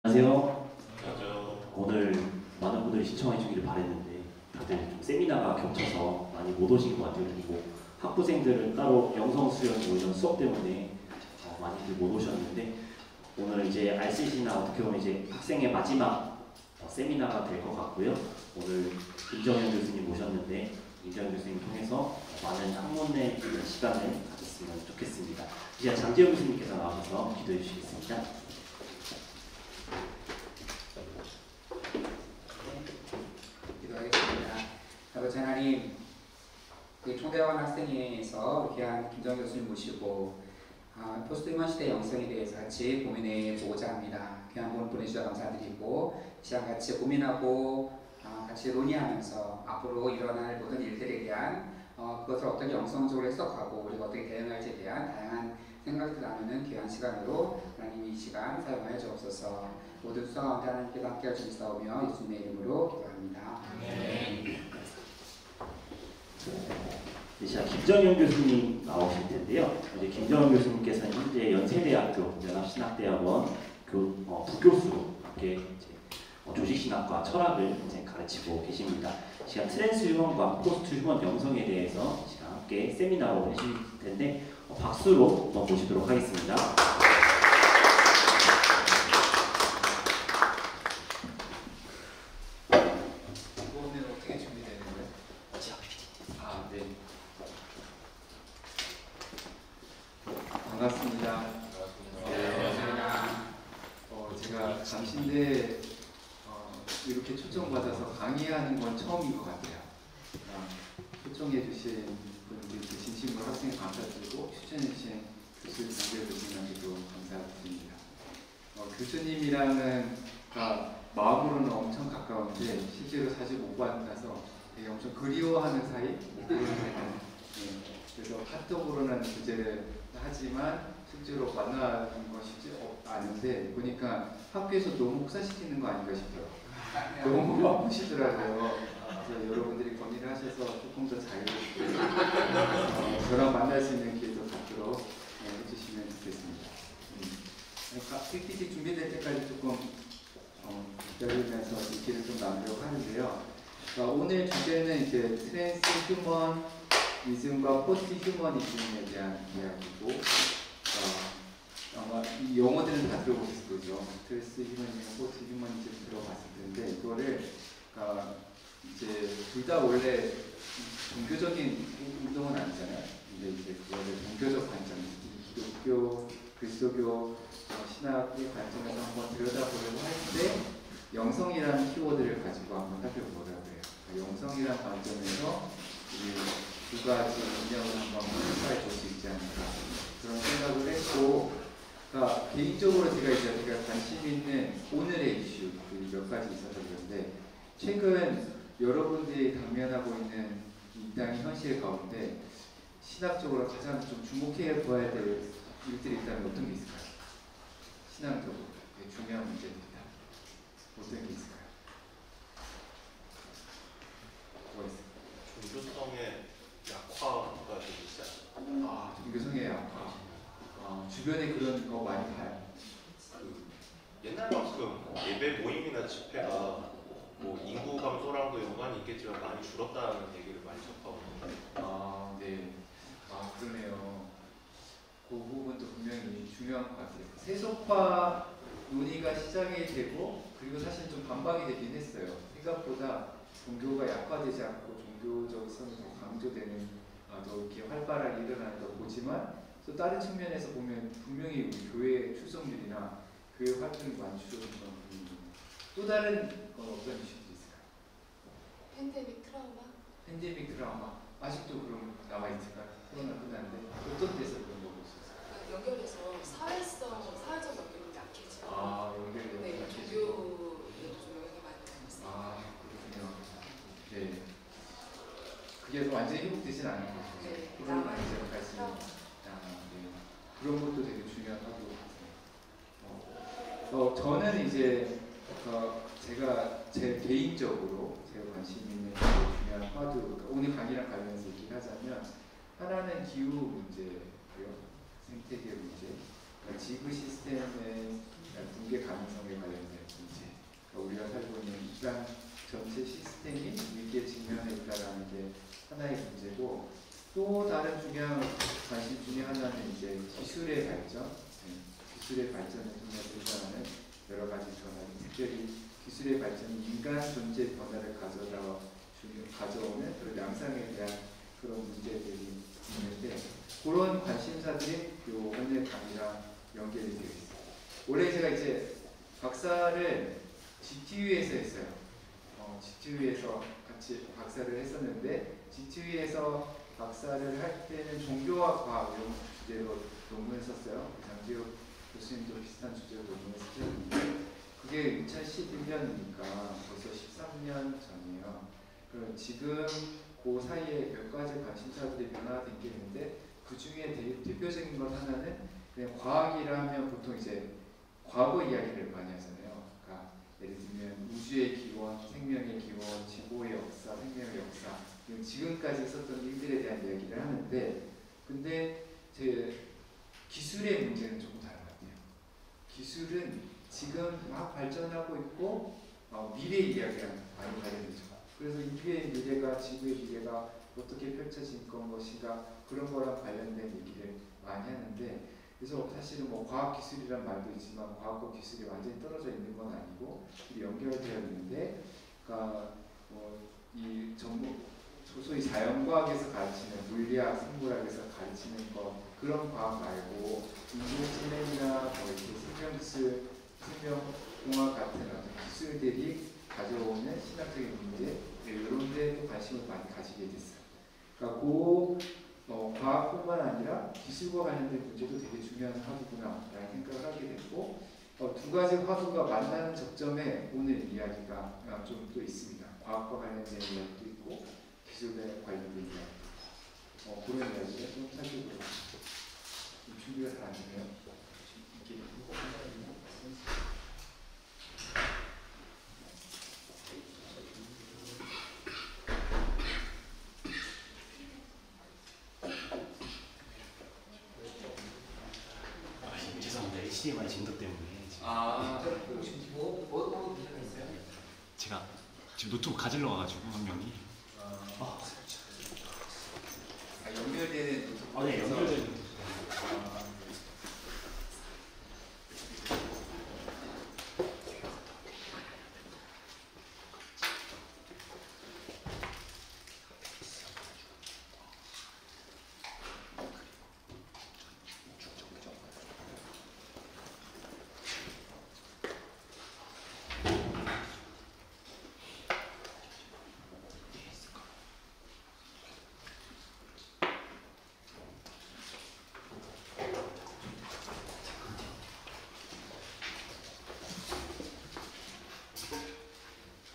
안녕하세요. 맞아요. 오늘 많은 분들이 시청해 주기를 바랬는데 다들 좀 세미나가 겹쳐서 많이 못 오신 것 같아요. 그리고 학부생들은 따로 영성 수련 이런 수업 때문에 많이들 못 오셨는데 오늘 이제 RCC나 어떻게 보면 이제 학생의 마지막 세미나가 될 것 같고요. 오늘 김정현 교수님 모셨는데 김정현 교수님 통해서 많은 학문의 시간을 가졌으면 좋겠습니다. 이제 장재현 교수님께서 나와셔서 기도해 주시겠습니다. 기도하겠습니다. 아버지 하나님, 총대학원 학생회에서 귀한 김정현 교수님 모시고 포스트휴먼 시대 영성에 대해서 같이 고민해 보고자 합니다. 귀한 분 보내주셔서 감사드리고 이 시간 같이 고민하고 같이 논의하면서 앞으로 일어날 모든 일들에 대한 그것을 어떻게 영성적으로 해석하고 우리가 어떻게 대응할지에 대한 다양한 생각을 나누는 귀한 시간으로 하나님 이 시간 사용하여 주옵소서. 모든 수상 가운데 하나님께서 함께 하시니 싸우며 예수님의 이름으로 기도합니다. 이제 김정현 교수님 나오실 텐데요. 이제 김정현 교수님께서는 현재 연세대학교 연합신학대학원 부교수로 이렇게 조직신학과 철학을 이제 가르치고 계십니다. 시간 트랜스 휴먼과 포스트 휴먼 영성에 대해서 시간 함께 세미나로 해주실 텐데 박수로 한번 모시도록 하겠습니다. 오늘 어떻게 준비되는 거예요? 네. 반갑습니다. 제가 잠시인데 이렇게 초청받아서 강의하는 건 처음인 것 같아요. 초청해 주신 분들 진심으로 학생에 감사드리고 추천해 주신 교수 장재현 교수님한테도 감사드립니다. 교수님이랑은 마음으로는 엄청 가까운데 실제로 자주 못 만나서 되게 엄청 그리워하는 사이? 그래서 카톡으로는 주제를 하지만 실제로 만나는 건 쉽지 않은데 보니까 학교에서 너무 혹사시키는 거 아닌가 싶어요. 너무 바쁘시더라고요. 그래서 여러분들이 건의를 하셔서 조금 더 자유롭게 저랑 만날 수 있는 기회도 갖도록 해주시면 좋겠습니다. PPT 준비될 때까지 조금 기다리면서 얘기를 좀 나누려고 하는데요. 오늘 주제는 이제 트랜스 휴머니즘과 포스트 휴머니즘에 대한 이야기고 아마 이 용어들은 다 들어보셨을 거죠. 트랜스 휴머니즘, 포스트 휴머니즘 들어봤을 텐데 이거를 이제 둘 다 원래 종교적인 운동은 아니잖아요. 근데 이제 그거를 종교적 관점, 기독교, 그리스도교 신학의 관점에서 한번 들여다보려고 할 때 영성이라는 키워드를 가지고 한번 살펴보려고 해요. 영성이라는 관점에서 이 두 가지 인형을 한번 평가해 볼 수 있지 않을까 그런 생각을 했고, 개인적으로 제가 관심 있는 오늘의 이슈 몇 가지 있어서 그런데 최근 여러분들이 당면하고 있는 이 땅의 현실 가운데 신학적으로 가장 좀 주목해 봐야 될 일들이 있다면 어떤 게 있을까요? 신앙적으로 중요한 문제들이다. 어떤 게 있을까요? 뭐가 있을까요? 종교성의 약화가 좀 있지 않나요? 종교성의 약화. 주변에 그런 거 많이 봐요. 옛날만큼 예배 모임이나 집회가 뭐 인구 감소랑도 연관이 있겠지만 많이 줄었다는 얘기를 많이 접하거든요. 네. 그러네요. 그 부분도 분명히 중요한 것 같아요. 세속화 논의가 시작이 되고 그리고 사실 좀 반박이 되긴 했어요. 생각보다 종교가 약화되지 않고 종교적 성이 더 강조되는 더 이렇게 활발하게 일어나는 걸 보지만 또 다른 측면에서 보면 분명히 우리 교회 출석률이나 교회 활동이 많이 줄어든 건 또 다른 건 어떤 이슈들이 있을까요? 팬데믹 트라우마? 팬데믹 트라우마 아직도 그럼 남아있을까요? 코로나 끝났는데 어떤 데서 그런 거 볼 수 있을까요? 연결해서 사회적 연결이 약해지고 연결돼서 네, 약해지고. 종교에도 좀 영향이 많이 있어요. 그렇군요. 네. 그게 완전히 회복되진 않은 거죠. 네, 코로나 이제 갈수 있는. 트라우마. 네. 그런 것도 되게 중요하다고 같아요. 저는 이제 제가 제 개인적으로 제가 관심 있는 중요한 화두, 오늘 강의랑 관련해서 얘기를 하자면 하나는 기후 문제고요, 생태계 문제, 지구 시스템의 붕괴 가능성에 관련된 우리가 살고 있는 인간 전체 시스템이 위기에 직면해 있다는 게 하나의 문제고, 또 다른 중요한 관심 중에 하나는 이제 기술의 발전, 기술의 발전을 통해서 일어나는 여러 가지 변화, 특별히 기술의 발전이 인간 존재 변화를 가져오는 그런 양상에 대한 그런 문제들이 있는데, 그런 관심사들이 요 오늘 강의랑 연결이 되어 있어요. 원래 제가 이제 박사를 GTU에서 했어요. GTU에서 같이 박사를 했었는데, GTU에서 박사를 할 때는 종교와 과학 이런 주제로 논문을 썼어요. 장지욱 교수님도 비슷한 주제로 논문을 쓰셨는데, 그게 2011년이니까 벌써 13년 전이에요. 그럼 지금 그 사이에 몇 가지 관심사들이 변화된 게 있는데, 그 중에 대표적인 것 하나는 그냥 과학이라면 보통 이제 과거 이야기를 많이 하잖아요. 그러니까 예를 들면 우주의 기원, 생명의 기원, 지구의 역사, 생명의 역사, 지금까지 있었던 일들에 대한 이야기를 하는데, 근데 제 기술의 문제는 조금 다른 것 같아요. 기술은 지금 막 발전하고 있고 미래 이야기랑 많이 관련되죠. 그래서 인류의 미래가, 지구의 미래가 어떻게 펼쳐질 것인가, 그런 거랑 관련된 얘기를 많이 하는데, 그래서 사실은 뭐 과학기술이란 말도 있지만 과학과 기술이 완전히 떨어져 있는 건 아니고 연결되어 있는데, 그러니까 이 전부 소위 자연과학에서 가르치는 물리학, 생물학에서 가르치는 것, 그런 과학 말고 인공지능이나 뭐 이렇게 생명기술, 생명공학 같은 어떤 기술들이 가져오는 신학적인 문제, 이런 데도 관심을 많이 가지게 됐어요. 그러니까 과학뿐만 아니라 기술과 관련된 문제도 되게 중요한 화두구나라는 생각을 하게 됐고, 두 가지 화두가 만나는 접점에 오늘 이야기가 좀 또 있습니다. 과학과 관련된 이야기도 있고 기술과 관련된 이야기, 그런 이야기를 좀 살펴보려고 합니다. 준비가 잘 안 되네요. 죄송합니다. HDMI 진도 때문에 뭐 있어요? 제가 지금 노트북 가지러 와가지고 한 명이 연결되는 네, 연결되는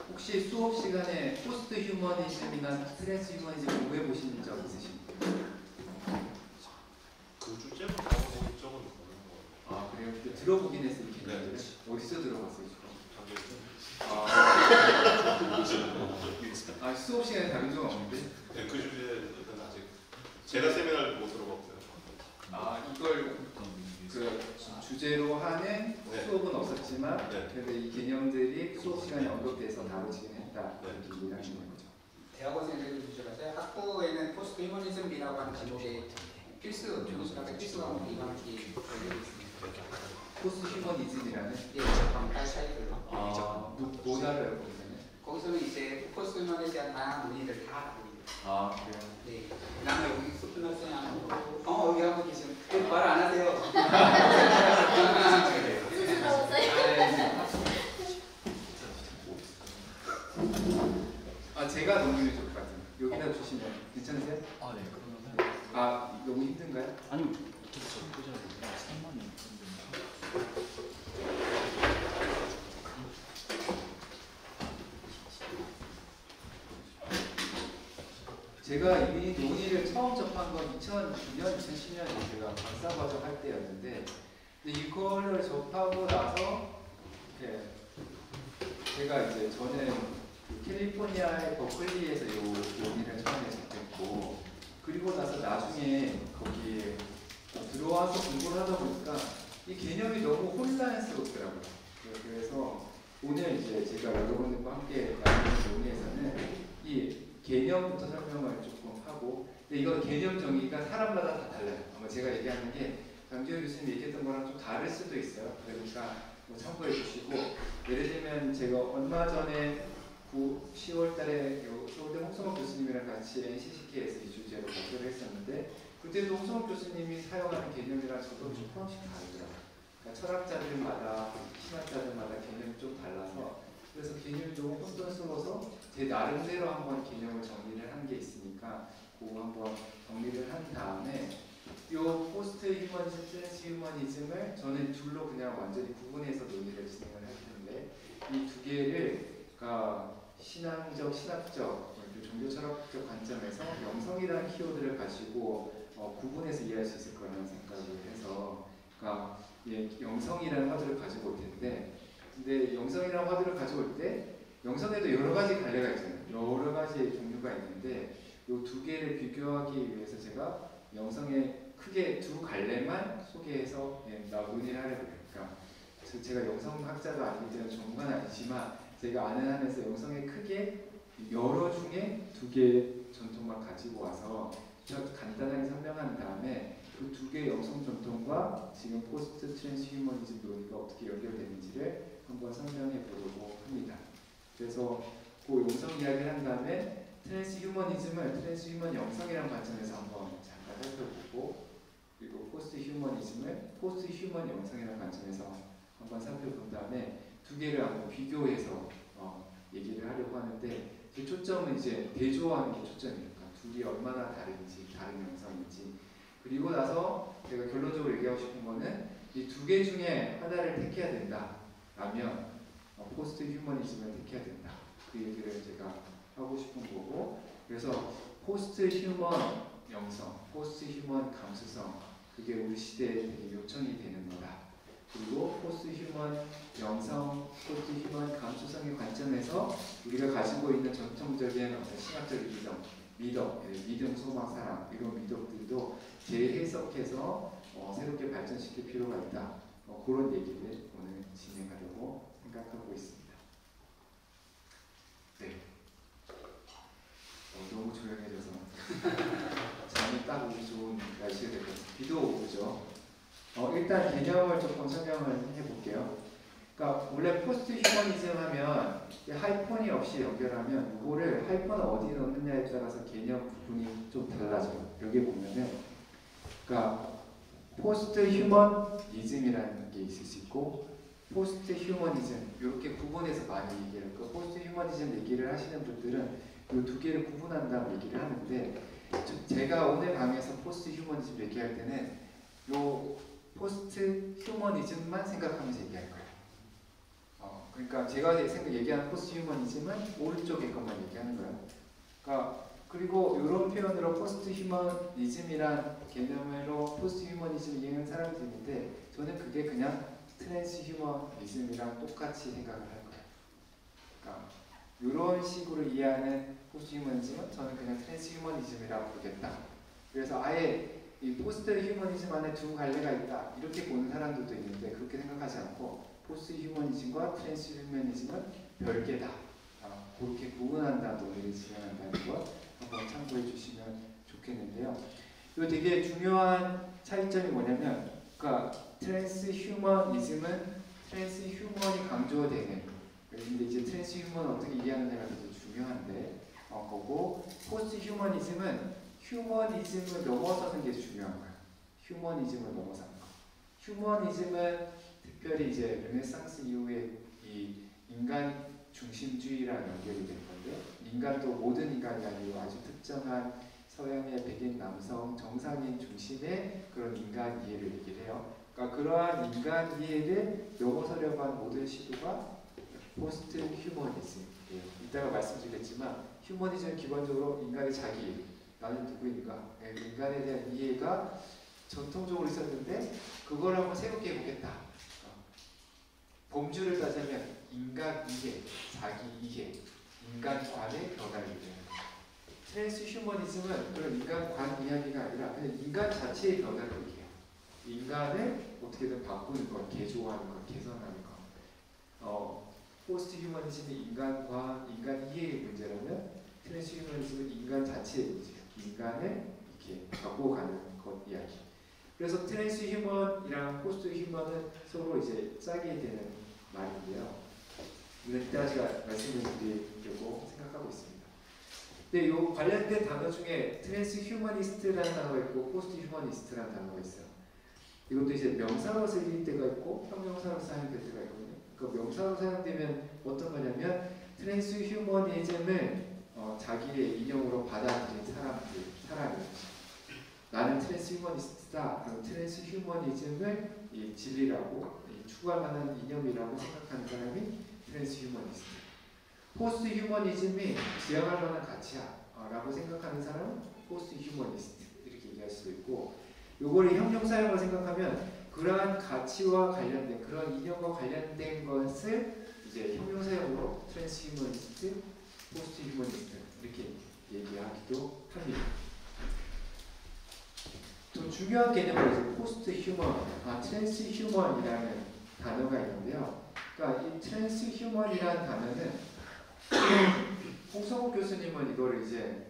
혹시 수업 시간에 포스트 휴머니즘이나 트랜스 휴머니즘 공부해 보신 적 있으십니까? 그 주제만 나온 적은 없는 거 같아요. 그래요? 들어보긴 했어요. 네. 어디서 들어봤어요? 장기에서. 수업 시간에 다른 적 없는데? 네, 그 주제는 아직 제가 세미나를 못 들어봤고요. 이걸 주제로 하는 네. 수업은 없었지만, 네. 근데 이 개념들이 수업 시간에 언급돼서 다루지긴 했다. 네. 이렇게 얘기를 하시는 거죠. 대학원생들도 주셔서 학부에는 포스트 휴머니즘이라고 하는 과목이 필수 과목이 이강학기 있습니다. 포스트 휴머니즘이라는 광탈 사이클로. 뭐 다뤄요, 거기서는? 거기서는 이제 포스트 휴머니즘에 대한 다양한 논의를 다 다룹니다. 그래요? 네. 그다음에 여기 소프트너스에 여기 하고 계시는 말 안 하세요. 제가 넘기면 좋을 것 같아요. 여기다 주시면 괜찮으세요? 네, 그러면은 너무 힘든가요? 아니요, 저 보셔야 돼요. 3만이 제가 이 논의를 처음 접한 건 2009년, 2010년에 제가 박사과정 할 때였는데, 근데 이거를 접하고 나서 제가 이제 저는 캘리포니아의 버클리에서 이 논의를 처음에 접했고, 그리고 나서 나중에 거기에 들어와서 공부를 하다 보니까 이 개념이 너무 혼란스럽더라고요. 그래서 오늘 이제 제가 여러분들과 함께 나누는 논의에서는 이 개념부터 설명을 조금 하고, 근데 이건 개념 정의가 사람마다 다 달라요. 아마 제가 얘기하는 게 강지호 교수님 얘기했던 거랑 좀 다를 수도 있어요. 그러니까 뭐 참고해 주시고, 예를 들면 제가 얼마 전에 10월 달에 서울대 홍성욱 교수님이랑 같이 NCCK에서 이 주제로 발표를 했었는데, 그때도 홍성욱 교수님이 사용하는 개념이랑 저도 조금씩 다르더라고요. 그러니까 철학자들마다, 신학자들마다 개념이 좀 달라서, 그래서 개념이 조금 혼돈스러워서 제 나름대로 한번 개념을 정리를 한 게 있으니까 그거 한번 정리를 한 다음에, 요 포스트 휴머니즘, 트랜스 휴머니즘을 저는 둘로 그냥 완전히 구분해서 논의를 진행을 할 텐데, 이 두 개를 신앙적, 신학적, 종교 철학적 관점에서 영성이라는 키워드를 가지고 구분해서 이해할 수 있을 거라는 생각을 해서, 영성이라는 화두를 가지고 올 텐데, 근데 영성이라는 화두를 가지고 올 때 영성에도 여러 가지 갈래가 있잖아요. 여러 가지 종류가 있는데, 이 두 개를 비교하기 위해서 제가 영성의 크게 두 갈래만 소개해서 논의를 하려고 해요. 그러니까 제가 영성학자도 아니기 때문에 전문가는 아니지만 제가 아는 한에서 영성의 크게 여러 중에 두 개의 전통만 가지고 와서 간단하게 설명한 다음에 그 두 개의 영성 전통과 지금 포스트 트랜스 휴머니즘 논의가 어떻게 연결되는지를 한번 설명해 보려고 합니다. 그래서 그 영성 이야기를 한 다음에 트랜스 휴머니즘을 트랜스 휴먼 영성이라는 관점에서 한번 잠깐 살펴보고, 그리고 포스트 휴머니즘을 포스트 휴먼 영성이라는 관점에서 한번 살펴본 다음에 두 개를 한번 비교해서 얘기를 하려고 하는데, 그 초점은 이제 대조하는 게 초점이니까 둘이 얼마나 다른지, 다른 영성인지, 그리고 나서 제가 결론적으로 얘기하고 싶은 거는 이 두 개 중에 하나를 택해야 된다라면 포스트 휴머니즘을 택해야 된다. 그 얘기를 제가 하고 싶은 거고, 그래서 포스트 휴먼 영성, 포스트 휴먼 감수성, 그게 우리 시대에 되게 요청이 되는 거다. 그리고 포스트 휴먼 영성, 포스트 휴먼 감수성의 관점에서 우리가 가지고 있는 전통적인 어떤 신학적 믿음, 소망, 사랑, 이런 믿음들도 재해석해서 새롭게 발전시킬 필요가 있다. 그런 얘기를 오늘 진행하려고 생각하고 있습니다. 네. 너무 조용해져서 잠이 딱 오기 좋은 날씨가 될 것 같아요. 비도 오죠. 일단 개념을 조금 설명을 해볼게요. 그러니까 원래 포스트 휴머니즘 하면 하이폰이 없이 연결하면 이거를 하이폰을 어디 넣느냐에 따라서 개념 부분이 좀 달라져요. 여기 보면은 그러니까 포스트 휴머니즘이라는 게 있을 수 있고 포스트 휴머니즘 이렇게 구분해서 많이 얘기해요. 그러니까 포스트 휴머니즘 얘기를 하시는 분들은 이 두 개를 구분한다고 얘기를 하는데, 제가 오늘 강의에서 포스트 휴머니즘 얘기할 때는 요 포스트 휴머니즘만 생각하면서 얘기할 거예요. 그러니까 제가 얘기하는 포스트 휴머니즘은 오른쪽의 것만 얘기하는 거예요. 그러니까 그리고 이런 표현으로 포스트 휴머니즘이란 개념으로 포스트 휴머니즘 이해하는 사람들이 있는데, 저는 그게 그냥 트랜스 휴머니즘이랑 똑같이 생각을 할 거예요. 그러니까 이런 식으로 이해하는 포스트 휴머니즘은 저는 그냥 트랜스 휴머니즘이라고 부르겠다. 그래서 아예 이 포스트 휴머니즘 안에 두 갈래가 있다 이렇게 보는 사람들도 있는데, 그렇게 생각하지 않고 포스트 휴머니즘과 트랜스 휴머니즘은 별개다, 그렇게 구분한다는 논리를 진행한다는 것 한번 참고해 주시면 좋겠는데요. 이 되게 중요한 차이점이 뭐냐면, 그러니까 트랜스 휴머니즘은 트랜스 휴먼이 강조되는, 근데 이제 트랜스 휴먼을 어떻게 이해하느냐가 되게 중요한데 거고, 포스트 휴머니즘은 휴머니즘을 넘어서는 게 중요한 거예요. 휴머니즘을 넘어서는 거. 휴머니즘은 특별히 이제 르네상스 이후에 이 인간 중심주의랑 연결이 된 건데, 모든 인간이 아니고 아주 특정한 서양의 백인 남성 정상인 중심의 그런 인간 이해를 얘기를 해요. 그러니까 그러한 인간 이해를 넘어서려고 하는 모든 시도가 포스트 휴머니즘이에요. 이따가 말씀드리겠지만 휴머니즘은 기본적으로 인간의 자기, 나는 누구인가, 인간에 대한 이해가 전통적으로 있었는데 그걸 한번 새롭게 해보겠다. 범주를 따자면 인간 이해, 자기 이해, 인간관의 변화를 얘기해요. 트랜스 휴머니즘은 그런 인간관 이야기가 아니라 그냥 인간 자체의 변화를 얘기해요. 인간을 어떻게든 바꾸는 것, 개조하는 것, 개선하는 것. 포스트 휴머니즘이 인간 과학, 인간 이해의 문제라면 트랜스 휴머니즘은 인간 자체의 문제, 인간을 이렇게 갖고 가는 것 이야기. 그래서 트랜스 휴먼이랑 포스트 휴먼은 서로 이제 짝이 되는 말인데요. 이건 이따 제가 말씀을 드리려고 생각하고 있습니다. 근데 이 관련된 단어 중에 트랜스 휴머니스트라는 단어가 있고 포스트 휴머니스트라는 단어가 있어요. 이것도 이제 명사로 쓰일 때가 있고 형용사로 사용될 때가 있거든요. 그 명사로 사용되면 어떤 거냐면 트랜스 휴머니즘을 자기의 인형으로 받아들인 사람이에요. 나는 트랜스 휴머니스트다. 그럼 트랜스 휴머니즘을 이 진리라고 추구할 만한 이념이라고 생각하는 사람이 트랜스 휴머니스트. 포스트 휴머니즘이 지향할 만한 가치야 라고 생각하는 사람은 포스트 휴머니스트 이렇게 얘기할 수도 있고, 요거를 형용사용으로 생각하면 그러한 가치와 관련된 그런 이념과 관련된 것을 이제 형용사용으로 트랜스 휴머니스트, 포스트 휴머니스트 이렇게 얘기하기도 합니다. 좀 중요한 개념으로 이제 포스트 휴먼, 트랜스 휴먼이라는 단어가 있는데요. 그러니까 이 트랜스 휴먼이라는 단어는 홍성욱 교수님은 이거를 이제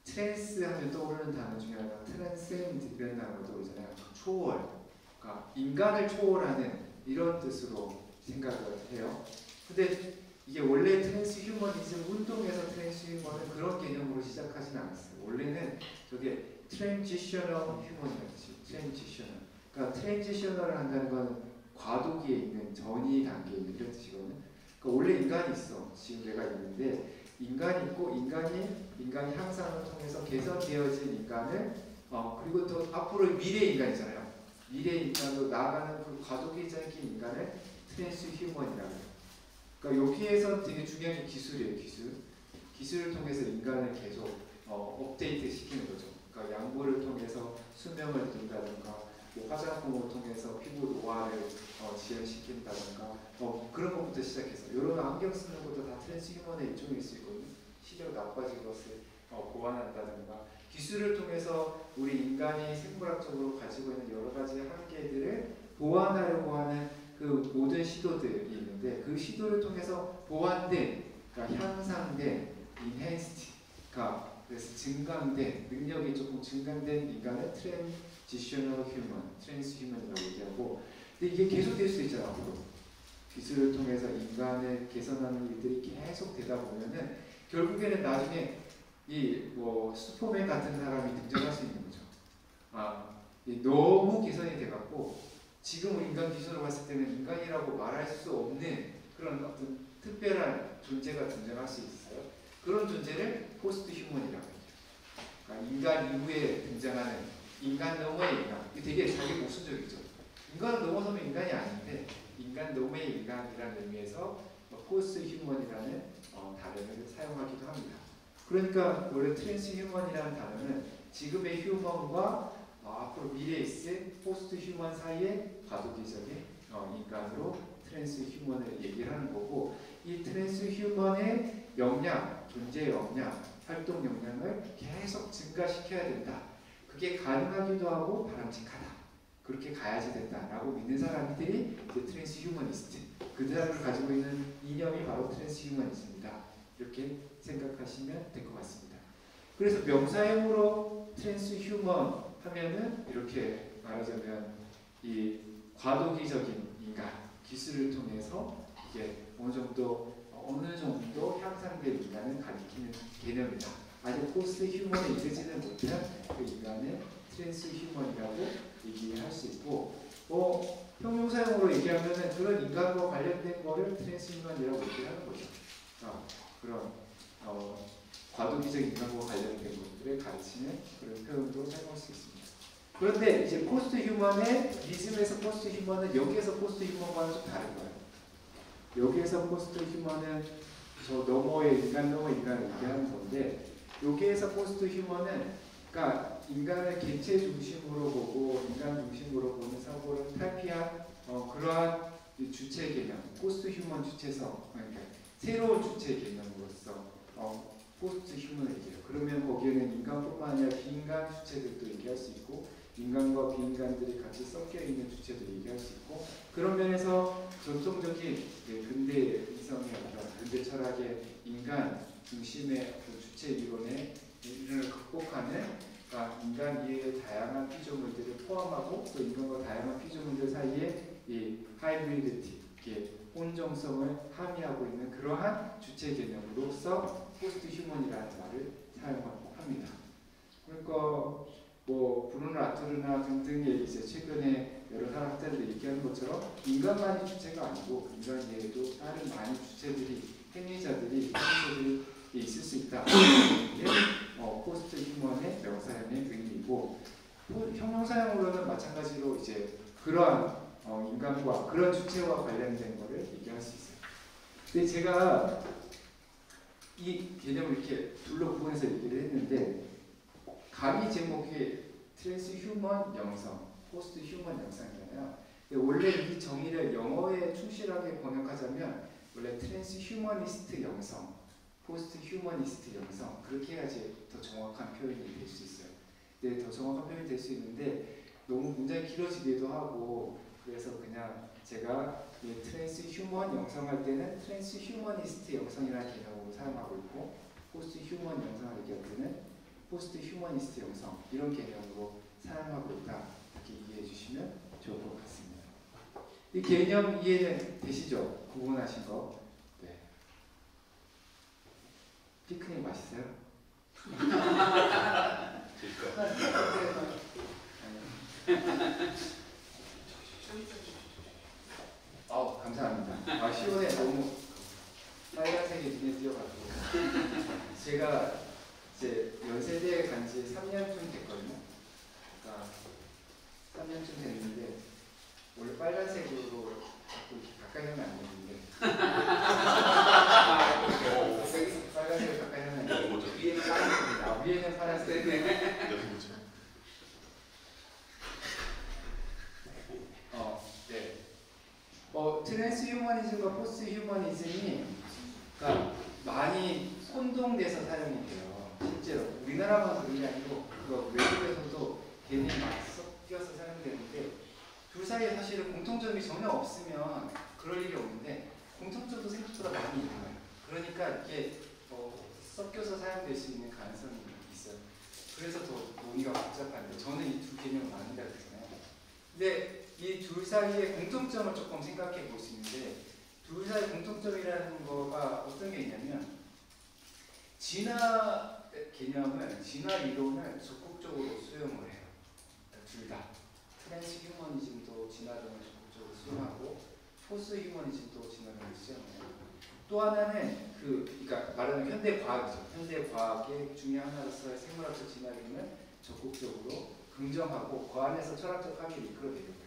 트랜스 하면 떠오르는 단어 중에 하나가 트랜센드 이런 단어가 떠오르잖아요. 초월, 그러니까 인간을 초월하는 이런 뜻으로 생각을 해요. 근데 이게 원래 트랜스 휴머니즘 운동에서 트랜스 휴머는 그런 개념으로 시작하진 않았어요. 원래는 저게 트랜지셔널 휴머니즘이지. 트랜지셔널. 그러니까 트랜지셔널을 한다는 건 과도기에 있는 전이 단계에 있는 이런 뜻이거든요. 그러니까 원래 인간이 있어. 지금 내가 있는데 인간이 있고 인간이 향상을 통해서 개선되어진 인간을 그리고 또 앞으로 미래 인간이잖아요. 미래 인간으로 나아가는 그 과도기적인 인간을 트랜스 휴먼이라고 해요. 그러니까 여기에서 되게 중요한 게 기술이에요. 기술을 통해서 인간을 계속 업데이트 시키는 거죠. 그러니까 양보를 통해서 수명을 둔다든가 화장품을 통해서 피부 노화를 지연시킨다든가 그런 것부터 시작해서 이런 안경 쓰는 것도 다 트랜스 휴먼의 일종일 수 있거든요. 시력 나빠진 것을 보완한다든가 기술을 통해서 우리 인간이 생물학적으로 가지고 있는 여러 가지 한계들을 보완하려고 하는 그 모든 시도들이 있는데 그 시도를 통해서 보완된, 그러니까 향상된, enhanced, 그래서 증강된, 능력이 조금 증강된 인간을 트랜지셔널 휴먼, 트랜스 휴먼이라고 얘기하고, 근데 이게 계속 될 수 있잖아요. 앞으로 기술을 통해서 인간을 개선하는 일들이 계속 되다 보면은 결국에는 나중에 이 슈퍼맨 같은 사람이 등장할 수 있는 거죠. 너무 개선이 돼갖고 지금 인간 기술을 봤을 때는 인간이라고 말할 수 없는 그런 어떤 특별한 존재가 등장할 수 있어요. 그런 존재를 포스트 휴먼이라고 해요. 그러니까 인간 이후에 등장하는 인간 너머의 인간. 이게 되게 자기 모순적이죠. 인간을 넘어서면 인간이 아닌데 인간 너머의 인간이라는 의미에서 포스트 휴먼이라는 단어를 사용하기도 합니다. 그러니까 원래 트랜스 휴먼이라는 단어는 지금의 휴먼과 앞으로 미래에 있을 포스트 휴먼 사이의 과도기적인 인간으로 트랜스 휴먼을 얘기를 하는 거고, 이 트랜스 휴먼의 역량, 존재 역량, 활동 역량을 계속 증가시켜야 된다. 그게 가능하기도 하고 바람직하다. 그렇게 가야지 된다라고 믿는 사람들이 이제 트랜스 휴머니스트. 그 사람을 가지고 있는 이념이 바로 트랜스 휴머니즘이다. 이렇게 생각하시면 될 것 같습니다. 그래서 명사형으로 트랜스 휴먼 하면은 이렇게 말하자면 이 과도기적인 인간, 기술을 통해서 이게 어느 정도 향상된 인간을 가리키는 개념이다. 아직 포스트 휴먼에 이르지는 못한 그 인간을 트랜스 휴먼이라고 얘기할 수 있고, 형용사용으로 얘기하면은 그런 인간과 관련된 거를 트랜스 휴먼이라고 얘기하는 거죠. 그런 과도기적 인간과 관련된 것들을 가르치는 그런 표현도 사용할 수 있습니다. 그런데 이제 포스트 휴먼의 리즘에서 포스트 휴먼은 여기에서 포스트 휴먼과는 좀 다른 거예요. 여기에서 포스트 휴먼은 저 너머의 인간 너머 인간을 얘기하는 건데, 여기에서 포스트 휴먼은 그러니까 인간을 개체 중심으로 보고 인간 중심으로 보는 사고를 탈피한 그러한 주체 개념, 포스트 휴먼 주체성, 그러니까 새로운 주체 개념으로서 포스트 휴먼을 얘기해요. 그러면 거기에는 인간뿐만 아니라 비인간 주체들도 얘기할 수 있고, 인간과 비인간들이 같이 섞여 있는 주체도 얘기할 수 있고, 그런 면에서 전통적인 근대 이성의 현대 철학의 인간 중심의 그 주체 이론을 극복하는, 그러니까 인간 이해의 다양한 피조물들을 포함하고 또 인간과 다양한 피조물들 사이에 이 하이브리드티, 이렇게 혼종성을 함의하고 있는 그러한 주체 개념으로서 포스트 휴먼이라는 말을 사용합니다. 그러니까 뭐 브루노 라토르나 등등의 이제 최근에 여러 사학자들이 얘기하는 것처럼 인간만이 주체가 아니고 인간 이외에도 다른 많은 주체들이 행위자들이 있을 수 있다. 이게 포스트 휴먼의 명사형의 의미이고, 형용사형으로는 마찬가지로 이제 그러한 인간과 그런 주체와 관련된 것을 얘기할 수 있어요. 근데 제가 이 개념을 이렇게 둘로 구분해서 얘기를 했는데, 강의 제목이 트랜스 휴먼 영성, 포스트 휴먼 영성이잖아요. 원래 이 정의를 영어에 충실하게 번역하자면 원래 트랜스 휴머니스트 영성, 포스트 휴머니스트 영성, 그렇게 해야지 더 정확한 표현이 될 수 있어요. 네, 더 정확한 표현이 될 수 있는데 너무 문장이 길어지기도 하고, 그래서 그냥 제가 트랜스 휴먼 영성할 때는 트랜스 휴머니스트 영성이라는 개념으로 사용하고 있고, 포스트 휴먼 영성을 얘기할 때는 포스트 휴머니스트 영성, 이런 개념으로 사용하고 있다, 이렇게 이해해 주시면 좋을 것 같습니다. 이 개념 이해는 되시죠? 구분하신 거. 네. 피크닉 맛있어요? 감사합니다. 시원해. 너무 빨간색이 눈에 띄어가지고. 제가 이제 연세대에 간 지 3년쯤 됐거든요. 그러니까 3년쯤 됐는데 원래 빨간색으로 자꾸 이렇게 가까이 하면 안 되는데 빨간색을 가까이 하면 안 되는데 위에는 파란색입니다. 위에는 파란색. 트랜스 휴머니즘과 포스트 휴머니즘이 그러니까 많이 혼동돼서 사용이 돼요. 실제로 우리나라만 그런 게 아니고 외국에서도 개념이 많이 섞여서 사용되는데, 둘 사이에 사실은 공통점이 전혀 없으면 그럴 일이 없는데 공통점도 생각보다 많이 있는 거예요. 그러니까 이게 섞여서 사용될 수 있는 가능성이 있어요. 그래서 더 논의가 복잡한데, 저는 이 두 개념을 나눈다 그랬잖아요. 근데 이 둘 사이의 공통점을 조금 생각해 볼 수 있는데, 둘 사이의 공통점이라는 거가 어떤 게 있냐면, 진화 개념은, 진화 이론을 적극적으로 수용을 해요. 둘 다. 트랜스 휴머니즘도 진화론을 적극적으로 수용하고, 포스트 휴머니즘도 진화론을 수용해요. 또 하나는 그러니까 말하는 현대 과학이죠. 현대 과학의 중요 하나로서의 생물학적 진화론을 적극적으로 긍정하고 그 안에서 철학적 합의를 이끌어내려고 해요.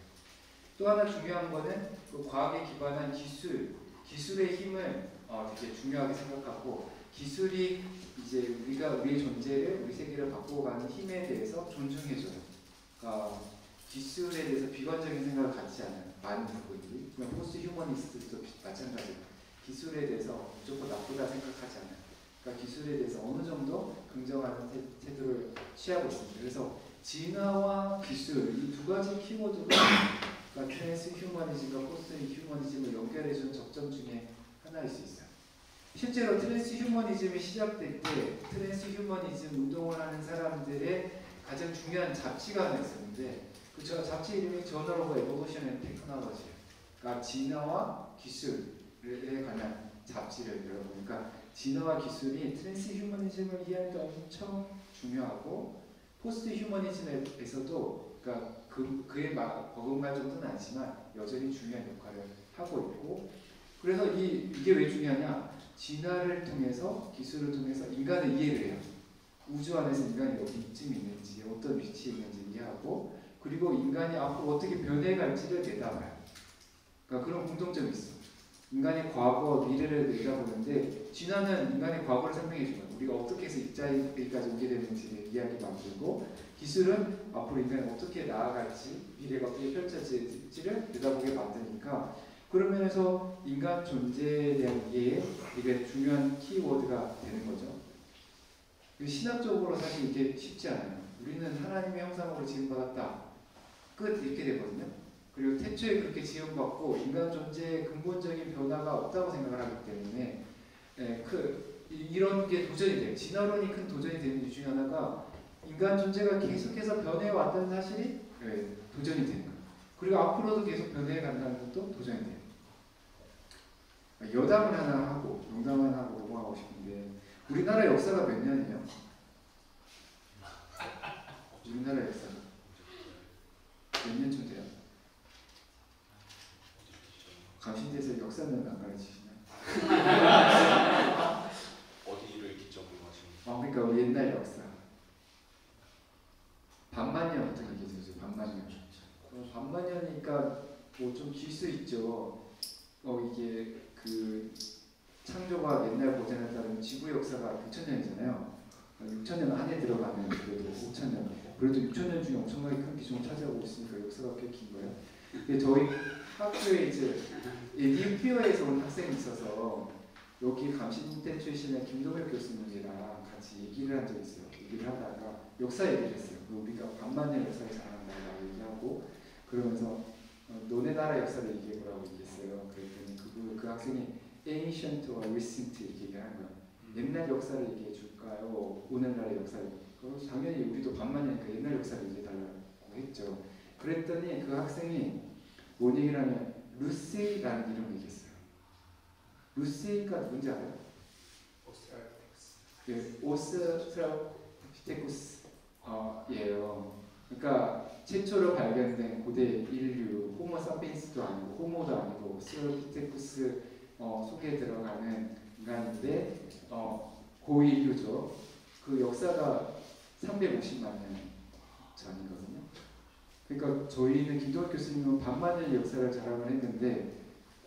또 하나 중요한 거는 그 과학에 기반한 기술의 힘을 되게 중요하게 생각하고, 기술이 이제 우리의 존재를, 우리 세계를 바꾸어가는 힘에 대해서 존중해줘요. 그러니까 기술에 대해서 비관적인 생각을 갖지 않아요. 많은 부분들이. 포스트 휴머니스트도 마찬가지예요. 기술에 대해서 무조건 나쁘다 생각하지 않아요. 그러니까 기술에 대해서 어느 정도 긍정하는 태도를 취하고 있습니다. 그래서 진화와 기술, 이 두 가지 키워드가 그러니까 트랜스 휴머니즘과 포스트 휴머니즘을 연결해주는 접점 중에 하나일 수 있어요. 실제로 트랜스 휴머니즘이 시작될 때 트랜스 휴머니즘 운동을 하는 사람들의 가장 중요한 잡지가 하나 있었는데, 그 잡지 이름이 저널 오브 에볼루션 앤 테크놀로지예요. 그러니까 진화와 기술에 관한 잡지를 열어보니까, 진화와 기술이 트랜스 휴머니즘을 이해하는 데 엄청 중요하고, 포스트 휴머니즘에서도 그러니까 그에 버금갈 정도는 아니지만 여전히 중요한 역할을 하고 있고, 그래서 이게 왜 중요하냐? 진화를 통해서, 기술을 통해서 인간을 이해를 해요. 우주 안에서 인간이 어디쯤 있는지, 어떤 위치에 있는지 이해하고, 그리고 인간이 앞으로 어떻게 변해갈지를 내다봐요. 그러니까 그런 공통점이 있어. 인간의 과거, 미래를 내다보는데, 진화는 인간의 과거를 설명해줘요. 우리가 어떻게 해서 이 자리까지 오게 됐는지를 이야기 만들고, 기술은 앞으로 인간이 어떻게 나아갈지, 미래가 어떻게 펼쳐질지를 내다보게 만드니까, 그런 면에서 인간 존재에 대한 이해에 되게 중요한 키워드가 되는 거죠. 신학적으로 사실 이게 쉽지 않아요. 우리는 하나님의 형상으로 지음받았다. 끝, 이렇게 되거든요. 그리고 태초에 그렇게 지음받고 인간 존재에 근본적인 변화가 없다고 생각을 하기 때문에 이런 게 도전이 돼요. 진화론이 큰 도전이 되는 이유 중에 하나가 인간 존재가 계속해서 변해왔다는 사실이 도전이 되는 거예요. 그리고 앞으로도 계속 변해에 간다는 것도 도전이 돼요. 여담을 하나 하고 농담을 하고 넘어가고 싶은데 우리나라 역사가 몇 년이에요? 우리나라 역사가 몇 년쯤 돼요? 감신대에서 역사는 안 가르치시나요? 어디를 기점으로 하시는 그러니까 우리 옛날 역사 반만년부터 얘기해주세요. 반만년. 반만년이니까 뭐 좀 길 수 있죠. 이게 그 창조가 옛날 보전에 따르면 지구 역사가 6,000년이잖아요. 6,000년 안에 들어가면 그래도 5,000년. 그래도 6,000년 중에 엄청나게 큰 기준을 차지하고 있으니까 역사가 꽤 긴 거예요. 근데 저희 학교에 이제 에디피어에서 온 학생이 있어서 여기 감신대 출신의 김동혁 교수님이랑 같이 얘기를 한 적이 있어요. 얘기를 하다가 역사 얘기를 했어요. 우리가 반만년 역사를 잘한다고 얘기하고 그러면서 너네 나라 역사를 얘기해보라고 얘기했어요. 그랬더니 그 학생이 ancient와 recent 이렇게 얘기하는 거예요. 옛날 역사를 얘기해 줄까요? 오늘날의 역사를. 그럼 당연히 우리도 반만년이니까 옛날 역사를 얘기해달라고 했죠. 그랬더니 그 학생이 뭔 얘기를 하냐면 루시라는 이름을 얘기했어요. 루시가 누군지 알아요? 오스트랄로피테쿠스 예요. 그러니까 최초로 발견된 고대 인류 호모 사피엔스도 아니고 호모도 아니고 오스트랄로피테쿠스 속에 들어가는 인간인데 고인류죠. 그 역사가 350만 년 전이거든요. 그러니까 저희는 김동혁 교수님은 반만년의 역사를 자랑을 했는데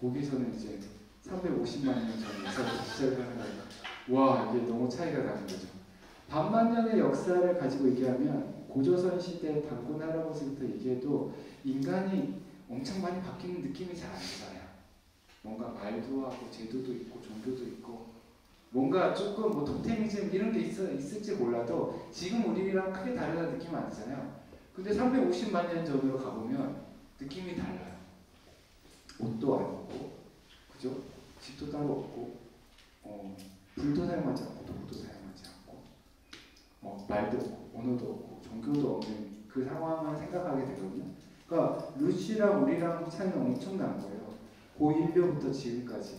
거기서는 이제 350만 년 전 역사를 시작을 하는 거예요. 와, 이게 너무 차이가 나는 거죠. 반만년의 역사를 가지고 얘기하면 고조선 시대 단군 할아버지부터 얘기해도 인간이 엄청 많이 바뀌는 느낌이 잘 안 들어요. 뭔가 말도 하고 제도도 있고 종교도 있고 뭔가 조금 뭐 토테미즘 이런 게 있을지 몰라도 지금 우리랑 크게 다르다는 느낌은 안 들잖아요. 근데 350만 년 전으로 가보면 느낌이 달라요. 옷도 안 입고, 그죠? 집도 따로 없고, 불도 사용하지 않고, 도구도 사용하지 않고, 말도 없고, 언어도 없고, 종교도 없는 그 상황을 생각하게 되거든요. 그러니까 루시랑 우리랑 차이는 엄청난 거예요. 고인류부터 지금까지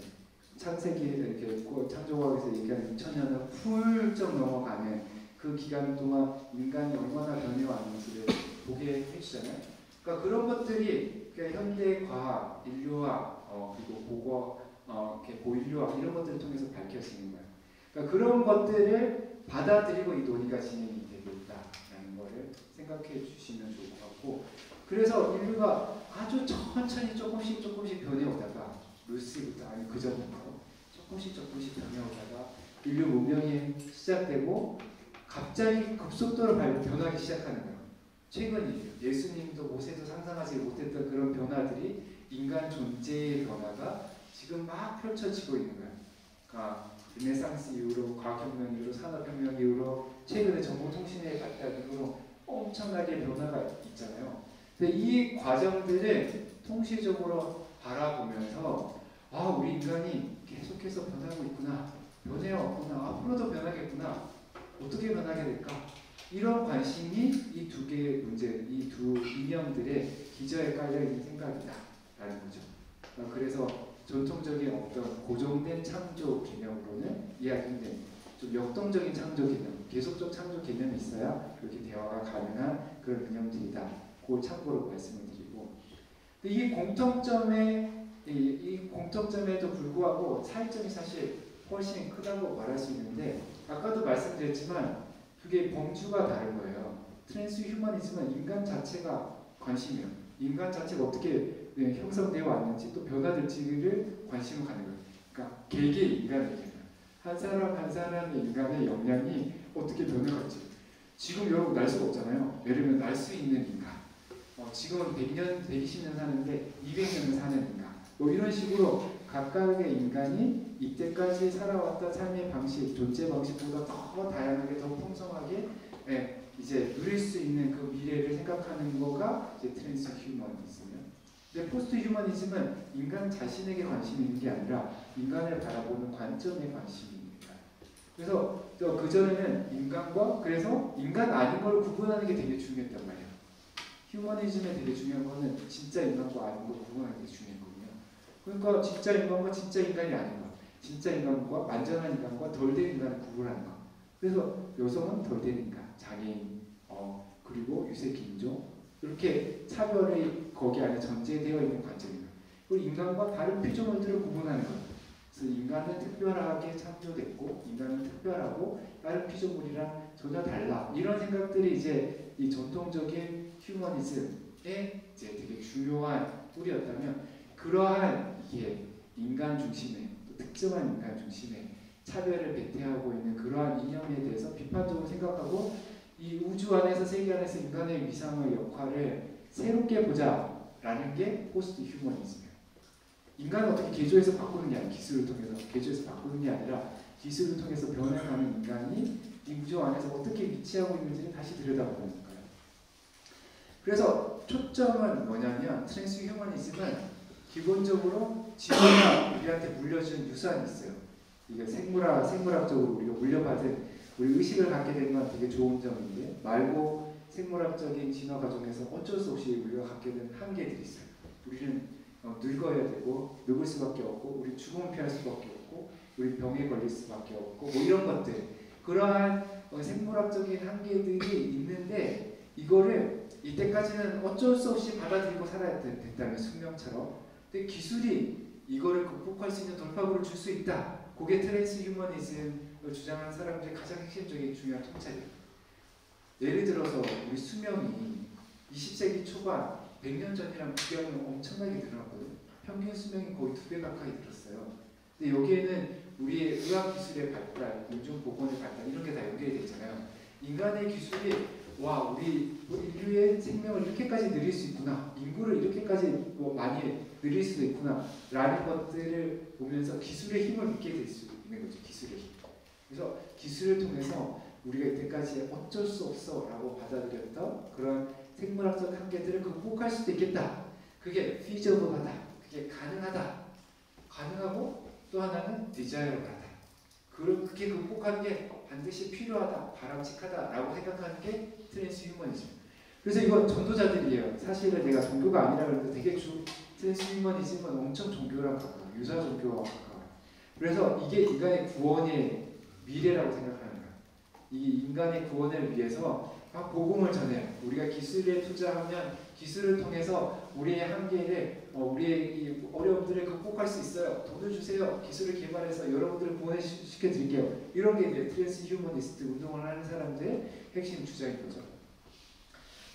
창세기 이렇게 창조과학에서 얘기하는 6,000년을 훌쩍 넘어가는 그 기간 동안 인간이 얼마나 변해왔는지를 보게 해주잖아요. 그러니까 그런 것들이 그러니까 현대 과학, 인류학, 그리고 고고, 고인류학 이런 것들을 통해서 밝혀지는 거예요. 그러니까 그런 것들을 받아들이고 이 논의가 진행이 되고 있다라는 거를 생각해 주시면 좋을 것 같고, 그래서 인류가 아주 천천히 조금씩 변해오다가 루시부터 아니 그 전부터 조금씩 변해오다가 인류 문명이 시작되고 갑자기 급속도로 변하기 시작하는 거예요. 최근이에요. 예수님도 모세도 상상하지 못했던 그런 변화들이 인간 존재의 변화가 지금 막 펼쳐지고 있는 거예요. 그러니까 르네상스 이후로 과학혁명 이후로 산업혁명 이후로 최근에 정보통신의 발달 이후로 엄청나게 변화가 있잖아요. 근데 이 과정들을 통시적으로 바라보면서 우리 인간이 계속해서 변하고 있구나, 변해왔구나, 앞으로도 변하겠구나, 어떻게 변하게 될까? 이런 관심이 이 두 개의 문제, 이 두 이념들의 기저에 깔려있는 생각이다라는 거죠. 그래서 전통적인 어떤 고정된 창조 개념으로는 이해하기 힘든 좀 역동적인 창조 개념, 계속적 창조 개념이 있어야 이렇게 대화가 가능한 그런 개념들이다. 그걸 참고로 말씀을 드리고, 이 공통점에도 불구하고 차이점이 사실 훨씬 크다고 말할 수 있는데, 아까도 말씀드렸지만 그게 범주가 다른 거예요. 트랜스 휴머니즘은 인간 자체가 관심이에요. 인간 자체가 어떻게 형성되어 왔는지 또 변화될지를 관심을 갖는 거예요. 그러니까 개개의 인간의 개념, 한 사람 한 사람의 인간의 역량이 어떻게 변해갈지. 지금 여러분 날 수가 없잖아요. 예를 들면 날 수 있는 인간, 지금은 100년, 120년 사는데 200년을 사는 인간, 뭐 이런 식으로 각각의 인간이 이때까지 살아왔던 삶의 방식, 존재 방식보다 더 다양하게, 더 풍성하게 이제 누릴 수 있는 그 미래를 생각하는 거가 이제 트랜스 휴머니즘이에요. 근데 포스트 휴머니즘은 인간 자신에게 관심이 있는 게 아니라 인간을 바라보는 관점에 관심이 있는 거예요. 그래서 그 전에는 인간과 그래서 인간 아닌 걸 구분하는 게 되게 중요했단 말이에요. 휴머니즘에 되게 중요한 거는 진짜 인간과 아닌 걸 구분하는 게 중요했거든요. 그러니까 진짜 인간과 진짜 인간이 아닌 것, 진짜 인간과 완전한 인간과 덜 된 인간을 구분하는 것. 그래서 여성은 덜 된 인간, 장애인, 그리고 유색 인종 이렇게 차별이 거기 안에 전제되어 있는 관점입니다. 그리고 인간과 다른 피조물들을 구분하는 것. 그래서 인간은 특별하게 창조됐고 인간은 특별하고 다른 피조물이랑 전혀 달라. 이런 생각들이 이제 이 전통적인 휴머니즘의 이제 되게 중요한 뿌리였다면 그러한 이게 인간 중심의 또 특정한 인간 중심의 차별을 배태하고 있는 그러한 이념에 대해서 비판적으로 생각하고 이 우주 안에서 세계 안에서 인간의 위상의 역할을 새롭게 보자라는 게 포스트 휴머니즘이에요. 인간을 어떻게 개조해서 바꾸는 게 아니라 기술을 통해서 개조해서 바꾸는 게 아니라 기술을 통해서 변해가는 인간이 이 우주 안에서 어떻게 위치하고 있는지를 다시 들여다보는 거예요. 그래서 초점은 뭐냐면 트랜스 휴머니즘은 기본적으로 지구가 우리한테 물려준 유산이 있어요. 이게 생물학적으로 우리가 물려받은 우리 의식을 갖게 된 건 되게 좋은 점인데 말고 생물학적인 진화 과정에서 어쩔 수 없이 우리가 갖게 된 한계들이 있어요. 우리는 늙어야 되고 늙을 수밖에 없고 우리 죽음을 피할 수밖에 없고 우리 병에 걸릴 수밖에 없고 뭐 이런 것들 그러한 생물학적인 한계들이 있는데 이거를 이때까지는 어쩔 수 없이 받아들이고 살아야 됐다면 숙명처럼 근데 기술이 이거를 극복할 수 있는 돌파구를 줄 수 있다. 그게 트랜스 휴머니즘을 주장하는 사람들의 가장 핵심적인 중요한 통찰이에요. 예를 들어서 우리 수명이 20세기 초반 100년 전이랑 비교하면 엄청나게 늘어났거든요. 평균 수명이 거의 2배 가까이 늘었어요. 근데 여기에는 우리의 의학기술의 발달, 인종보건의 발달 이런 게 다 연결이 돼 있잖아요. 인간의 기술이 와 우리 인류의 생명을 이렇게까지 늘릴 수 있구나. 인구를 이렇게까지 많이 늘릴 수도 있구나. 라는 것들을 보면서 기술의 힘을 믿게 될 수 있는 거죠. 기술의 힘. 그래서 기술을 통해서 우리가 이때까지 어쩔 수 없어 라고 받아들였던 그런 생물학적 한계들을 극복할 수도 있겠다. 그게 feasible하다. 그게 가능하다. 가능하고 또 하나는 desirable하다. 그게 극복하는 게 반드시 필요하다. 바람직하다라고 생각하는 게 트랜스 휴머니즘. 그래서 이건 전도자들이에요. 사실은 내가 종교가 아니라 그러는데 되게 트랜스 휴머니즘은 엄청 종교랑 가까워요. 유사 종교와 가까워요. 그래서 이게 인간의 구원의 미래라고 생각하는 거예요. 이 인간의 구원을 위해서 막 복음을 전해요. 우리가 기술에 투자하면 기술을 통해서 우리의 한계를 우리의 이 어려움들을 극복할 수 있어요. 돈을 주세요. 기술을 개발해서 여러분들을 구원시켜 드릴게요. 이런 게 이제 트랜스 휴머니스트 운동을 하는 사람들의 핵심 주장인 거죠.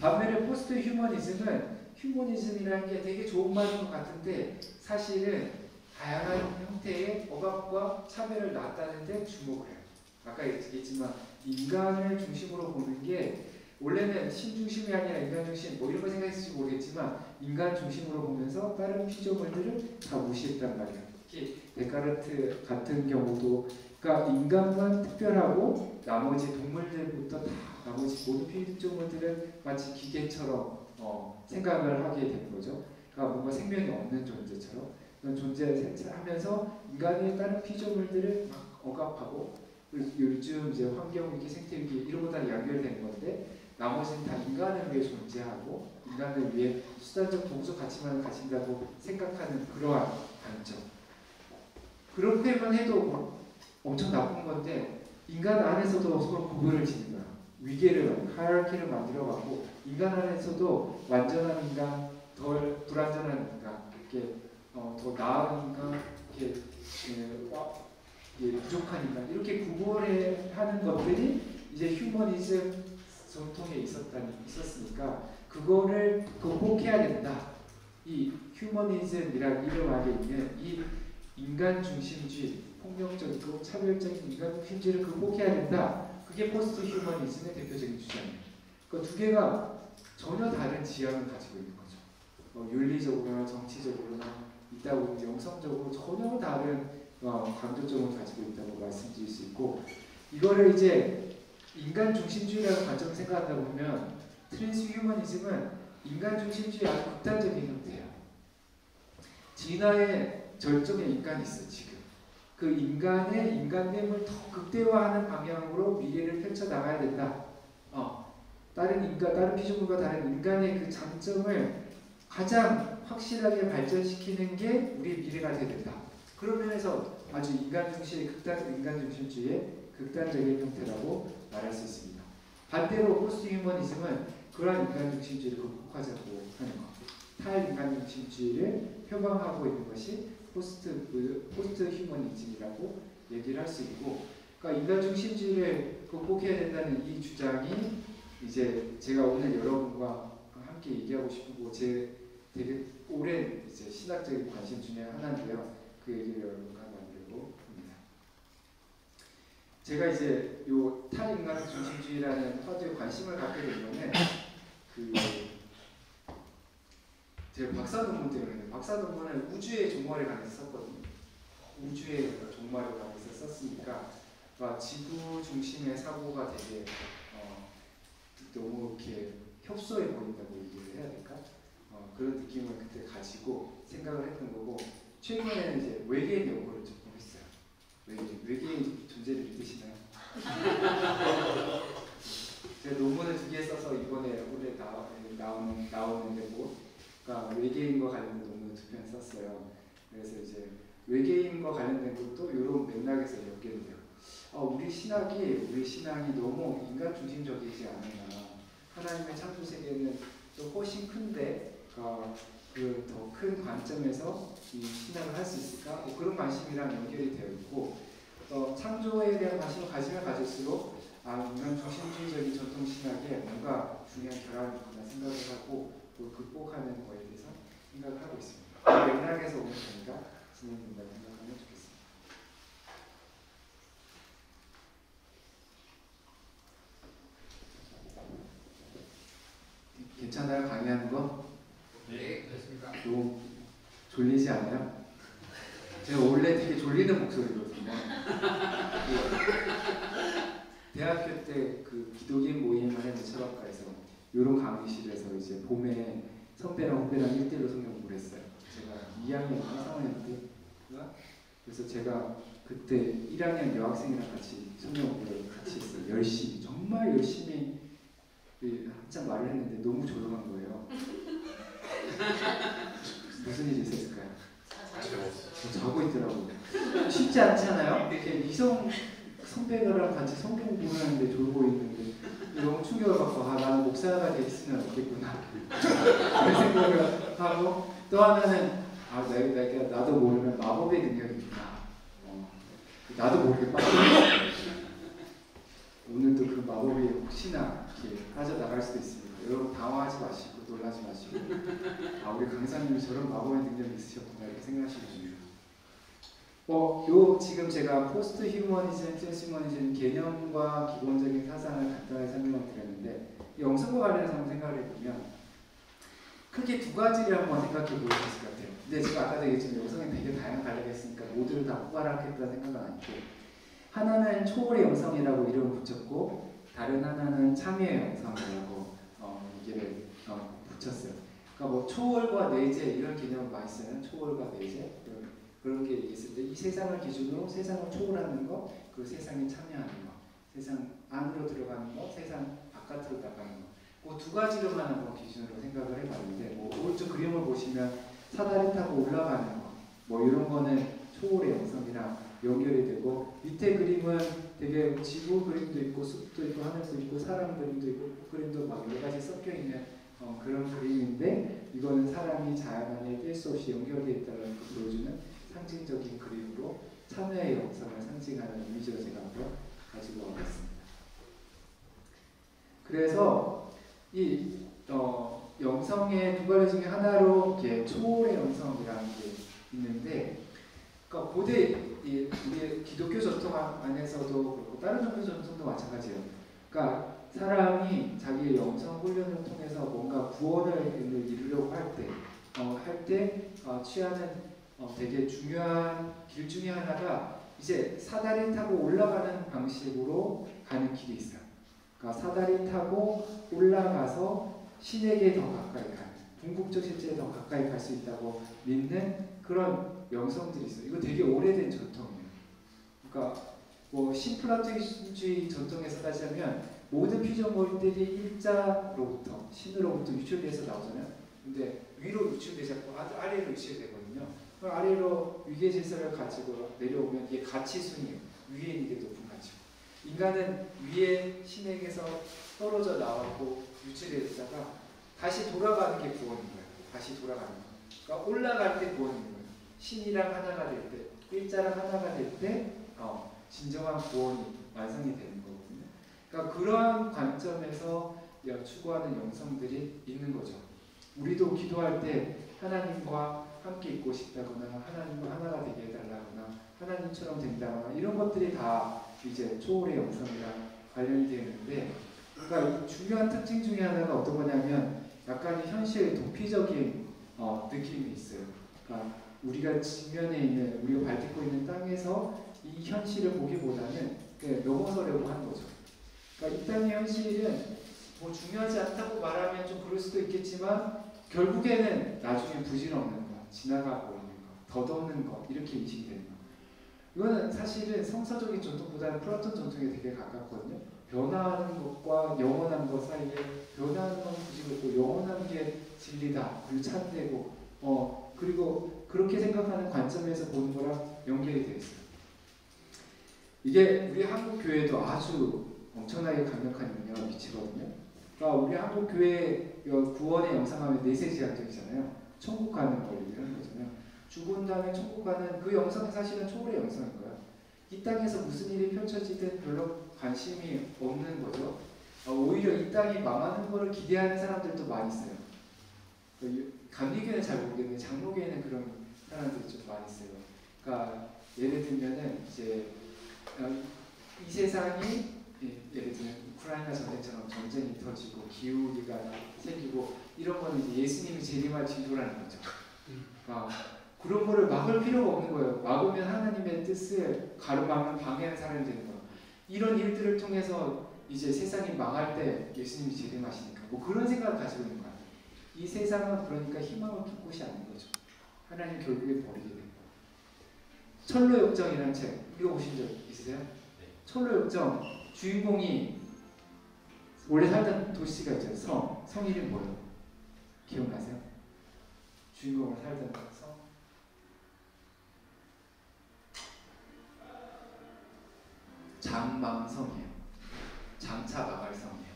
반면에 포스트 휴머니즘은 휴머니즘이라는 게 되게 좋은 말인 것 같은데 사실은 다양한 형태의 억압과 차별을 낳았다는 데 주목을 해요. 아까 얘기했지만 인간을 중심으로 보는 게 원래는 신중심이 아니라 인간 중심 뭐 이런 거 생각했을지 모르겠지만 인간 중심으로 보면서 다른 피조물들을 다 무시했단 말이에요. 특히 데카르트 같은 경우도 그러니까 인간만 특별하고 나머지 동물들부터 다 나머지 모든 피조물들은 마치 기계처럼 생각을 하게 되는 거죠. 그러니까 뭔가 생명이 없는 존재처럼 그런 존재하면서 인간의 다른 피조물들을 막 억압하고 요즘 이제 환경위기, 생태위기 이런 거 다 연결된 건데 나머지는 다 인간을 위해 존재하고 인간을 위해 수단적 동수 가치만을 가진다고 생각하는 그러한 관점. 그렇게만 해도 엄청 나쁜 건데 인간 안에서도 서로 구분을 짓는 거야. 위계를, 하이라키를 만들어가고 인간 안에서도 완전한 인간, 덜 불완전한 인간, 이렇게 더 나은 인간, 이렇게 부족한 인간 이렇게 구분을 하는 것들이 이제 휴머니즘 전통에 있었으니까 그거를 극복해야 된다. 이 휴머니즘이라는 이름 안에 있는 이 인간 중심주의, 폭력적이고 차별적인 인간 중심주의를 극복해야 된다. 그게 포스트 휴머니즘의 대표적인 주장이에요. 그 두 개가 전혀 다른 지향을 가지고 있는 거죠. 윤리적으로나 정치적으로나 있다 보니 영성적으로 전혀 다른 강조점을 가지고 있다고 말씀드릴 수 있고 이거를 이제 인간 중심주의라는 관점을 생각하다 보면 트랜스 휴머니즘은 인간 중심주의 아주 극단적인 형태예요. 진화의 절정에 인간이 있어 지금. 그 인간의 인간됨을 더 극대화하는 방향으로 미래를 펼쳐 나가야 된다. 다른 피조물과 다른 인간의 그 장점을 가장 확실하게 발전시키는 게 우리의 미래가 되야 된다. 그런 면에서 아주 인간 중심주의의 극단적인 형태라고 말할 수 있습니다. 반대로 포스트 휴머니즘은 그러한 인간 중심주의를 극복하자고 하는 것. 탈인간 중심주의를 표방하고 있는 것이 포스트 휴머니즘이라고 얘기를 할 수 있고, 그러니까 인간 중심주의를 극복해야 된다는 이 주장이 이제 제가 오늘 여러분과 함께 얘기하고 싶은 거, 제 되게 오랜 이제 신학적인 관심 중에 하나인데요. 그 얘기를 여러분과 나누려고 합니다. 제가 이제 요 탈인간 중심주의라는 화두에 관심을 갖게 된 거는 제가 박사 논문 때문에 박사 논문을 우주의 종말에 관해서 썼거든요. 우주의 종말에 관해서 썼으니까 지구 중심의 사고가 되게 너무 이렇게 협소해 보인다고 얘기를 해야 될까? 그런 느낌을 그때 가지고 생각을 했던 거고, 최근에는 이제 외계인 연구를 조금 했어요. 외계인 존재를 믿으시나요? 제가 논문을 2개 써서 이번에 올해 나오는데 그러니까 외계인과 관련된 논문을 2편 썼어요. 그래서 이제 외계인과 관련된 것도 이런 맥락에서 연결돼요. 우리 신앙이 너무 인간 중심적이지 않나. 하나님의 창조 세계는 좀 훨씬 큰데 그 더 큰 관점에서 이 신앙을 할 수 있을까? 그런 관심이랑 연결이 되어 있고, 창조에 대한 관심을 가지면 가질수록 인간 중심주의적인 전통 신학에 뭔가 중요한 결함이 있구나 생각을 하고 그걸 극복하는 거에 대해서 생각을 하고 있습니다. 그 맥락에서 오늘 저희가 진행된다고 생각하면 좋겠습니다. 괜찮아요? 강의하는 거? 네, 그렇습니다. 너무 졸리지 않아요? 제가 원래 되게 졸리는 목소리거든요. 대학교 때 그 기독인 모임을 했는데 철학과에서 이런 강의실에서 이제 봄에 선배랑 후배랑 1대1로 성경 공부를 했어요. 제가 2학년인가 3학년 때인가? 그래서 제가 그때 1학년 여학생이랑 같이 성경 공부를 같이 했어요. 열심히, 정말 열심히 한참 말을 했는데 너무 조용한 거예요. 무슨 일이 있었을까요? 자고 있더라고요. 쉽지 않잖아요. 이렇게 이성 선배랑 같이 성경 공부하는데 졸고 있는데 너무 충격을 받고 나는 목사가 돼 있으면 없겠구나 그런 생각을 하고, 또 하나는 나도 모르는 마법의 능력이 있구나. 나도 모르게 오늘도 그 마법이 혹시나 이렇게 빠져나갈 수도 있습니다. 여러분 당황하지 마시고 놀라지 마시고 우리 강사님이 저런 마법의 능력이 있으셨구나 이렇게 생각하시면 됩니다. 지금 제가 포스트 휴머니즘, 트랜스휴머니즘 개념과 기본적인 사상을 간단하게 설명을 드렸는데, 영성과 관련해서 한번 생각을 해보면 크게 2가지를 한번 생각해 볼 수 있을 것 같아요. 근데 제가 아까도 얘기했지만 영성이 되게 다양한 관련이 있으니까 모두를 다 포괄하겠다는 생각은 아니고, 하나는 초월의 영성이라고 이름을 붙였고 다른 하나는 참여의 영성이라고 얘기를 붙였어요. 그러니까 뭐 초월과 내재 이런 개념을 많이 쓰는 초월과 내재 그런 게 있을 때 이 세상을 기준으로 세상을 초월하는 것, 그리고 세상에 참여하는 것, 세상 안으로 들어가는 것, 세상 바깥으로 나가는 것, 그 2가지로만 한번 기준으로 생각을 해봤는데, 오른쪽 그림을 보시면 사다리 타고 올라가는 것, 이런 거는 초월의 영성이랑 연결이 되고, 밑에 그림은 되게 지구 그림도 있고 숲도 있고 하늘도 있고 사람 그림도 있고 그림도 막 여러 가지 섞여 있는 그런 그림인데, 이거는 사람이 자연 안에 뗄 수 없이 연결되어 있다는 걸 보여주는 상징적인 그림으로 참여의 영성을 상징하는 이미지로 제가 한번 가지고 와봤습니다. 그래서 이 영성의 2가지 중에 하나로 이렇게 초월의 영성이라는 게 있는데, 그러니까 고대 우리 기독교 전통 안에서도 그렇고 다른 종교 전통도 마찬가지예요. 그러니까 사람이 자기의 영성 훈련을 통해서 뭔가 구원을 이루려고 할 때 취하는 되게 중요한 길 중에 하나가 이제 사다리 타고 올라가는 방식으로 가는 길이 있어요. 그러니까 사다리 타고 올라가서 신에게 더 가까이 가는, 궁극적 실제에 더 가까이 갈 수 있다고 믿는 그런 영성들이 있어요. 이거 되게 오래된 전통이에요. 그러니까 뭐 신플라토니즘주의 전통에서 따지자면 모든 피조물들이 일자로부터 신으로부터 유출돼서 나오잖아요. 근데 위로 유출되지 않고 아래로 유출되거든요. 그럼 아래로 위계 질서를 가지고 내려오면 이게 가치순이에요. 위에 있는 게 높은 가치고. 인간은 위에 신에게서 떨어져 나왔고 유출되다가 다시 돌아가는 게 구원인 거예요. 다시 돌아가는 거. 그러니까 올라갈 때 구원인 거예요. 신이랑 하나가 될 때, 일자랑 하나가 될 때 진정한 구원이 완성이 되는 거거든요. 그러니까 그러한 관점에서 추구하는 영성들이 있는 거죠. 우리도 기도할 때 하나님과 함께 있고 싶다거나 하나님과 하나가 되게 해달라거나 하나님처럼 된다거나 이런 것들이 다 이제 초월의 영성이랑 관련이 되는데, 그러니까 이 중요한 특징 중에 하나가 어떤 거냐면 약간 현실 도피적인 느낌이 있어요. 그러니까 우리가 직면에 있는, 우리가 밟고 있는 땅에서 이 현실을 보기보다는 넘어서려고 하는 거죠. 그러니까 이 땅의 현실은 뭐 중요하지 않다고 말하면 좀 그럴 수도 있겠지만 결국에는 나중에 부질없는 것, 지나가 버리는 것, 덧없는 것 이렇게 인식이 되는 것. 이거는 사실은 성서적인 전통보다는 플라톤 전통에 되게 가깝거든요. 변화하는 것과 영원한 것 사이에 변화하는 건 부질없고 영원한 게 진리다, 그리고 참되고 그리고 그렇게 생각하는 관점에서 보는 거랑 연결이 되어 있어요. 이게 우리 한국 교회도 아주 엄청나게 강력한 영향을 미치거든요. 그러니까 우리 한국 교회 구원의 영상하면 내세지향적이잖아요. 천국 가는 걸 얘기하는 거잖아요. 죽은 다음에 천국 가는 그 영상은 사실은 초월의 영상인 거예요. 이 땅에서 무슨 일이 펼쳐지든 별로 관심이 없는 거죠. 오히려 이 땅이 망하는 거를 기대하는 사람들도 많이 있어요. 감리교회는 잘 모르겠는데 장로교회는 그런 사람들이 좀 많이 있어요. 그러니까 예를 들면은 이제 이 세상이 예를 들면 우크라이나 전쟁처럼 전쟁이 터지고 기후위기가 생기고 이런 거는 이제 예수님이 재림할 징조라는 거죠. 그런 거를 막을 필요가 없는 거예요. 막으면 하나님의 뜻을 가로막는 방해하는 사람이 되는 거예요. 이런 일들을 통해서 이제 세상이 망할 때 예수님이 재림하시니까 뭐 그런 생각을 가지고 있는 거예요. 이 세상은 그러니까 희망을 줄 곳이 아닌 거죠. 하나님 결국에 버리게 됩니다. 철로역정이라는 책 읽어보신 적 있으세요? 네. 철로역정 주인공이 원래 살던 도시가 있잖아요. 성 이름 뭐예요? 기억나세요? 주인공을 살던 성? 장망성이에요. 장차 망할 성이에요.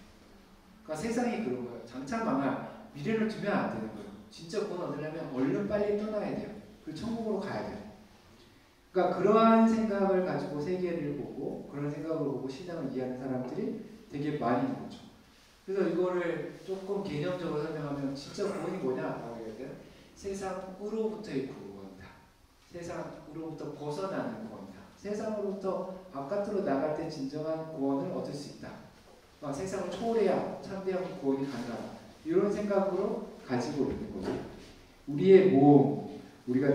그러니까 세상이 그런 거예요. 장차 망할 미래를 두면 안 되는 거예요. 진짜 구원 얻으려면 얼른 빨리 떠나야 돼요. 그리고 천국으로 가야 돼요. 그러니까 그러한 생각을 가지고 세계를 보고 그런 생각을 보고 신앙을 이해하는 사람들이 되게 많이 있는 거죠. 그래서 이거를 조금 개념적으로 설명하면 진짜 구원이 뭐냐라고 얘기할 때 세상으로부터의 구원이다. 세상으로부터 벗어나는 구원이다. 세상으로부터 바깥으로 나갈 때 진정한 구원을 얻을 수 있다. 세상을 초월해야 참대한 구원이 가능하다. 이런 생각으로 가지고 있는 거죠. 우리의 몸, 우리가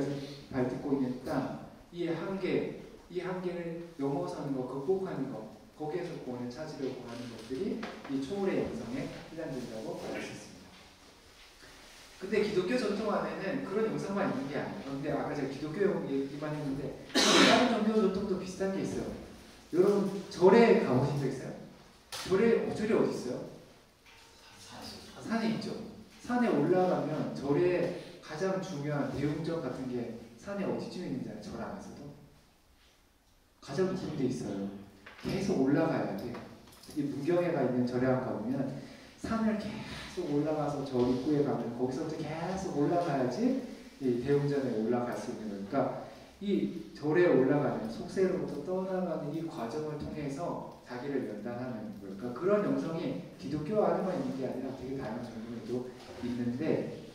밟고 있는 땅, 이 한계를 넘어서는 것, 극복하는 것, 거기에서 구원을 찾으려고 하는 것들이 이 초월의 영성에 해당된다고 말할 수 있습니다. 근데 기독교 전통 안에는 그런 영성만 있는 게 아니에요. 근데 아까 제가 기독교 얘기만 했는데 다른 종교 전통도 비슷한 게 있어요. 여러분 절에 가보신 적 있어요? 절이 어디 있어요? 산에 있죠. 산에 올라가면 절에 가장 중요한 대웅전 같은 게 산에 어디쯤에 있는지 알아요? 절 안에서도 가장 높은 데 있어요. 계속 올라가야 돼. 이 문경에가 있는 절에 가보면 산을 계속 올라가서 절 입구에 가면 거기서부터 계속 올라가야지 이 대웅전에 올라갈 수 있는 거니까 이 절에 올라가는 속세로부터 떠나가는 이 과정을 통해서 자기를 연단하는 거예요. 그러니까 그런 영성이 기독교 안에만 있는 게 아니라 되게 다양한 전통에도 있는데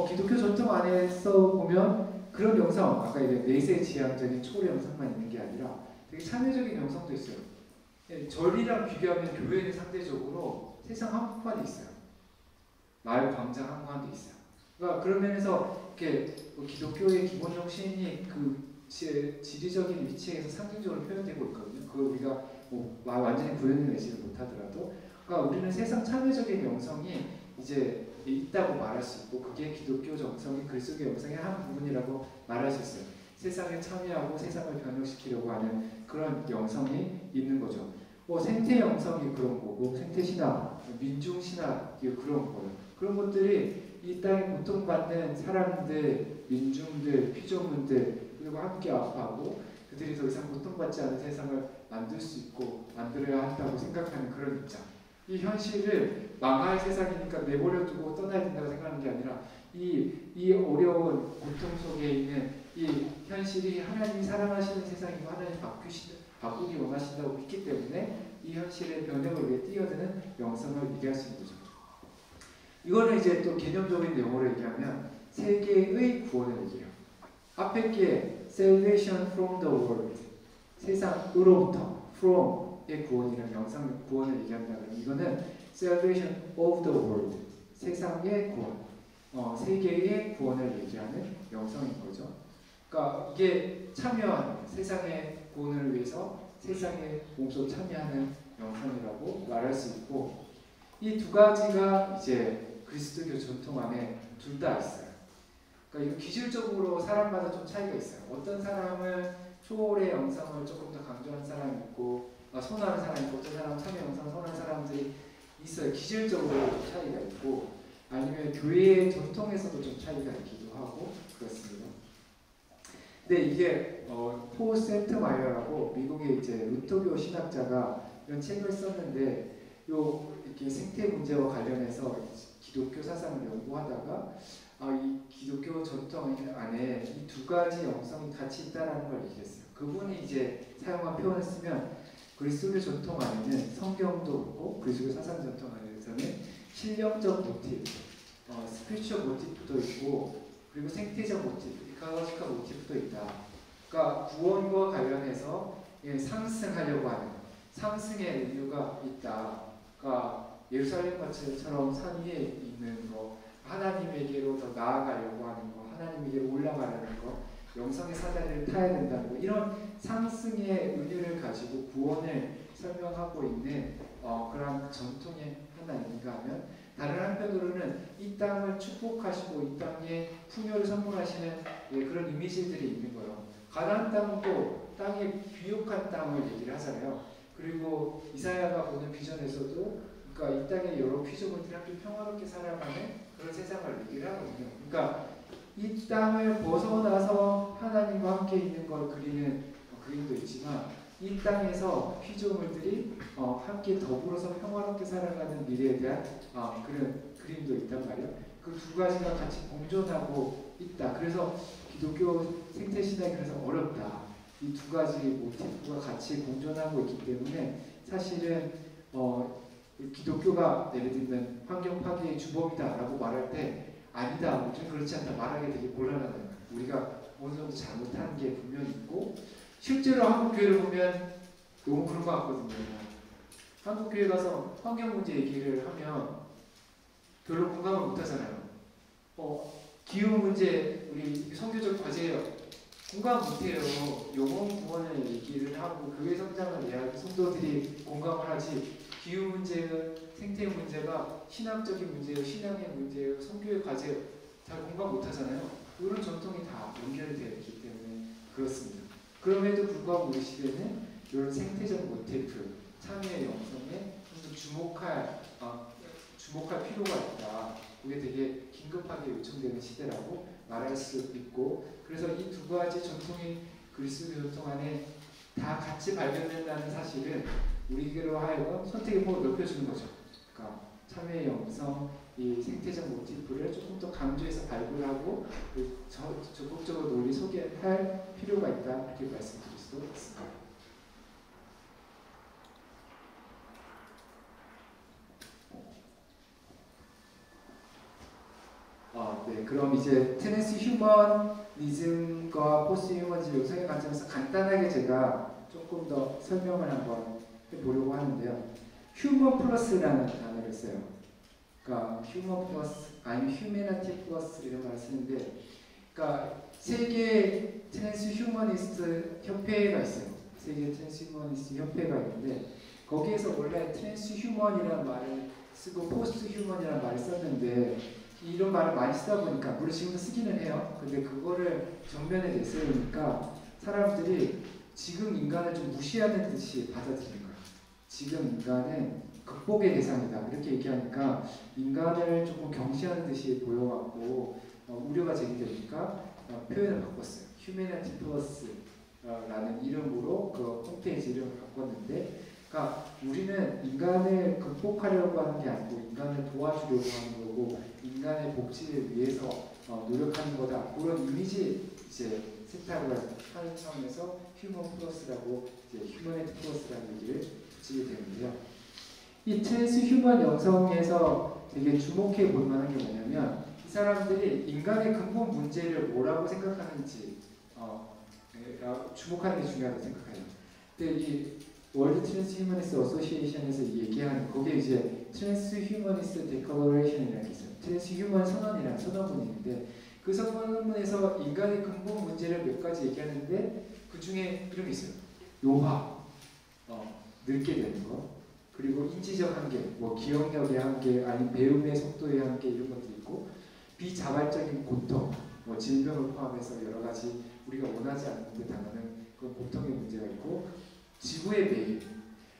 기독교 전통 안에서 보면 그런 영성, 아까 내세지향적인 초월 영성만 있는 게 아니라 되게 참여적인 영성도 있어요. 절이랑 비교하면 교회는 상대적으로 세상 한복판에 있어요. 마을 광장 한복판에 있어요. 그러니까 그런 면에서 이렇게 기독교의 기본 정신이 그 지리적인 위치에서 상징적으로 표현되고 있거든요. 그걸 우리가 완전히 구현해내지를 못하더라도, 그러니까 우리는 세상 참여적인 영성이 이제 있다고 말할 수 있고, 그게 기독교 정성이 그리스도의 영성의 한 부분이라고 말할 수 있어요. 세상에 참여하고 세상을 변혁시키려고 하는 그런 영성이 있는 거죠. 생태 영성이 그런 거고, 생태 신학, 민중 신학이 그런 거예요. 그런 것들이 이 땅에 고통받는 사람들, 민중들, 피조물들, 그리고 함께 아파하고 그들이 더 이상 고통받지 않은 세상을 만들 수 있고 만들어야 한다고 생각하는 그런 입장. 이 현실을 망할 세상이니까 내버려 두고 떠나야 된다고 생각하는 게 아니라 이 어려운 고통 속에 있는 이 현실이 하나님이 사랑하시는 세상이고 하나님 바꾸기 원하신다고 믿기 때문에 이 현실의 변혁을 위해 뛰어드는 영성을 얘기할 수 있는 거죠. 이거는 이제 또 개념적인 용어로 얘기하면 세계의 구원을 얘기해요. 앞에 게 salvation from the world, 세상으로부터, from의 구원이라는 영상 구원을 얘기한다면 이거는 salvation of the world, 세상의 구원, 세계의 구원을 얘기하는 영성인 거죠. 그러니까 이게 참여하는 세상의 구원을 위해서 세상의 몸소 참여하는 영성이라고 말할 수 있고, 이 두 가지가 이제 그리스도교 전통 안에 둘 다 있어요. 그러니까 이거 기질적으로 사람마다 좀 차이가 있어요. 어떤 사람은 초월의 영성을 조금 더 강조하는 사람이 있고, 선호하는 사람이 있고, 어떤 사람은 참여 영성을 선호하는 사람들이 있어요. 기질적으로 좀 차이가 있고, 아니면 교회의 전통에서도 좀 차이가 있기도 하고 그렇습니다. 근데 이게 포 센트마이어라고 미국의 이제 루터교 신학자가 이런 책을 썼는데, 이렇게 생태 문제와 관련해서 기독교 사상을 연구하다가 이 기독교 전통 안에 이 두 가지 영성이 같이 있다라는 걸 얘기했어요. 그분이 이제 사용한 표현을 쓰면 그리스도교 전통 안에는 성경도 그렇고 그리스도교 사상 전통 안에서는 신령적 모티브, 스피리추얼 모티브도 있고 그리고 생태적 모티브, 이카로지컬 모티브도 있다. 그러니까 구원과 관련해서 상승하려고 하는 상승의 의유가 있다. 그러니까 예루살렘 같이처럼 산 위에 있는 거, 하나님에게로 더 나아가려고 하는 거, 하나님에게로 올라가려는 거, 영성의 사다리를 타야 된다는 거, 이런 상승의 의미를 가지고 구원을 설명하고 있는 그런 전통의 하나인가 하면, 다른 한편으로는 이 땅을 축복하시고 이 땅에 풍요를 선물하시는 그런 이미지들이 있는 거예요. 가나안 땅도 땅의 비옥한 땅을 얘기를 하잖아요. 그리고 이사야가 보는 비전에서도 그러니까 이 땅의 여러 피조물들이 함께 평화롭게 살아가는 그런 세상을 얘기를 하거든요. 그러니까 이 땅을 벗어나서 하나님과 함께 있는 걸 그리는 그림도 있지만, 이 땅에서 피조물들이 함께 더불어서 평화롭게 살아가는 미래에 대한 그런 그림도 있단 말이에요. 그 두 가지가 같이 공존하고 있다. 그래서 기독교 생태신학이 그래서 어렵다. 이 두 가지 모티브가 같이 공존하고 있기 때문에 사실은 기독교가 예를 들면 환경 파괴의 주범이다라고 말할 때 아니다, 좀 그렇지 않다 말하기 되게 곤란하잖아요. 우리가 어느 정도 잘못하는 게 분명히 있고, 실제로 한국 교회를 보면 너무 그런 것 같거든요. 한국 교회 가서 환경 문제 얘기를 하면 별로 공감을 못 하잖아요. 기후 문제 우리 선교적 과제예요. 공감 못해요. 영혼 구원을 얘기를 하고 교회 성장을 이야기 성도들이 공감을 하지, 기후 문제는 생태 문제가 신학적인 문제예요, 신앙의 문제예요, 선교의 과제예요, 잘 공감 못하잖아요. 이런 전통이 다 연결이 되어 있기 때문에 그렇습니다. 그럼에도 불구하고 우리 시대는 이런 생태적 모티프, 참여의 영성에 좀 더 주목할 필요가 있다. 그게 되게 긴급하게 요청되는 시대라고 말할 수 있고, 그래서 이 두 가지 전통이 그리스도 전통 안에 다 같이 발견된다는 사실은 우리에게로 하여금 선택의 폭을 넓혀주는 거죠. 그러니까 참여의 영성, 이 생태적 모티프를 조금 더 강조해서 발굴하고 적극적으로 널리 소개할 필요가 있다, 이렇게 말씀드릴 수도 있습니다. 네, 그럼 이제 트랜스 휴머니즘과 포스트 휴머니즘 영성의 관점에서 간단하게 제가 조금 더 설명을 한번 해보려고 하는데요. 휴먼 플러스라는 단어를 써요. 그러니까 휴먼 플러스 아니면 휴메니티 플러스 이런 말을 쓰는데, 그러니까 세계 트랜스 휴머니스트 협회가 있어요. 세계 트랜스 휴머니스트 협회가 있는데, 거기에서 원래 트랜스 휴먼이라는 말을 쓰고 포스트 휴먼이라는 말을 썼는데, 이런 말을 많이 쓰다 보니까 물론 지금도 쓰기는 해요. 근데 그거를 정면에 내세우니까 사람들이 지금 인간을 좀 무시하는 듯이 받아들이는 거예요. 지금 인간은 극복의 대상이다 이렇게 얘기하니까 인간을 조금 경시하는 듯이 보여갖고 우려가 제기되니까 표현을 바꿨어요. 휴메니티 플러스 라는 이름으로 그 홈페이지 이름을 바꿨는데, 그러니까 우리는 인간을 극복하려고 하는 게 아니고 인간을 도와주려고 하는 거고 인간의 복지를 위해서 노력하는 거다. 그런 이미지 이제 세탁을 하는 차원에서 휴먼 플러스라고 이제 휴머니티 플러스라는 얘기를 붙이게 되는데요. 이 트랜스 휴먼 영성에서 되게 주목해 볼 만한 게 뭐냐면 이 사람들이 인간의 근본 문제를 뭐라고 생각하는지 주목하는 게 중요하다고 생각해요. 근데 이 월드 트랜스 휴머니스트 어소시에이션에서 얘기하는 거기에 이제 트랜스 휴머니스트 데클러레이션이라는 게 있어요. 트랜스 휴먼 선언이라는 선언문이 있는데 그 선언문에서 인간의 근본 문제를 몇 가지 얘기하는데 그 중에 이런 게 있어요. 노화, 늙게 되는 거, 그리고 인지적 한계, 뭐 기억력의 한계, 아니면 배움의 속도의 한계 이런 것도 있고 비자발적인 고통, 뭐 질병을 포함해서 여러 가지 우리가 원하지 않는데 당하는 그런 고통의 문제가 있고 지구의 매일,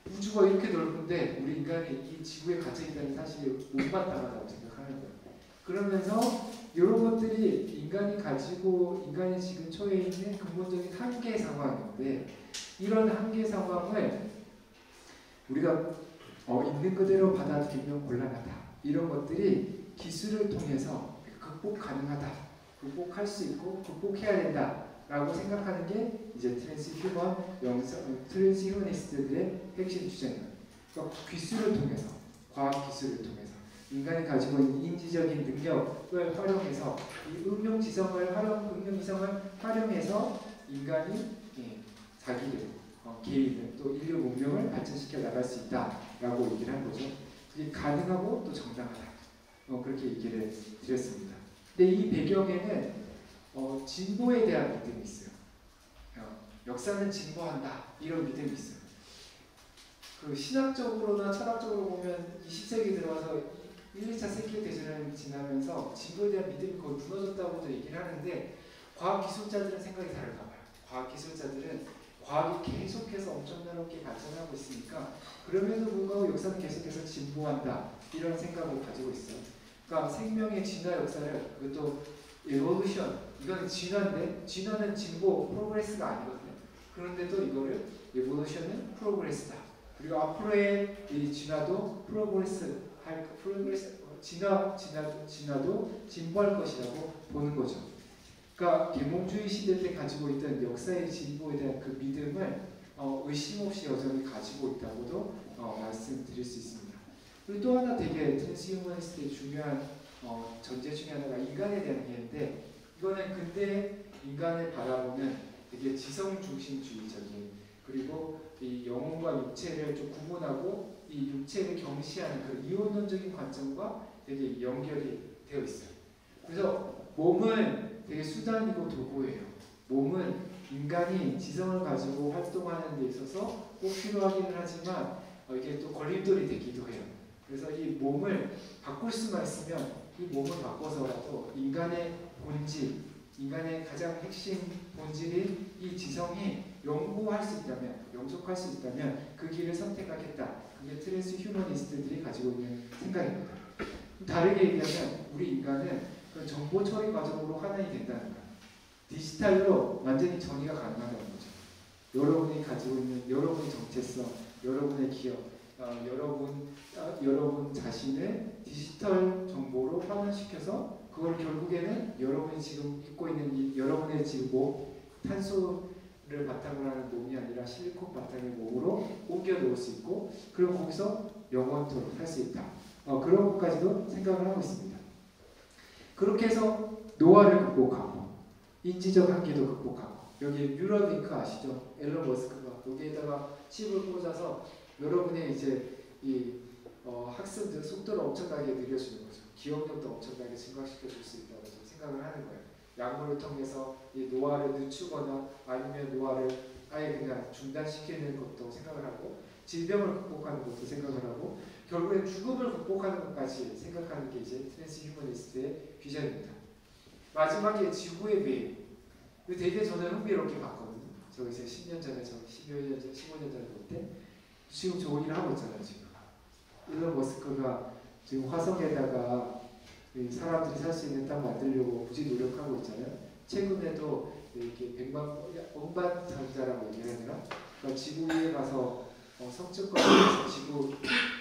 우주가 이렇게 넓은데 우리 인간이 이 지구에 갇혀있다는 사실이 못마땅하다고 생각하는 거예요. 그러면서 이런 것들이 인간이 가지고 인간이 지금 처해 있는 근본적인 한계 상황인데 이런 한계 상황을 우리가 있는 그대로 받아들이면 곤란하다. 이런 것들이 기술을 통해서 극복 가능하다. 극복할 수 있고 극복해야 된다. 라고 생각하는 게 이제 트랜스 휴머니스트들의 핵심 주제예요. 그러니까 기술을 통해서, 과학 기술을 통해서 인간이 가지고 있는 인지적인 능력을 활용해서 이 응용지성을 활용해서 인간이 자기를, 개인을 또 인류 문명을 발전시켜 나갈 수 있다라고 얘기를 한 거죠. 그게 가능하고 또 정당하다. 그렇게 얘기를 드렸습니다. 근데 이 배경에는 진보에 대한 믿음이 있어요. 역사는 진보한다 이런 믿음이 있어요. 그 신학적으로나 철학적으로 보면 20세기 들어와서 1, 2차 세계대전을 지나면서 진보에 대한 믿음이 거의 무너졌다고도 얘기를 하는데 과학기술자들은 생각이 다른가 봐요. 과학기술자들은 과학이 계속해서 엄청나게 발전하고 있으니까 그럼에도 불구하고 역사는 계속해서 진보한다 이런 생각을 가지고 있어요. 그러니까 생명의 진화 역사를 그것도 에볼루션 이건 진화인데 진화는 진보 프로그레스가 아니거든요. 그런데도 이거를 에볼루션은 프로그레스다. 그리고 앞으로의 이 진화도 진화도 진보할 것이라고 보는 거죠. 그러니까 계몽주의 시대 때 가지고 있던 역사의 진보에 대한 그 믿음을 의심 없이 여전히 가지고 있다고도 말씀드릴 수 있습니다. 그리고 또 하나 되게 트랜스휴머니스트의 중요한 전제 중에 하나가 인간에 대한 이해인데 이거는 근대 인간을 바라보는 되게 지성 중심주의적인 그리고 이 영혼과 육체를 좀 구분하고 이 육체를 경시하는 그 이원론적인 관점과 되게 연결이 되어 있어요. 그래서 몸은 되게 수단이고 도구예요. 몸은 인간이 지성을 가지고 활동하는 데 있어서 꼭 필요하기는 하지만 이게 또 걸림돌이 되기도 해요. 그래서 이 몸을 바꿀 수만 있으면 이 몸을 바꿔서라도 인간의 본질, 인간의 가장 핵심 본질인 이 지성이 영구할 수 있다면, 영속할 수 있다면 그 길을 선택하겠다. 그게 트랜스 휴머니스트들이 가지고 있는 생각입니다. 다르게 얘기하면 우리 인간은 그 정보 처리 과정으로 하나이 된다는 거예요. 디지털로 완전히 정의가 가능하다는 거죠. 여러분이 가지고 있는 여러분의 정체성, 여러분의 기억, 여러분 자신을 디지털 정보로 환원시켜서 그걸 결국에는 여러분이 지금 입고 있는 여러분의 지금 몸, 탄소를 바탕으로 하는 몸이 아니라 실리콘 바탕의 몸으로 옮겨 놓을 수 있고 그리고 거기서 영원토록 할 수 있다. 그런 것까지도 생각을 하고 있습니다. 그렇게 해서 노화를 극복하고 인지적 한계도 극복하고 여기 뉴럴링크 아시죠? 앨런 머스크가 여기에다가 칩을 꽂아서 여러분의 이제 이 학습 속도를 엄청나게 늘려주는 거죠. 기억력도 엄청나게 증가시켜 줄 수 있다고 생각을 하는 거예요. 약물을 통해서 이 노화를 늦추거나 아니면 노화를 아예 그냥 중단시키는 것도 생각을 하고 질병을 극복하는 것도 생각을 하고 결국엔 죽음을 극복하는 것까지 생각하는 게 이제 트랜스휴머니스트의 비전입니다. 마지막에 지구의 매일. 이거 되게 저는 흥미롭게 봤거든요. 저 이제 10년 전에, 15년 전에 볼 때 지금 좋은 일을 하고 있잖아요. 지금 일론 머스크가 지금 화성에다가 사람들이 살 수 있는 땅 만들려고 굳이 노력하고 있잖아요. 최근에도 이렇게 억만장자라고 얘기해야 되나? 그러니까 지구 위에 가서 성층권에서 지구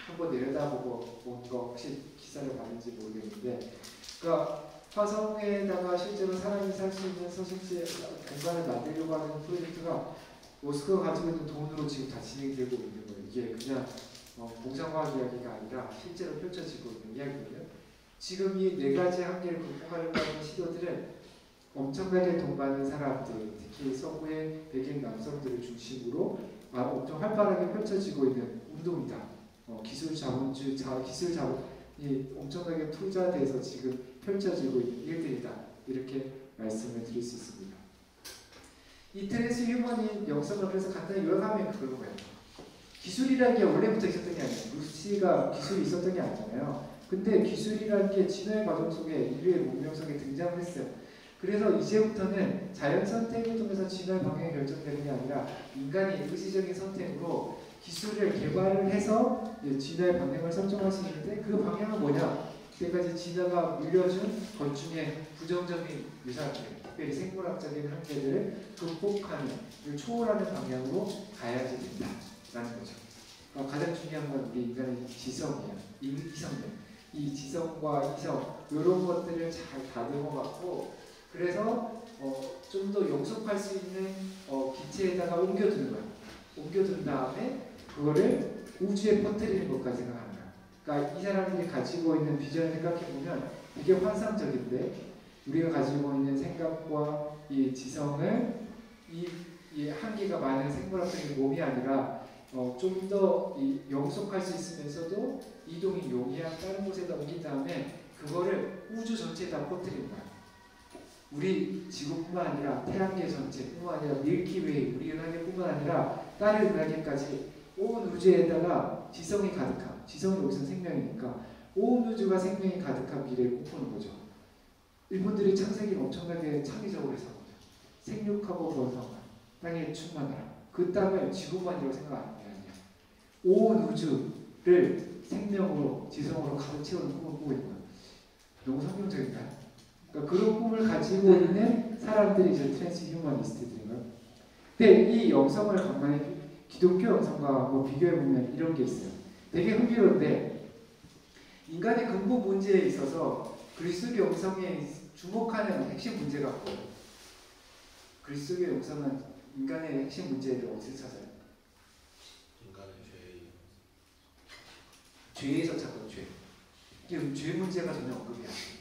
한번 내려다보고 온 거 혹시 기사를 봤는지 모르겠는데, 그러니까 화성에다가 실제로 사람이 살 수 있는 서식지 공간을 만들려고 하는 프로젝트가 모스크가 가지고 있는 돈으로 지금 다 진행되고 있는 거예요. 이게 그냥 공상과학 이야기가 아니라 실제로 펼쳐지고 있는 이야기거든요. 지금 이 네 가지 한계를 극복하려고 하는 시도들은 엄청나게 돈 많은 사람들, 특히 서구의 백인 남성들을 중심으로 엄청 활발하게 펼쳐지고 있는 운동이다. 기술 자본이 엄청나게 투자돼서 지금 펼쳐지고 있는 일들이다. 이렇게 말씀을 드릴 수 있습니다. 이 트랜스휴머닌 영성을 그래서 간단히 요약하면 그런 거예요. 기술이라는 게 원래부터 있었던 게 아니에요. 루시가 기술이 있었던 게 아니잖아요. 근데 기술이라는 게 진화의 과정 속에 인류의 문명 속에 등장을 했어요. 그래서 이제부터는 자연 선택을 통해서 진화의 방향이 결정되는 게 아니라 인간이 의지적인 선택으로 기술을 개발을 해서 진화의 방향을 설정할 수 있는데, 그 방향은 뭐냐? 이때까지 진화가 물려준 건충의 부정적인 유산들, 특별히 생물학적인 한계들을 극복하는, 초월하는 방향으로 가야지 된다라는 거죠. 가장 중요한 건 우리 인간의 지성이에요. 이성들. 이 지성과 이성, 이런 것들을 잘 다듬어갖고, 그래서 좀 더 용접할 수 있는 기체에다가 옮겨두는 거예요. 옮겨둔 다음에 그거를 우주에 퍼뜨리는 것까지 생각하는 거예요. 그러니까 이 사람들이 가지고 있는 비전을 생각해보면 되게 환상적인데, 우리가 가지고 있는 생각과 이 지성을 이 한계가 많은 생물학적인 몸이 아니라 좀 더 영속할 수 있으면서도 이동이 용이한 다른 곳에다 옮긴 다음에 그거를 우주 전체에다 퍼뜨리는 거예요. 우리 지구뿐만 아니라 태양계 전체뿐만 아니라 밀키웨이, 우리 은하계뿐만 아니라 다른 은하계까지 온 우주에다가 지성이 가득한, 지성은 여기서 생명이니까 온 우주가 생명이 가득한 미래를 꿈꾸는 거죠. 일본들이 창세기를 엄청나게 창의적으로 해서 생육하고 번성한 땅에 충만하라. 그 땅을 지구만이라고 생각하는 게 아니에요. 온 우주를 생명으로, 지성으로 가득 채우는 꿈을 꾸고 있는 거예요. 너무 성경적인가요? 그러니까 그런 꿈을 가지고 있는 사람들이 이제 트랜스휴머니스트들인 거예요. 근데 이 영성을 간만에 기독교 영성과 비교해보면 이런 게 있어요. 되게 흥미로운데, 인간의 근본 문제에 있어서 그리스도교 영성에 주목하는 핵심 문제가 뭐예요? 그리스도교 영성은 인간의 핵심 문제를 어디서 찾아요? 인간의 죄에서 찾고, 죄 문제가 전혀 언급이 안 돼요.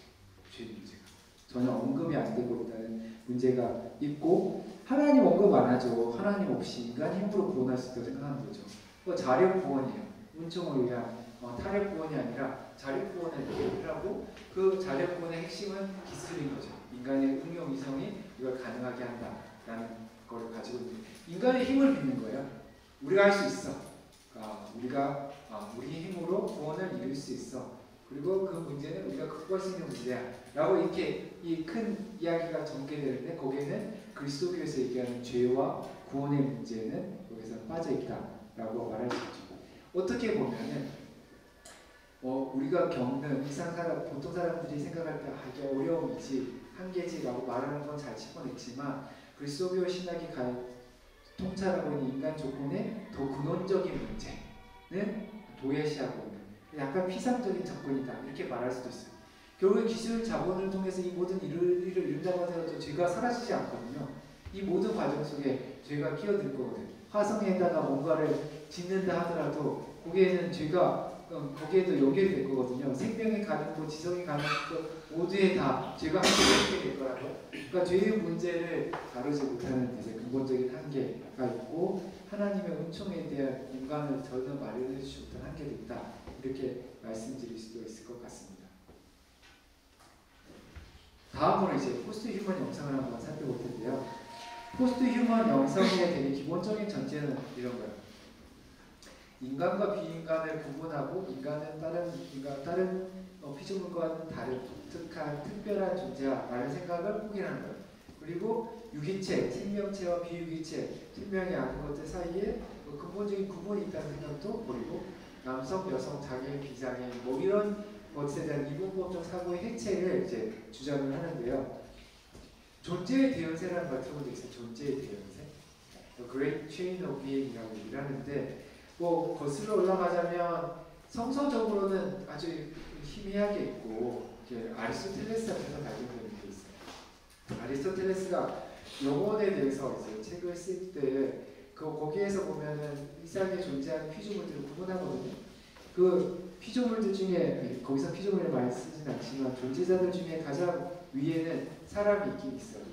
죄 문제가 전혀 언급이 안 되고 있다는 문제가 있고, 하나님 언급 안 하죠. 하나님 없이 인간 힘으로 구원할 수 있다고 생각하는 거죠. 자력 구원이에요. 운총을 위한 타력 구원이 아니라 자력 구원을 하고, 그 자력 구원의 핵심은 기술인 거죠. 인간의 응용 이성이 이걸 가능하게 한다라는 걸 가지고 있는, 인간의 힘을 믿는 거예요. 우리가 할 수 있어. 우리가 우리 힘으로 구원을 이룰 수 있어. 그리고 그 문제는 우리가 극복할 수 있는 문제야 라고 이렇게 이 큰 이야기가 전개되는데, 거기에는 그리스도교에서 얘기하는 죄와 구원의 문제는 여기서 빠져있다 라고 말할 수 있죠. 어떻게 보면은 우리가 겪는 보통 사람들이 생각할 때 이게 어려움이지, 한계지 라고 말하는 건 잘 짚어냈지만, 그리스도교 신학이 통찰하고 있는 인간 조건의 더 근원적인 문제는 도외시하고 있는, 약간 피상적인 접근이다 이렇게 말할 수도 있어요. 결국에 기술 자본을 통해서 이 모든 일을 이룬다고 하더라도 죄가 사라지지 않거든요. 이 모든 과정 속에 죄가 끼어들 거거든요. 화성에다가 뭔가를 짓는다 하더라도 거기에는 죄가 거기에도 연결될 거거든요. 생명이 가는 것, 지성이 가는 것 모두에 다 죄가 함께 연결될 거라고. 그러니까 죄의 문제를 다루지 못하는 이제 근본적인 한계가 있고, 하나님의 은총에 대한 인간을 전혀 마련해 주지 못한 한계도 있다. 이렇게 말씀드릴 수도 있을 것 같습니다. 다음으로 이제 포스트 휴먼 영성을 한번 살펴볼 텐데요. 포스트 휴먼 영성의 되게 기본적인 전제는 이런 거예요. 인간과 비인간을 구분하고 인간은 다른 피조물과는 다른 독특한 특별한 존재야라는 생각을 포기하는 거예요. 그리고 유기체, 생명체와 비유기체, 생명이 아닌 것들 사이에 근본적인 구분이 있다는 생각도 버리고 남성, 여성, 장애인, 비장애인 뭐 이런 것에 대한 이분법적 사고의 해체를 이제 주장을 하는데요. 존재의 대연세라는 걸 들어본 적 있어요. 존재의 대연세. The Great Chain of Being이라고 얘기를 하는데 뭐 거슬러 올라가자면 성서적으로는 아주 희미하게 있고 아리스토텔레스 앞에서 발견되는 게 있어요. 아리스토텔레스가 영혼에 대해서 이제 책을 쓸 때 거기에서 보면은 이상에 존재하는 피조물들을 구분하거든요. 그 피조물들 중에 거기서 피조물을 많이 쓰진 않지만 존재자들 중에 가장 위에는 사람이 있긴 있어요.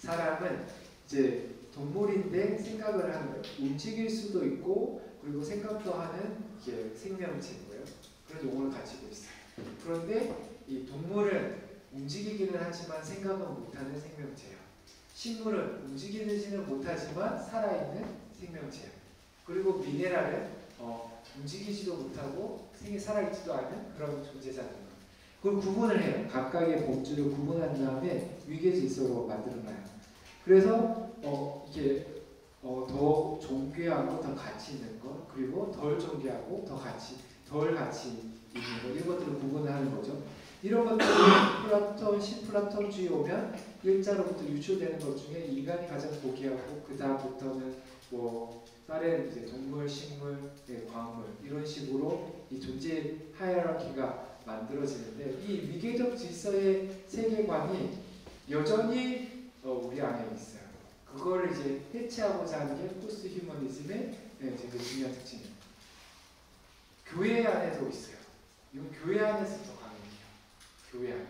사람은 이제 동물인데 생각을 하는 거예요. 움직일 수도 있고 그리고 생각도 하는 이게 생명체인 거예요. 그런 용어를 가지고 있어요. 그런데 이 동물은 움직이기는 하지만 생각은 못하는 생명체예요. 식물은 움직이지는 못하지만 살아있는 생명체예요. 그리고 미네랄은 움직이지도 못하고 살아있지도 않은 그런 존재자들. 그걸 구분을 해요. 각각의 범주를 구분한 다음에 위계질서로 만들어놔요. 그래서 이게 더 존귀하고 더 가치 있는 것, 그리고 덜 존귀하고 덜 가치 있는 것, 이런 것들을 구분하는 거죠. 이런 것들이 신플라톤주의 오면 일자로부터 유출되는 것 중에 인간이 가장 고귀하고 그 다음부터는 뭐 다른 이제 동물, 식물, 광물 이런 식으로 이 존재 하이라키가 만들어지는데 이 위계적 질서의 세계관이 여전히 우리 안에 있어요. 그거를 이제 해체하고자 하는 게 포스트 휴머니즘의 되게 중요한 특징이에요. 교회 안에도 있어요. 이건 교회 안에서 더 강해요.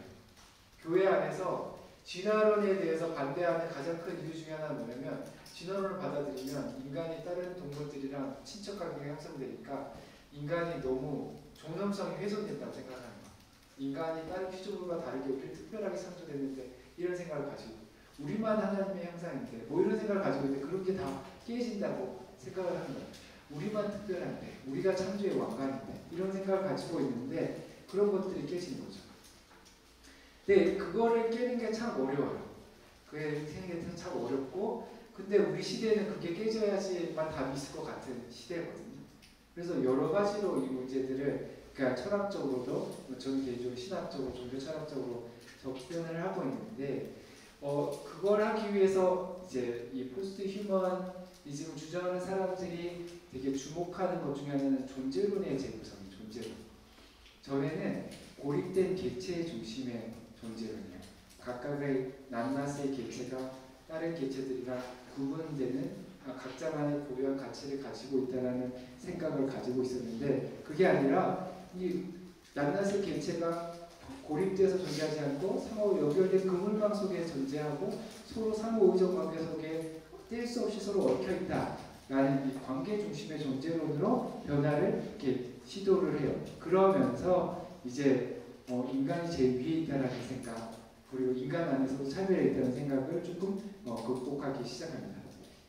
교회 안에서 진화론에 대해서 반대하는 가장 큰 이유 중에 하나는 뭐냐면 진화론을 받아들이면 인간이 다른 동물들이랑 친척 관계가 형성되니까 인간이 너무 존엄성이 훼손된다고 생각하는 거예요. 인간이 다른 피조물과 다르게 우리를 특별하게 창조됐는데 이런 생각을 가지고 우리만 하나님의 형상인데 뭐 이런 생각을 가지고 있는데 그런 게 다 깨진다고 생각을 하는 거예요. 우리만 특별한데 우리가 창조의 왕관인데 이런 생각을 가지고 있는데 그런 것들이 깨지는 거죠. 근데 그거를 깨는 게 참 어려워요. 그게 생각이 참 어렵고 근데 우리 시대는 그게 깨져야지만 답이 있을 것 같은 시대거든요. 그래서 여러 가지로 이 문제들을 그러니까 철학적으로도 저는 개인적으로 신학적으로 종교 철학적으로 접근을 하고 있는데 그걸 하기 위해서 이제 이 포스트 휴머니즘을 주장하는 사람들이 되게 주목하는 것 중에 하나는 존재론의 재구성이에요. 존재론. 전에는 고립된 개체 중심의 존재론이에요. 각각의 낱낱의 개체가 다른 개체들이랑 구분되는 각자만의 고유한 가치를 가지고 있다는 생각을 가지고 있었는데 그게 아니라 이 낱낱의 개체가 고립돼서 존재하지 않고 상호 연결된 그물망 속에 존재하고 서로 상호 의존 관계 속에 뗄 수 없이 서로 얽혀있다라는 이 관계 중심의 존재론으로 변화를 이렇게 시도를 해요. 그러면서 이제 인간이 제일 위에 있다라는 생각 그리고 인간 안에서도 차별이 있다는 생각을 조금 극복하기 시작합니다.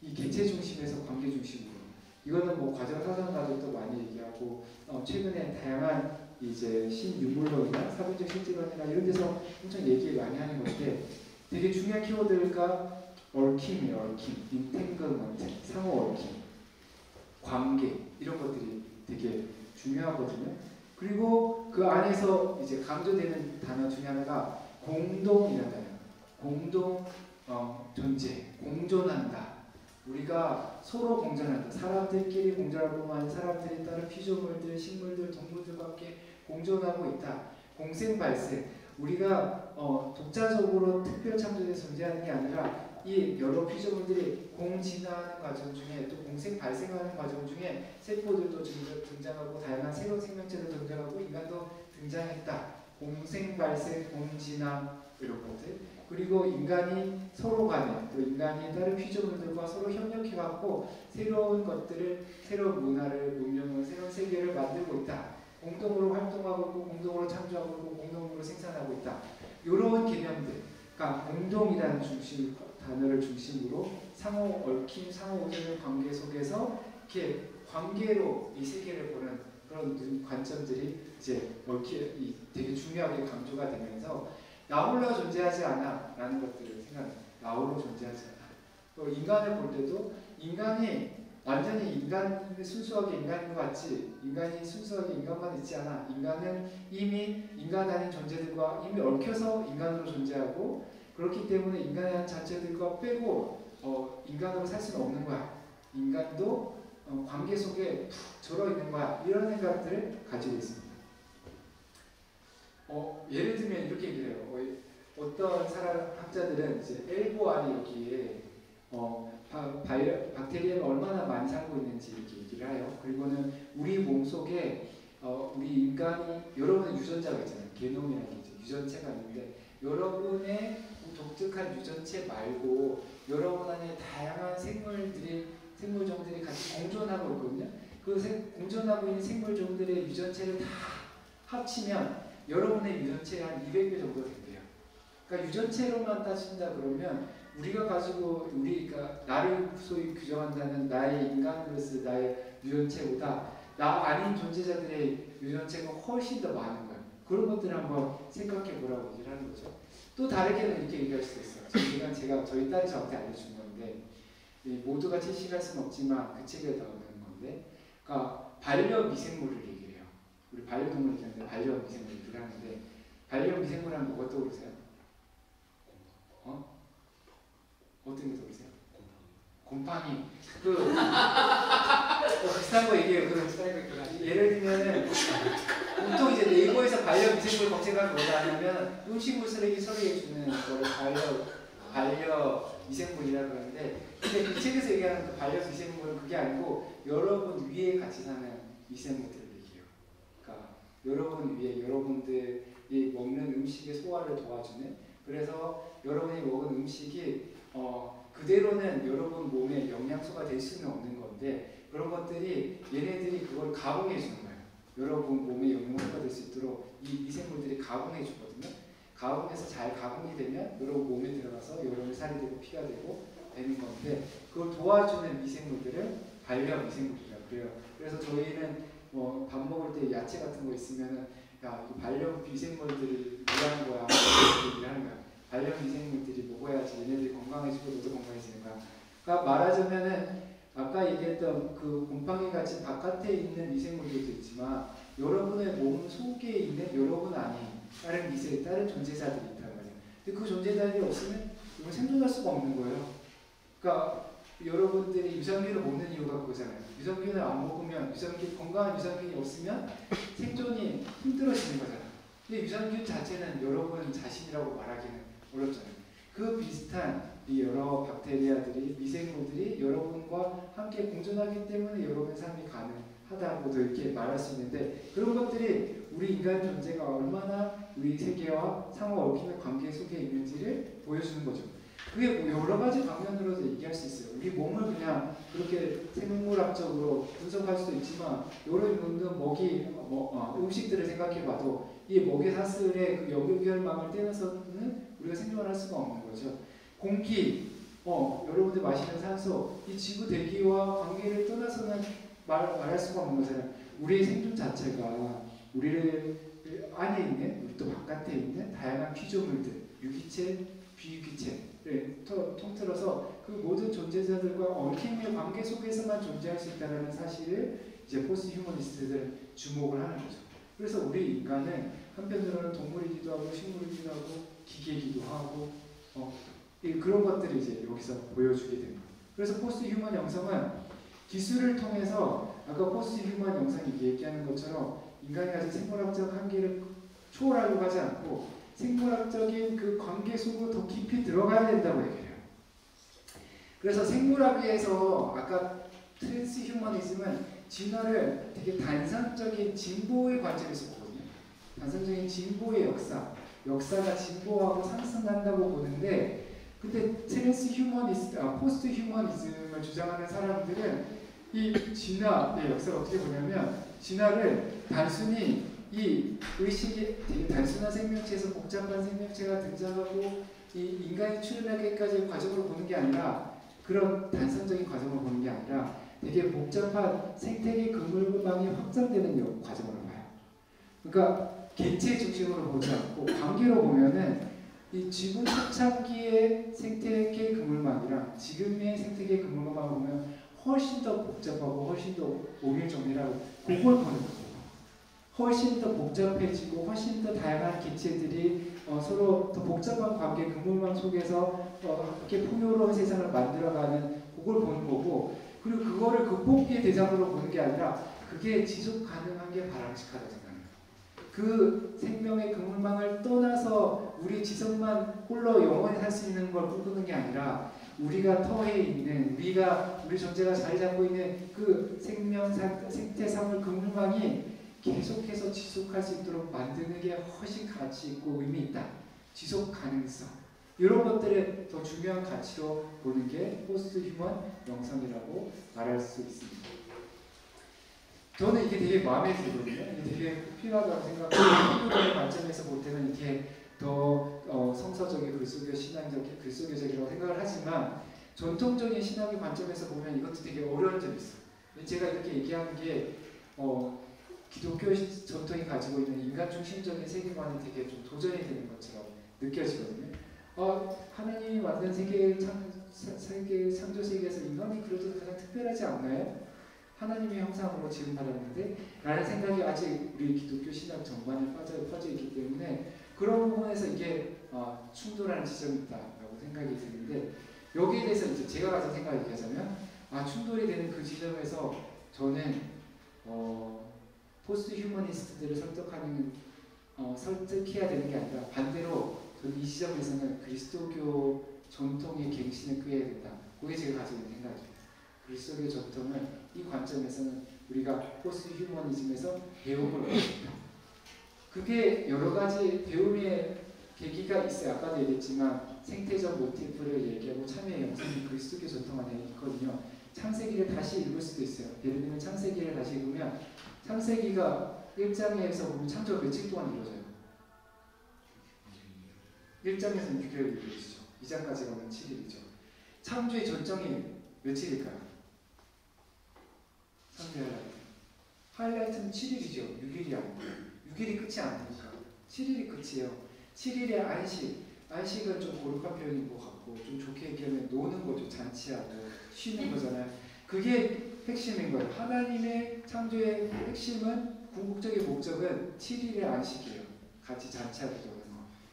이 개체 중심에서 관계 중심으로 이거는 뭐 과정 사상가들도 많이 얘기하고 최근에 다양한 이제 신유물론이나 사회적 실제론이나 이런 데서 엄청 얘기 많이 하는 건데 되게 중요한 키워드가 얽힘이에요. 얽힘, 인탱글먼트, 상호 얽힘, 관계 이런 것들이 되게 중요하거든요. 그리고 그 안에서 이제 강조되는 단어 중에 하나가 공동이라는 단어예요. 공동 존재, 공존한다. 우리가 서로 공존한다. 사람들끼리 공존할 뿐만 아니라 사람들이 다른 피조물들, 식물들, 동물들과 함께 공존하고 있다. 공생 발생. 우리가 독자적으로 특별 창조돼서 존재하는 게 아니라 이 여러 피조물들이 공진화하는 과정 중에 또 공생 발생하는 과정 중에 세포들도 등장하고 다양한 새로운 생명체도 등장하고 인간도 등장했다. 공생 발생, 공진화 이런 것들. 그리고 인간이 서로 간에 또 인간이 다른 피조물들과 서로 협력해갖고 새로운 것들을 새로운 문화를 문명을 새로운 세계를 만들고 있다. 공동으로 활동하고 있고 공동으로 창조하고 있고 공동으로 생산하고 있다. 이런 개념들 그러니까 공동이라는 단어를 중심으로 상호 얽힘, 상호 의존의 관계 속에서 이렇게 관계로 이 세계를 보는 그런 관점들이 이제 되게 중요하게 강조가 되면서 나 홀로 존재하지 않아라는 것들을 생각합니다. 나 홀로 존재하지 않아. 인간을 볼 때도 인간이 완전히 순수하게 인간인 것 같지 인간이 순수하게 인간만 있지 않아. 인간은 이미 인간 아닌 존재들과 이미 얽혀서 인간으로 존재하고 그렇기 때문에 인간 자체들과 빼고 인간으로 살 수는 없는 거야. 인간도 관계 속에 푹 절어 있는 거야. 이런 생각들을 가지고 있습니다. 예를 들면 이렇게 얘기를 해요. 어떤 학자들은 이제 엘보 안에 여기에 박테리아가 얼마나 많이 살고 있는지 이렇게 얘기를 해요. 그리고는 우리 몸 속에 우리 인간이 여러분의 유전자가 있잖아요. 게놈이라는 게 유전체가 있는데 여러분의 독특한 유전체 말고 여러분 안에 다양한 생물종들이 같이 공존하고 있거든요. 그 공존하고 있는 생물종들의 유전체를 다 합치면 여러분의 유전체의 한 200배 정도 된대요. 그러니까 유전체로만 따진다 그러면 우리가 가지고 우리가 나를 소위 규정한다는 나의 인간으로서 나의 유전체보다 나 아닌 존재자들의 유전체가 훨씬 더 많은 거예요. 그런 것들을 한번 생각해 보라고 얘기를 하는 거죠. 또 다르게는 이렇게 얘기할 수도 있어요. 제가 저희 딸이 저한테 알려준 건데 모두가 채식할 수는 없지만 그 책에 나오는 건데 그러니까 반려미생물을 얘기를 해요. 우리 반려동물이 있는데 반려미생물 얘기를 하는데 반려미생물 하면 뭐가 떠오르세요? 어떤 게 떠오르세요? 곰팡이. 비슷한 거 얘기해요. 예를 들면은 보통 이제 네이버에서 반려미생물 검색하면 뭐가 하냐면 음식물 쓰레기 처리해주는 거를 반려미생물이라고 하는데 근데 이 책에서 얘기하는 그 반려미생물은 그게 아니고 여러분 위에 같이 사는 미생물들을 얘기해요. 그러니까 여러분 위에 여러분들이 먹는 음식의 소화를 도와주는 그래서 여러분이 먹은 음식이 그대로는 여러분 몸에 영양소가 될 수는 없는 건데 그런 것들이 얘네들이 그걸 가공해 주는 거예요. 여러분 몸에 영양소가 될 수 있도록 이 미생물들이 가공해 주거든요. 가공해서 잘 가공이 되면 여러분 몸에 들어가서 여러분 살이 되고 피가 되는 건데 그걸 도와주는 미생물들을 반려미생물이라고 그래요. 그래서 저희는 밥 먹을 때 야채 같은 거 있으면은 야, 이 반려미생물들을 뭐라는 거야? 얘기를 하는 거야. 반려미생물들이 먹어야지 얘네들이 건강해지고 너도 건강해지는 거야. 그러니까 말하자면은 아까 얘기했던 그 곰팡이 같이 바깥에 있는 미생물들도 있지만 여러분의 몸 속에 있는 여러분 아닌 다른 존재자들이 있단 말이에요. 근데 그 존재자들이 없으면 이건 생존할 수가 없는 거예요. 그러니까 여러분들이 유산균을 먹는 이유가 그거잖아요. 유산균을 안 먹으면 건강한 유산균이 없으면 생존이 힘들어지는 거잖아요. 근데 유산균 자체는 여러분 자신이라고 말하기는 어렵잖아요. 그 비슷한 이 여러 박테리아들이 미생물들이 여러분과 함께 공존하기 때문에 여러분의 삶이 가능하다고도 이렇게 말할 수 있는데 그런 것들이 우리 인간 존재가 얼마나 우리 세계와 상호 얽히는 관계 속에 있는지를 보여주는 거죠. 그게 뭐 여러 가지 방면으로도 얘기할 수 있어요. 우리 몸을 그냥 그렇게 생물학적으로 분석할 수도 있지만 여러 있는 먹이, 음식들을 생각해봐도 이 먹이 사슬의 그 연결망을 떼어서는 우리가 생존할 수가 없는 거죠. 공기, 여러분들 마시는 산소, 이 지구 대기와 관계를 떠나서는 말할 수가 없는 거잖아요. 우리의 생존 자체가 우리를 안에 있는, 우리 또 바깥에 있는 다양한 피조물들, 유기체, 비유기체를 통틀어서 그 모든 존재자들과 얽힌 관계 속에서만 존재할 수 있다는 사실을 이제 포스트 휴머니스트들은 주목을 하는 거죠. 그래서 우리 인간은 한편으로는 동물이기도 하고 식물이기도 하고 기계이기도 하고 그런 것들을 이제 여기서 보여주게 됩니다. 그래서 포스트 휴먼 영성은 기술을 통해서 아까 포스트 휴먼 영성이 얘기하는 것처럼 인간이 가진 생물학적 한계를 초월하려고 하지 않고 생물학적인 그 관계 속으로 더 깊이 들어가야 된다고 얘기해요. 그래서 생물학에서 아까 트랜스 휴머니즘은 진화를 되게 단상적인 진보의 관점에서 보거든요. 단상적인 진보의 역사가 진보하고 상승한다고 보는데 근데 트랜스 휴머니스트, 포스트 휴머니즘을 주장하는 사람들은 이 진화의 역사를 어떻게 보냐면 진화를 단순히 이 의식이 되게 단순한 생명체에서 복잡한 생명체가 등장하고 이 인간이 출현하기까지의 과정으로 보는 게 아니라 그런 단선적인 과정을 보는 게 아니라 되게 복잡한 생태계 그물망이 확장되는 과정으로 봐요. 그러니까 개체 중심으로 보지 않고 관계로 보면은 이 지구 초창기의 생태계 그물망이랑 지금의 생태계 그물망을 보면 훨씬 더 복잡하고 훨씬 더 오밀조밀하고 그걸 보는 거죠. 훨씬 더 복잡해지고 훨씬 더 다양한 개체들이 서로 더 복잡한 관계 그물망 속에서 이렇게 풍요로운 세상을 만들어가는 그걸 보는 거고, 그리고 그거를 극복의 대상으로 보는 게 아니라 그게 지속 가능한 게 바람직하다고 생각해요. 그 생명의 그물망을 떠나서 우리 지성만 홀로 영원히 살 수 있는 걸 꿈꾸는 게 아니라 우리가 터에 있는, 우리 존재가 자리 잡고 있는 그 생태사물 그물망이 계속해서 지속할 수 있도록 만드는 게 훨씬 가치 있고 의미 있다. 지속 가능성. 이런 것들을 더 중요한 가치로 보는 게 포스트 휴먼 영성이라고 말할 수 있습니다. 저는 이게 되게 마음에 들거든요. 이게 되게 필요하다고 생각하고, 한국의 관점에서 볼 때는 이게 더 성서적이고 그리스도교 신앙적, 그리스도교적이라고 생각을 하지만 전통적인 신앙의 관점에서 보면 이것도 되게 어려운 점이 있어요. 제가 이렇게 얘기하는 게 기독교 전통이 가지고 있는 인간 중심적인 세계관이 되게 좀 도전이 되는 것처럼 느껴지거든요. 하나님이 만든 세계 창조 세계에서 인간이 그래도 가장 특별하지 않나요? 하나님의 형상으로 지음받았는데 라는 생각이 아직 우리 기독교 신앙 전반에 퍼져 있기 때문에 그런 부분에서 이게 충돌하는 지점이 있다라고 생각이 드는데, 여기에 대해서 이제 제가 가진 생각을 얘기하자면 충돌이 되는 그 지점에서 저는 포스트 휴머니스트들을 설득해야 되는 게 아니라 반대로 저는 이 지점에서는 그리스도교 전통의 갱신을 꾀해야 된다. 그게 제가 가지고 있는 생각이죠. 그리스도교 전통을 이 관점에서는 우리가 포스트 휴머니즘에서 배움을 얻습니다. 그게 여러 가지 배움의 계기가 있어요. 아까도 얘기했지만 생태적 모티브를 얘기하고 참여의 영성이 그리스도교 전통 안에 있거든요. 창세기를 다시 읽을 수도 있어요. 예를 들면 창세기를 다시 읽으면 창세기가 1장에서 보면 창조가 며칠 동안 이루어져요. 1장에서는 6개월 이루어지죠. 2장까지 가면 7일이죠. 창조의 절정이 며칠일까요? 창조의 하이라이트는 7일이죠. 6일이 아니고 6일이 끝이 아니니까 7일이 끝이에요. 7일의 안식은 좀 고룩한 표현인 것 같고 좀 좋게 얘기하면 노는 거죠. 잔치하고 쉬는 거잖아요. 그게 핵심인 거예요. 하나님의 창조의 핵심은 궁극적인 목적은 7일의 안식이에요. 같이 잔치하게 되는 거.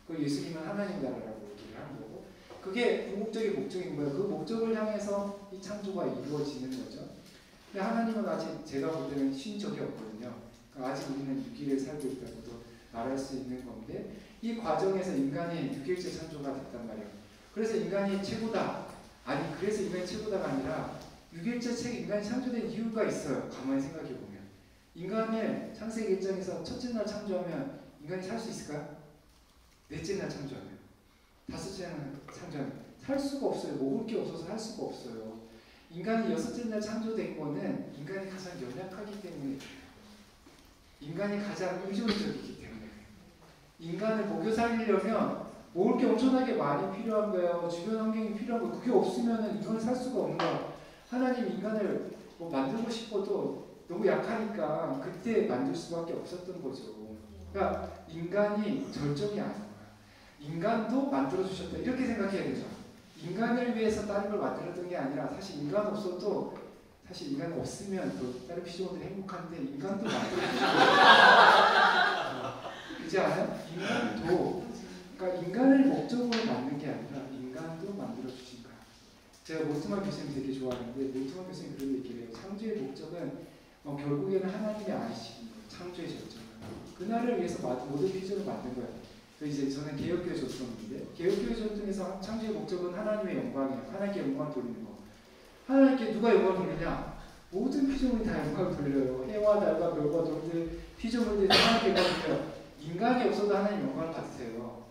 그 예수님은 하나님 나라라고 얘기를 하는 거고, 그게 궁극적인 목적인 거예요. 그 목적을 향해서 이 창조가 이루어지는 거죠. 근데 하나님은 아직 제가 볼 때는 쉰 적이 없거든요. 그러니까 아직 우리는 6일을 살고 있다고도 말할 수 있는 건데, 이 과정에서 인간이 6일째 창조가 됐단 말이에요. 그래서 인간이 최고다. 그래서 인간이 최고다가 아니라 6일째 인간이 창조된 이유가 있어요. 가만히 생각해보면. 인간을 창세기 1장에서 첫째 날 창조하면 인간이 살 수 있을까요? 넷째 날 창조하면, 다섯째 날 창조하면 살 수가 없어요. 먹을 게 없어서 살 수가 없어요. 인간이 여섯째 날 창조된 거는 인간이 가장 연약하기 때문에, 인간이 가장 의존적이기 때문에, 인간을 먹여 살리려면 먹을 게 엄청나게 많이 필요한 거예요. 주변 환경이 필요한 거예요. 그게 없으면 인간이 살 수가 없는 거예요. 하나님 인간을 만들고 싶어도 너무 약하니까 그때 만들 수밖에 없었던 거죠. 그러니까 인간이 절정이 아닌 거야. 인간도 만들어주셨다. 이렇게 생각해야 되죠. 인간을 위해서 다른 걸 만들었던 게 아니라, 사실 인간 없어도, 사실 인간 없으면 또 다른 피조물들이 행복한데 인간도 만들어주셨다. 그렇지 않아요? 인간도, 그러니까 인간을 목적으로 만든 게 아니라 인간도 만들어주신 거야. 제가 몰트만 교수님 되게 좋아하는데, 몰트만 교수님 그런 얘기를 해요. 창조의 목적은 결국에는 하나님의 아이시긴 거예요. 창조의 절정은. 그날을 위해서 모든 피조를 만든 거예요. 이제 저는 개혁교회 전통인데, 개혁교회 전통에서 창조의 목적은 하나님의 영광이에요. 하나님께 영광을 돌리는 거. 하나님께 누가 영광을 돌리냐? 모든 피조물이 다 영광을 돌려요. 해와 달과 별과 돌들, 피조물들이 다 하나님께 영광을 돌려요. 인간이 없어도 하나님 영광을 받으세요.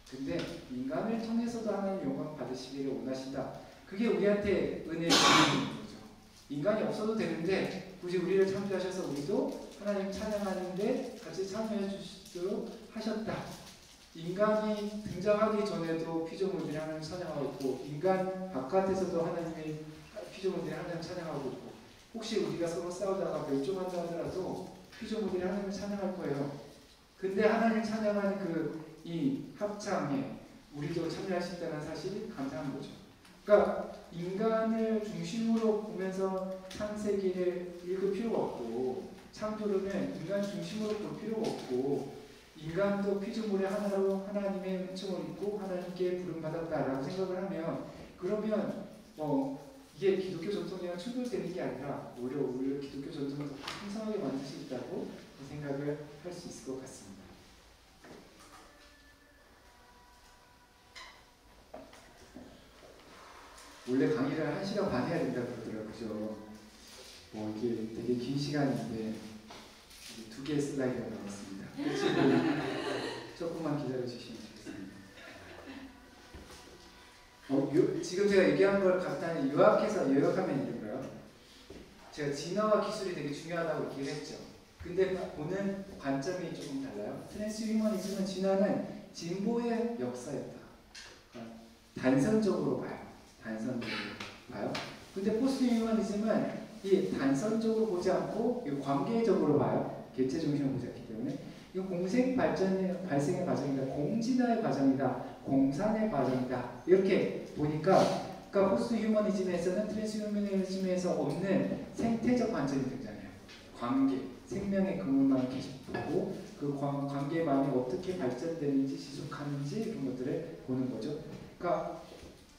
근데 인간을 통해서도 하나님 영광을 받으시기를 원하신다. 그게 우리한테 은혜의 거죠. 인간이 없어도 되는데 굳이 우리를 창조하셔서 우리도 하나님 찬양하는데 같이 참여해 주시도록 하셨다. 인간이 등장하기 전에도 피조물들이 하나님 찬양하고 있고, 인간 바깥에서도 하나님의 피조물들이 하나님 찬양하고 있고, 혹시 우리가 서로 싸우다가 멸종한다 하더라도 피조물들이 하나님을 찬양할 거예요. 근데 하나님을 찬양하는 그 이 합창에 우리도 참여할 수 있다는 사실이 감사한 거죠. 그러니까 인간을 중심으로 보면서 창세기를 읽을 필요가 없고 창조론을 인간 중심으로 볼 필요가 없고 인간도 피조물의 하나로 하나님의 은총을 입고 하나님께 부름받았다라고 생각을 하면 그러면 이게 기독교 전통이랑 충돌되는 게 아니라 오히려 기독교 전통을 더 풍성하게 만들 수 있다고 생각을 할 수 있을 것 같습니다. 원래 강의를 1시간 반 해야 된다고 그러더라고요. 그죠? 이게 되게 긴 시간인데 2개의 슬라이드가 나왔습니다. 조금만 기다려 주시면 좋겠습니다. 지금 제가 얘기한 걸 간단히 요약하면 이런 거예요. 제가 진화와 기술이 되게 중요하다고 얘기를 했죠. 근데 보는 관점이 조금 달라요. 트랜스휴머니즘은 진화는 진보의 역사였다. 단선적으로 봐요. 근데 포스트휴머니즘은 이 단선적으로 보지 않고 이 관계적으로 봐요. 개체 중심으로 보지 않기 때문에 이 공생 발생의 과정이다, 공진화의 과정이다, 공산의 과정이다 이렇게 보니까 그러니까 포스트휴머니즘에서는 트랜스휴머니즘에서 없는 생태적 관점이 등장해요. 관계, 생명의 그물망을 계속 보고 그 관계망이 어떻게 발전되는지 지속하는지 이런 것들을 보는 거죠. 그러니까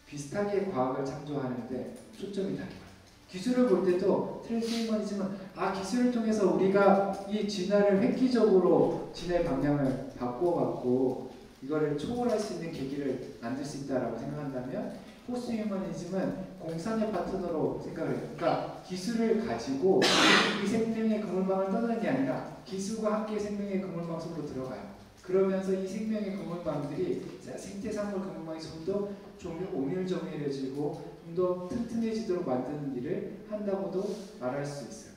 비슷하게 과학을 창조하는데 초점이 달라요. 기술을 볼 때도 트랜스휴머니즘은 기술을 통해서 우리가 이 진화를 획기적으로 진화의 방향을 바꿔갖고 이거를 초월할 수 있는 계기를 만들 수 있다라고 생각한다면 포스트휴머니즘은 공산의 파트너로 생각을 해요. 그러니까 기술을 가지고 이 생명의 그물망을 떠나는 게 아니라 기술과 함께 생명의 그물망 속으로 들어가요. 그러면서 이 생명의 그물망들이 생태산물 그물망이 좀 더 오밀조밀해지고 좀 더 튼튼해지도록 만드는 일을 한다고도 말할 수 있어요.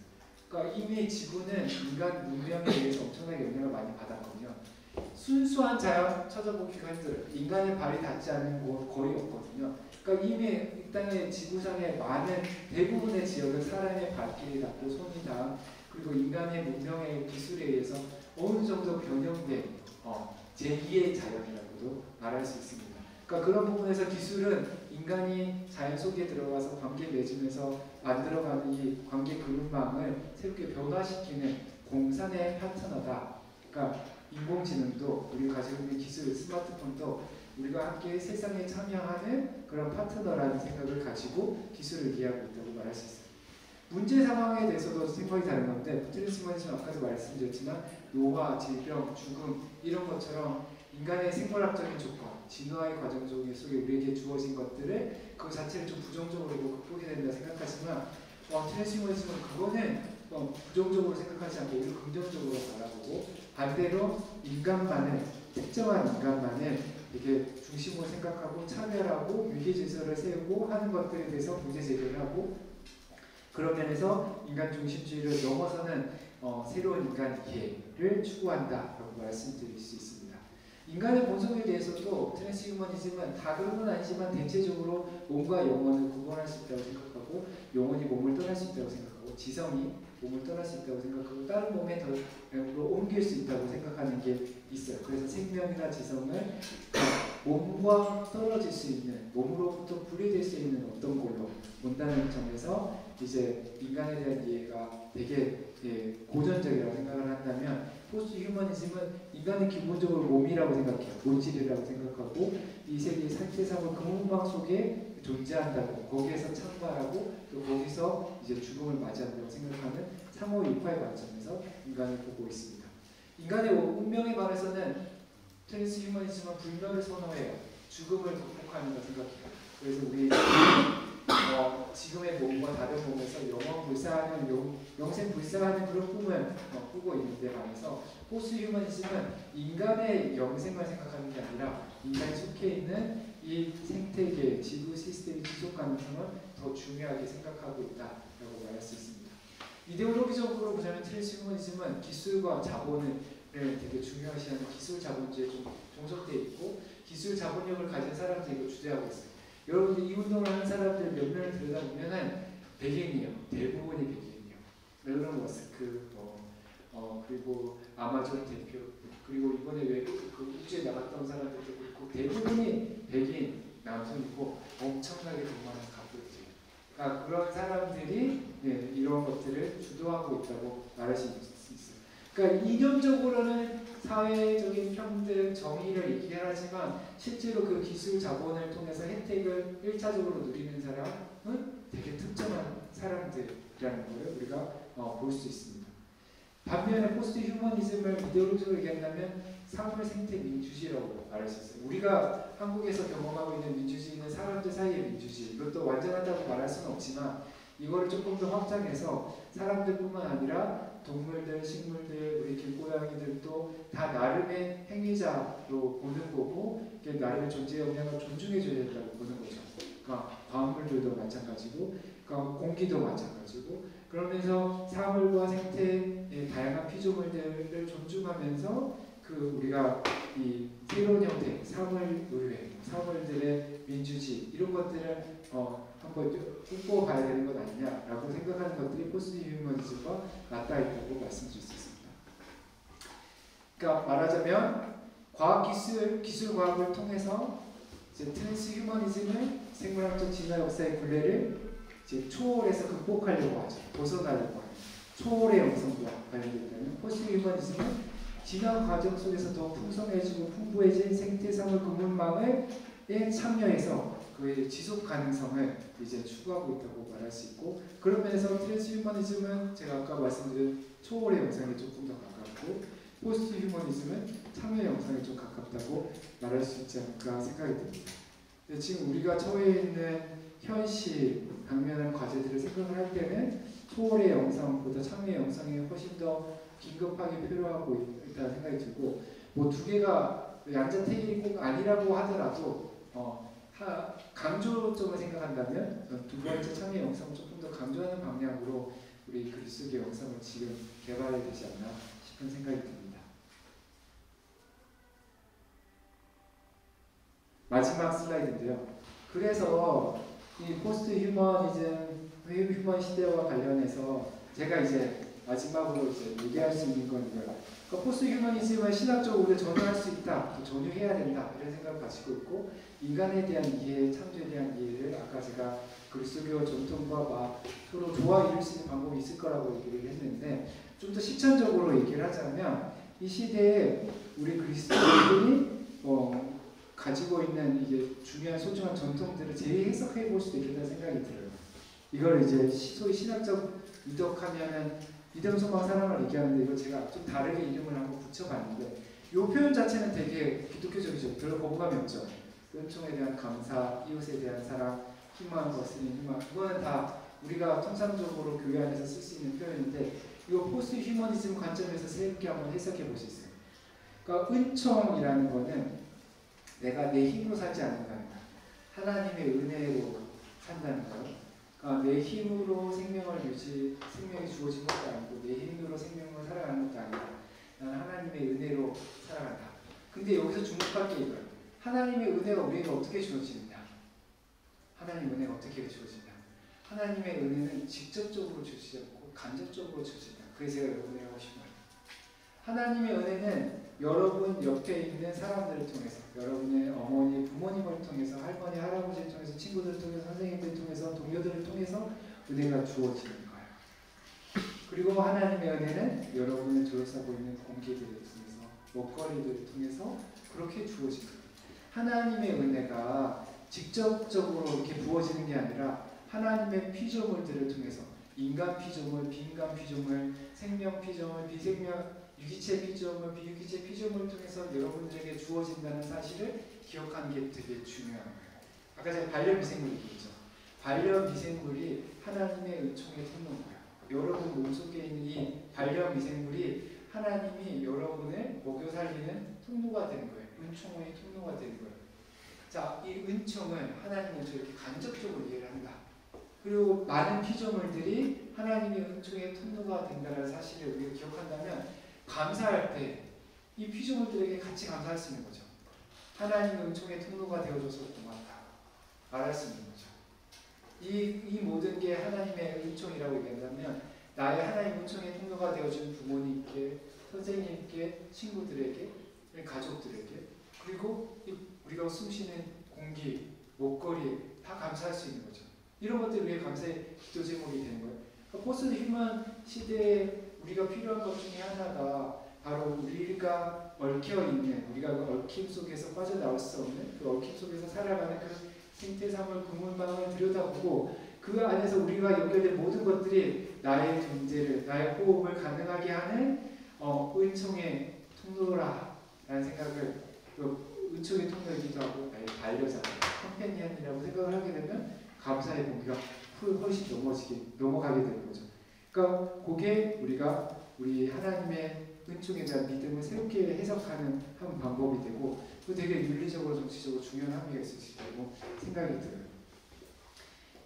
그러니까 이미 지구는 인간 문명에 의해서 엄청나게 영향을 많이 받았거든요. 순수한 자연 찾아보기가 힘들어요. 인간의 발이 닿지 않는 곳 거의 없거든요. 그러니까 이미 이 땅의 지구상의 많은 대부분의 지역은 사람의 발길이 닿고 손이 닿은 그리고 인간의 문명의 기술에 의해서 어느 정도 변형된 제2의 자연이라고도 말할 수 있습니다. 그러니까 그런 부분에서 기술은 인간이 자연 속에 들어가서 관계 맺으면서 만들어가는 이 관계 그룹망을 새롭게 변화시키는 공산의 파트너다. 그러니까 인공지능도 우리가 가지고 있는 기술, 스마트폰도 우리가 함께 세상에 참여하는 그런 파트너라는 생각을 가지고 기술을 이해하고 있다고 말할 수 있습니다. 문제 상황에 대해서도 생각이 다른 건데 트랜스휴머니즘 아까도 말씀드렸지만 노화, 질병, 죽음 이런 것처럼 인간의 생물학적인 조건, 진화의 과정 속에 우리에게 주어진 것들을 그 자체를 좀 부정적으로 극복이 된다 생각하지만 트랜스휴머니즘은 그거는 부정적으로 생각하지 않고 오히려 긍정적으로 바라보고 반대로 인간만을 특정한 인간만을 이게 중심으로 생각하고 차별하고 위계 질서를 세우고 하는 것들에 대해서 문제 제기를 하고 그런 면에서 인간 중심주의를 넘어서는 새로운 인간 이해를 추구한다라고 말씀드릴 수 있습니다. 인간의 본성에 대해서도 트랜스휴머니즘은 다 그런 건 아니지만 대체적으로 몸과 영혼을 구분할 수 있다고 생각하고 영혼이 몸을 떠날 수 있다고 생각하고 지성이 몸을 떠날 수 있다고 생각하고 다른 몸에 더 옮길 수 있다고 생각하는 게 있어요. 그래서 생명이나 지성을 몸과 떨어질 수 있는 몸으로부터 분리될 수 있는 어떤 걸로 본다는 점에서 이제 인간에 대한 이해가 되게 고전적이라고 생각을 한다면 포스트휴머니즘은 인간은 기본적으로 몸이라고 생각해요. 본질이라고 생각하고 이 세계의 상태상을 그물망 속에 존재한다고 거기에서 참관하고 또 거기서 이제 죽음을 맞이한다고 생각하는 상호 이파의 관점에서 인간을 보고 있습니다. 인간의 운명에 관해서는 트랜스휴머니즘은 불멸을 선호해요. 죽음을 극복하는다고 생각해요. 그래서 우리 지금의 몸과 다른 몸에서 영원 불사하는 영생 불사하는 그런 꿈을 꾸고 있는데 반해서 포스트휴머니즘은 인간의 영생만 생각하는 게 아니라 인간이 속해 있는 이 생태계, 지구 시스템의 지속 가능성을 더 중요하게 생각하고 있다라고 말할 수 있습니다. 이데올로기적으로 보자면 트랜스휴머니즘은 기술과 자본을 되게 중요시하는 기술 자본주의에 좀 종속되어 있고 기술 자본력을 가진 사람들이 이거 주재하고 있어요. 여러분들 이 운동을 하는 사람들 몇 명을 들여다보면은 백인이에요. 대부분이 백인이에요. 멜론 머스크, 그리고 아마존 대표, 그리고 이번에 그 우주에 나갔던 사람들도 그렇고 대부분이 백인 남성이고 엄청나게 돈 많은 가부들이에요. 그러니까 그런 사람들이 이런 것들을 주도하고 있다고 말할 수 있어요. 그러니까 이념적으로는 사회적인 평등, 정의를 얘기하지만 실제로 그 기술 자본을 통해서 혜택을 1차적으로 누리는 사람은 되게 특정한 사람들이라는 걸 우리가 볼 수 있습니다. 반면에 포스트 휴머니즘을 이데올로기적으로 얘기한다면 사물 생태 민주주의라고 말할 수 있어요. 우리가 한국에서 경험하고 있는 민주주의는 사람들 사이의 민주주의, 이것도 완전하다고 말할 수는 없지만 이거를 조금 더 확장해서 사람들뿐만 아니라 동물들, 식물들, 우리 길고양이들도 다 나름의 행위자로 보는 거고 나름의 존재 역량을 존중해줘야 된다고 보는 거죠. 그러니까 광물들도 마찬가지고, 그러니까 공기도 마찬가지고, 그러면서 사물과 생태의 다양한 피조물들을 존중하면서 그 우리가 이 새로운 형태, 사물 의회, 사물들의 민주주의 이런 것들을 한번 꿈꿔봐야 되는 것 아니냐라고 생각하는 것들이 포스트 휴머니즘과 맞닿아 있다고 말씀드릴 수 있습니다. 그러니까 말하자면 기술과학을 통해서 이제 트랜스 휴머니즘을 생물학적 진화 역사의 굴레를 이제 초월해서 극복하려고 하죠. 벗어나려고 하죠. 초월의 영성과 관련됐다면 포스트 휴머니즘은 진화 과정 속에서 더 풍성해지고 풍부해진 생태사물 그물망에 참여해서 그의 지속 가능성을 이제 추구하고 있다고 말할 수 있고, 그런 면에서 트랜스 휴머니즘은 제가 아까 말씀드린 초월의 영상에 조금 더 가깝고 포스트 휴머니즘은 참여 영상에 좀 가깝다고 말할 수 있지 않을까 생각이 듭니다. 지금 우리가 처해 있는 현실, 당면한 과제들을 생각을 할 때는 초월의 영상보다 참여의 영상이 훨씬 더 긴급하게 필요하고 있다는 생각이 들고, 뭐 두 개가 양자택일이 꼭 아니라고 하더라도 강조점을 생각한다면 두 번째 참여 영상을 조금 더 강조하는 방향으로 우리 그리스도의 영상을 지금 개발해야 되지 않나 싶은 생각이 듭니다. 마지막 슬라이드인데요. 그래서 이 포스트 휴머니즘, 휴먼 시대와 관련해서 제가 이제 마지막으로 이제 얘기할 수 있는 건 이거예요. 그러니까 포스트 휴머니즘을 신학적으로 전후할 수 있다, 전후해야 된다 이런 생각을 가지고 있고, 인간에 대한 이해, 창조에 대한 이해를 아까 제가 그리스도교 전통과 막 서로 조화 이룰 수 있는 방법이 있을 거라고 얘기를 했는데, 좀 더 실천적으로 얘기를 하자면 이 시대에 우리 그리스도인들이 가지고 있는 이게 중요한 소중한 전통들을 재해석해 볼 수도 있겠다는 생각이 들어요. 이걸 이제 소위 신학적 이덕하면은 믿음, 소망, 사랑을 얘기하는데 이거 제가 좀 다르게 이름을 한번 붙여봤는데 이 표현 자체는 되게 기독교적이죠. 별로 거부감이 없죠. 은총에 대한 감사, 이웃에 대한 사랑, 희망, 거스는 희망, 이거는 다 우리가 통상적으로 교회 안에서 쓸 수 있는 표현인데 이거 포스트 휴머니즘 관점에서 새롭게 한번 해석해 볼 수 있어요. 그러니까 은총이라는 거는 내가 내 힘으로 살지 않는다는 거야. 하나님의 은혜로 산다는 거예요. 그러니까 내 힘으로 생명이 주어진 것도 아니고 내 힘으로 생명을 살아가는 것도 아니라 나는 하나님의 은혜로 살아간다. 근데 여기서 주목할 게 이거예요. 하나님의 은혜가 우리에게 어떻게 주어지느냐? 하나님의 은혜가 어떻게 주어지냐? 하나님의 은혜는 직접적으로 주시지 않고 간접적으로 주신다. 그래서 제가 여러분에게 하고 싶은 말이에요. 하나님의 은혜는 여러분 옆에 있는 사람들을 통해서, 여러분의 어머니, 부모님을 통해서, 할머니, 할아버지를 통해서, 친구들을 통해서, 선생님들을 통해서, 동료들을 통해서 은혜가 주어지는 거예요. 그리고 하나님의 은혜는 여러분을 둘러싸고 있는 공기들을 통해서, 먹거리들을 통해서 그렇게 주어지는 거예요. 하나님의 은혜가 직접적으로 이렇게 부어지는 게 아니라 하나님의 피조물들을 통해서, 인간 피조물, 비인간 피조물, 생명 피조물, 비생명, 유기체 피조물, 비유기체 피조물을 통해서 여러분들에게 주어진다는 사실을 기억하는 게 되게 중요한 거예요. 아까 제가 반려미생물 얘기했죠. 반려미생물이 하나님의 은총의 통로인 거예요. 여러분 몸속에 있는 이 반려미생물이 하나님이 여러분을 먹여 살리는 통로가 되는 거예요. 은총의 통로가 되는 거예요. 자, 이 은총은 하나님은 이렇게 간접적으로 이해를 한다. 그리고 많은 피조물들이 하나님의 은총의 통로가 된다는 사실을 우리가 기억한다면 감사할 때 이 피조물들에게 같이 감사할 수 있는 거죠. 하나님의 은총의 통로가 되어줘서 고맙다 말할 수 있는 거죠. 이 모든 게 하나님의 은총이라고 얘기한다면 나의 하나님 은총의 통로가 되어준 부모님께, 선생님께, 친구들에게, 가족들에게, 그리고 우리가 숨쉬는 공기, 목걸이 다 감사할 수 있는 거죠. 이런 것들 위해 감사의 기도 제목이 되는 거예요. 포스트 휴먼 시대에 우리가 필요한 것 중에 하나가 바로 우리가 얽혀있는, 우리가 그 얽힘 속에서 빠져나올 수 없는 그 얽힘 속에서 살아가는 그 생태사물 그물망을 들여다보고 그 안에서 우리가 연결된 모든 것들이 나의 존재를, 나의 호흡을 가능하게 하는 은총의 통로라라는 생각을, 그 은총의 통로이기도 하고 나의 반려자, 컴패니언이라고 생각을 하게 되면 감사의 공기가 훨씬 넘어가게 되는 거죠. 그러니까 그게 우리 하나님의 은총에 대한 믿음을 새롭게 해석하는 한 방법이 되고 또 되게 윤리적으로 정치적으로 중요한 함의가 있을 수 있다고 생각이 들어요.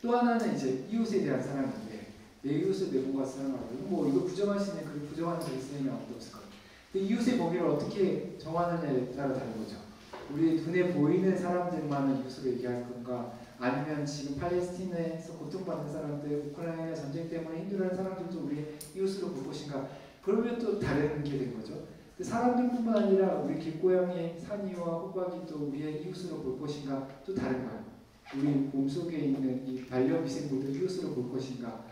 또 하나는 이제 이웃에 대한 사랑인데 내 이웃을 내 몸과 사랑하고 뭐 이거 부정할 수 있는 그 부정하는 그리스도인이 아무도 없을 거예요. 근데 이웃의 범위를 어떻게 정하느냐에 따라 다른 거죠. 우리 눈에 보이는 사람들만을 이웃으로 얘기할 건가, 아니면 지금 팔레스티나에서 고통받는 사람들, 우크라이나 전쟁 때문에 힘들어하는 사람들도 우리 이웃으로 볼 것인가? 그러면 또 다른 게 된 거죠. 사람들뿐만 아니라 우리 길고양이, 산이와 호박이 또 우리의 이웃으로 볼 것인가? 또 다른 거예요. 우리 몸속에 있는 이 반려미생물들 이웃으로 볼 것인가?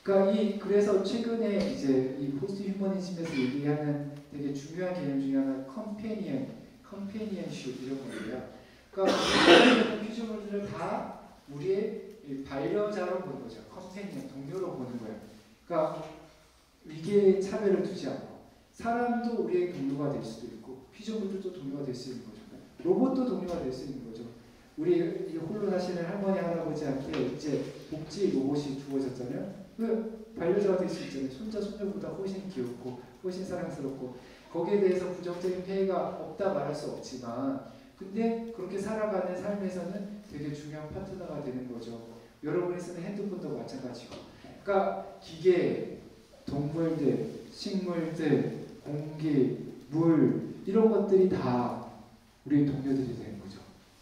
그러니까 그래서 최근에 이제 이 포스트 휴머니즘에서 얘기하는 되게 중요한 개념 중에 하나 컴패니언십 이런 거예요. 그러니까 모든 피조물들을 다 우리의 반려자로 보는 거죠. 컴패니언, 동료로 보는 거예요. 그러니까 위계 차별을 두지 않고 사람도 우리의 동료가 될 수도 있고 피조물들도 동료가 될 수 있는 거죠. 로봇도 동료가 될 수 있는 거죠. 우리 홀로 사시는 할머니 할아버지한테 이제 복지 로봇이 주어졌잖아요. 그 반려자가 될 수 있잖아요. 손자 손녀보다 훨씬 귀엽고 훨씬 사랑스럽고 거기에 대해서 부정적인 폐해가 없다 말할 수 없지만 근데 그렇게 살아가는 삶에서는 되게 중요한 파트너가 되는 거죠. 여러분이 쓰는 핸드폰도 마찬가지고. 그러니까 기계, 동물들, 식물들, 공기, 물 이런 것들이 다 우리의 동료들이 되는 거죠.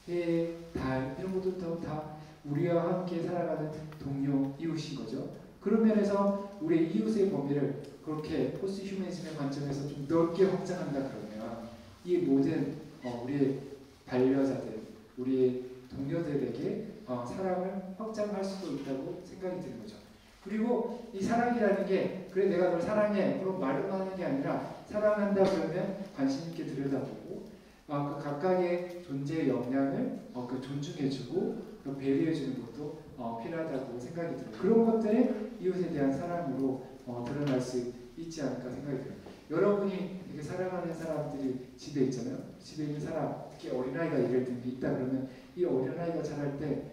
해, 달 이런 것들도 다 우리와 함께 살아가는 동료, 이웃인 거죠. 그런 면에서 우리의 이웃의 범위를 그렇게 포스트 휴머니즘의 관점에서 좀 넓게 확장한다 그러면 이 모든 우리의 반려자들, 우리의 동료들에게 사랑을 확장할 수도 있다고 생각이 드는 거죠. 그리고 이 사랑이라는 게 그래 내가 널 사랑해 그럼 말로만 하는 게 아니라 사랑한다 그러면 관심 있게 들여다보고 그 각각의 존재의 역량을 존중해주고 배려해주는 것도 필요하다고 생각이 들어요. 그런 것들이 이웃에 대한 사랑으로 드러날 수 있지 않을까 생각이 들어요. 여러분이 되게 사랑하는 사람들이 집에 있잖아요. 집에 있는 사람, 특히 어린아이가 예를 든 게 있다 그러면 이 어린아이가 자랄 때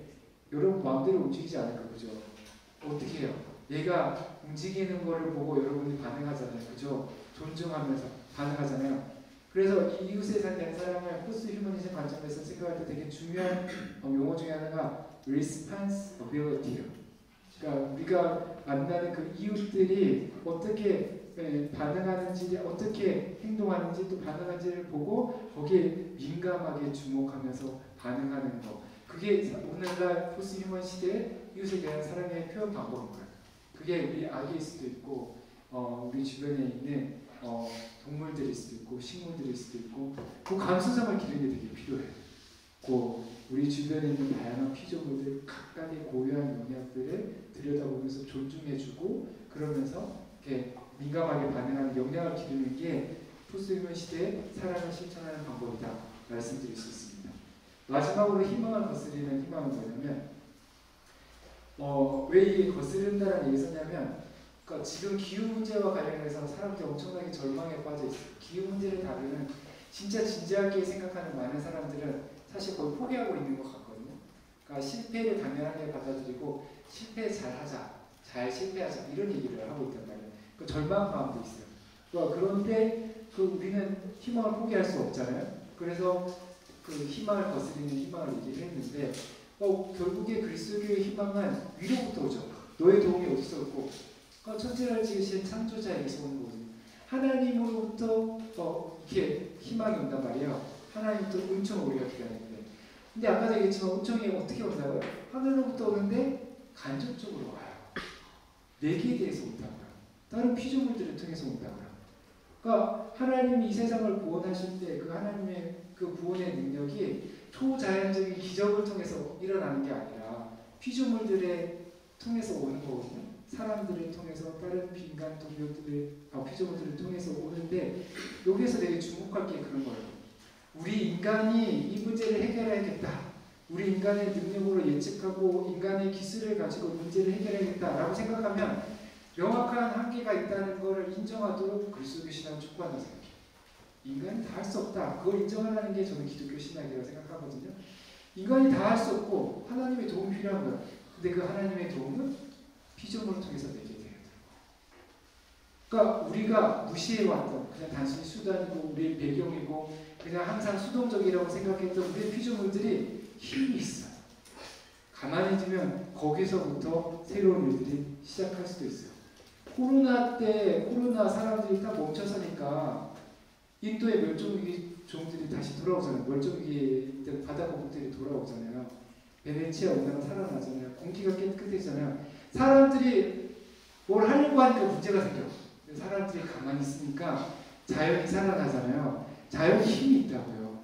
여러분 마음대로 움직이지 않을까, 그죠? 어떻게 해요? 얘가 움직이는 거를 보고 여러분이 반응하잖아요. 그죠? 존중하면서 반응하잖아요. 그래서 이 이웃에 대한 사랑을 포스트 휴머니즘 관점에서 생각할 때 되게 중요한 용어 중에 하나가 responsibility예요. 그러니까 우리가 만나는 그 이웃들이 어떻게 반응하는지, 어떻게 행동하는지 또 반응하는지를 보고 거기에 민감하게 주목하면서 반응하는 거. 그게 오늘날 포스트 휴먼 시대의 이웃에 대한 사랑의 표현 방법인 거예요. 그게 우리 아기일 수도 있고 우리 주변에 있는 동물들일 수도 있고 식물들일 수도 있고 그 감수성을 기르는 게 되게 필요해요. 우리 주변에 있는 다양한 피조물들 각각의 고유한 영역들을 들여다보면서 존중해주고 그러면서 이렇게 민감하게 반응하는 역량을 기르는 게 포스트 휴먼 시대의 사랑을 실천하는 방법이다 말씀드릴 수 있습니다. 마지막으로 희망을 거스리는 희망은 뭐냐면 왜 이게 거스른다는 얘기를 썼냐면 그러니까 지금 기후 문제와 관련해서 사람들이 엄청나게 절망에 빠져 있어요. 기후 문제를 다루는 진짜 진지하게 생각하는 많은 사람들은 사실 거의 포기하고 있는 것 같거든요. 그러니까 실패를 당연하게 받아들이고 실패 잘하자, 잘 실패하자 이런 얘기를 하고 있단 말이에요. 그 절망 마음도 있어요. 그런데 우리는 희망을 포기할 수 없잖아요. 그래서 그 희망을 거스리는 희망을 얘기를 했는데 결국에 그리스도교의 희망은 위로부터 오죠. 너의 도움이 어디서 올고 천지를 지으신 창조자에게서 오는 거거든요. 하나님으로부터 이렇게 희망이 온단 말이에요. 하나님부터 은총을 우리가 기다리는데 근데 아까도 얘기했지만 은총이 어떻게 온다고요? 하늘로부터 오는데 간접적으로 와요. 내기에 대해서 온다고요. 다른 피조물들을 통해서 온다고요. 그러니까 하나님이 이 세상을 구원하실 때 그 하나님의 그 구원의 능력이 초자연적인 기적을 통해서 일어나는 게 아니라 피조물들의 통해서 오는 거거든요. 사람들을 통해서 다른 빈간 피조물들을 통해서 오는데 여기에서 되게 주목할 게 그런 거예요. 우리 인간이 이 문제를 해결해야겠다. 우리 인간의 능력으로 예측하고 인간의 기술을 가지고 문제를 해결해야겠다라고 생각하면 명확한 한계가 있다는 것을 인정하도록 그리스도교 신앙을 촉구한다고 생각해요. 인간이 다 할 수 없다. 그걸 인정하라는 게 저는 기독교 신학이라고 생각하거든요. 인간이 다 할 수 없고 하나님의 도움이 필요한 거예요. 근데 그 하나님의 도움은 피조물을 통해서 내게 돼야 돼요. 그러니까 우리가 무시해왔던 그냥 단순히 수단이고 우리의 배경이고 그냥 항상 수동적이라고 생각했던 우리의 피조물들이 힘이 있어요. 가만히 두면 거기서부터 새로운 일들이 시작할 수도 있어요. 코로나 때 사람들이 딱 멈춰서니까 인도의 멸종위기 종들이 다시 돌아오잖아요. 멸종위기 바다거북들이 돌아오잖아요. 베네치아 운하가 살아나잖아요. 공기가 깨끗해지잖아요. 사람들이 뭘 하려고 하니까 문제가 생겨요. 사람들이 가만히 있으니까 자연이 살아나잖아요. 자연이 힘이 있다고요.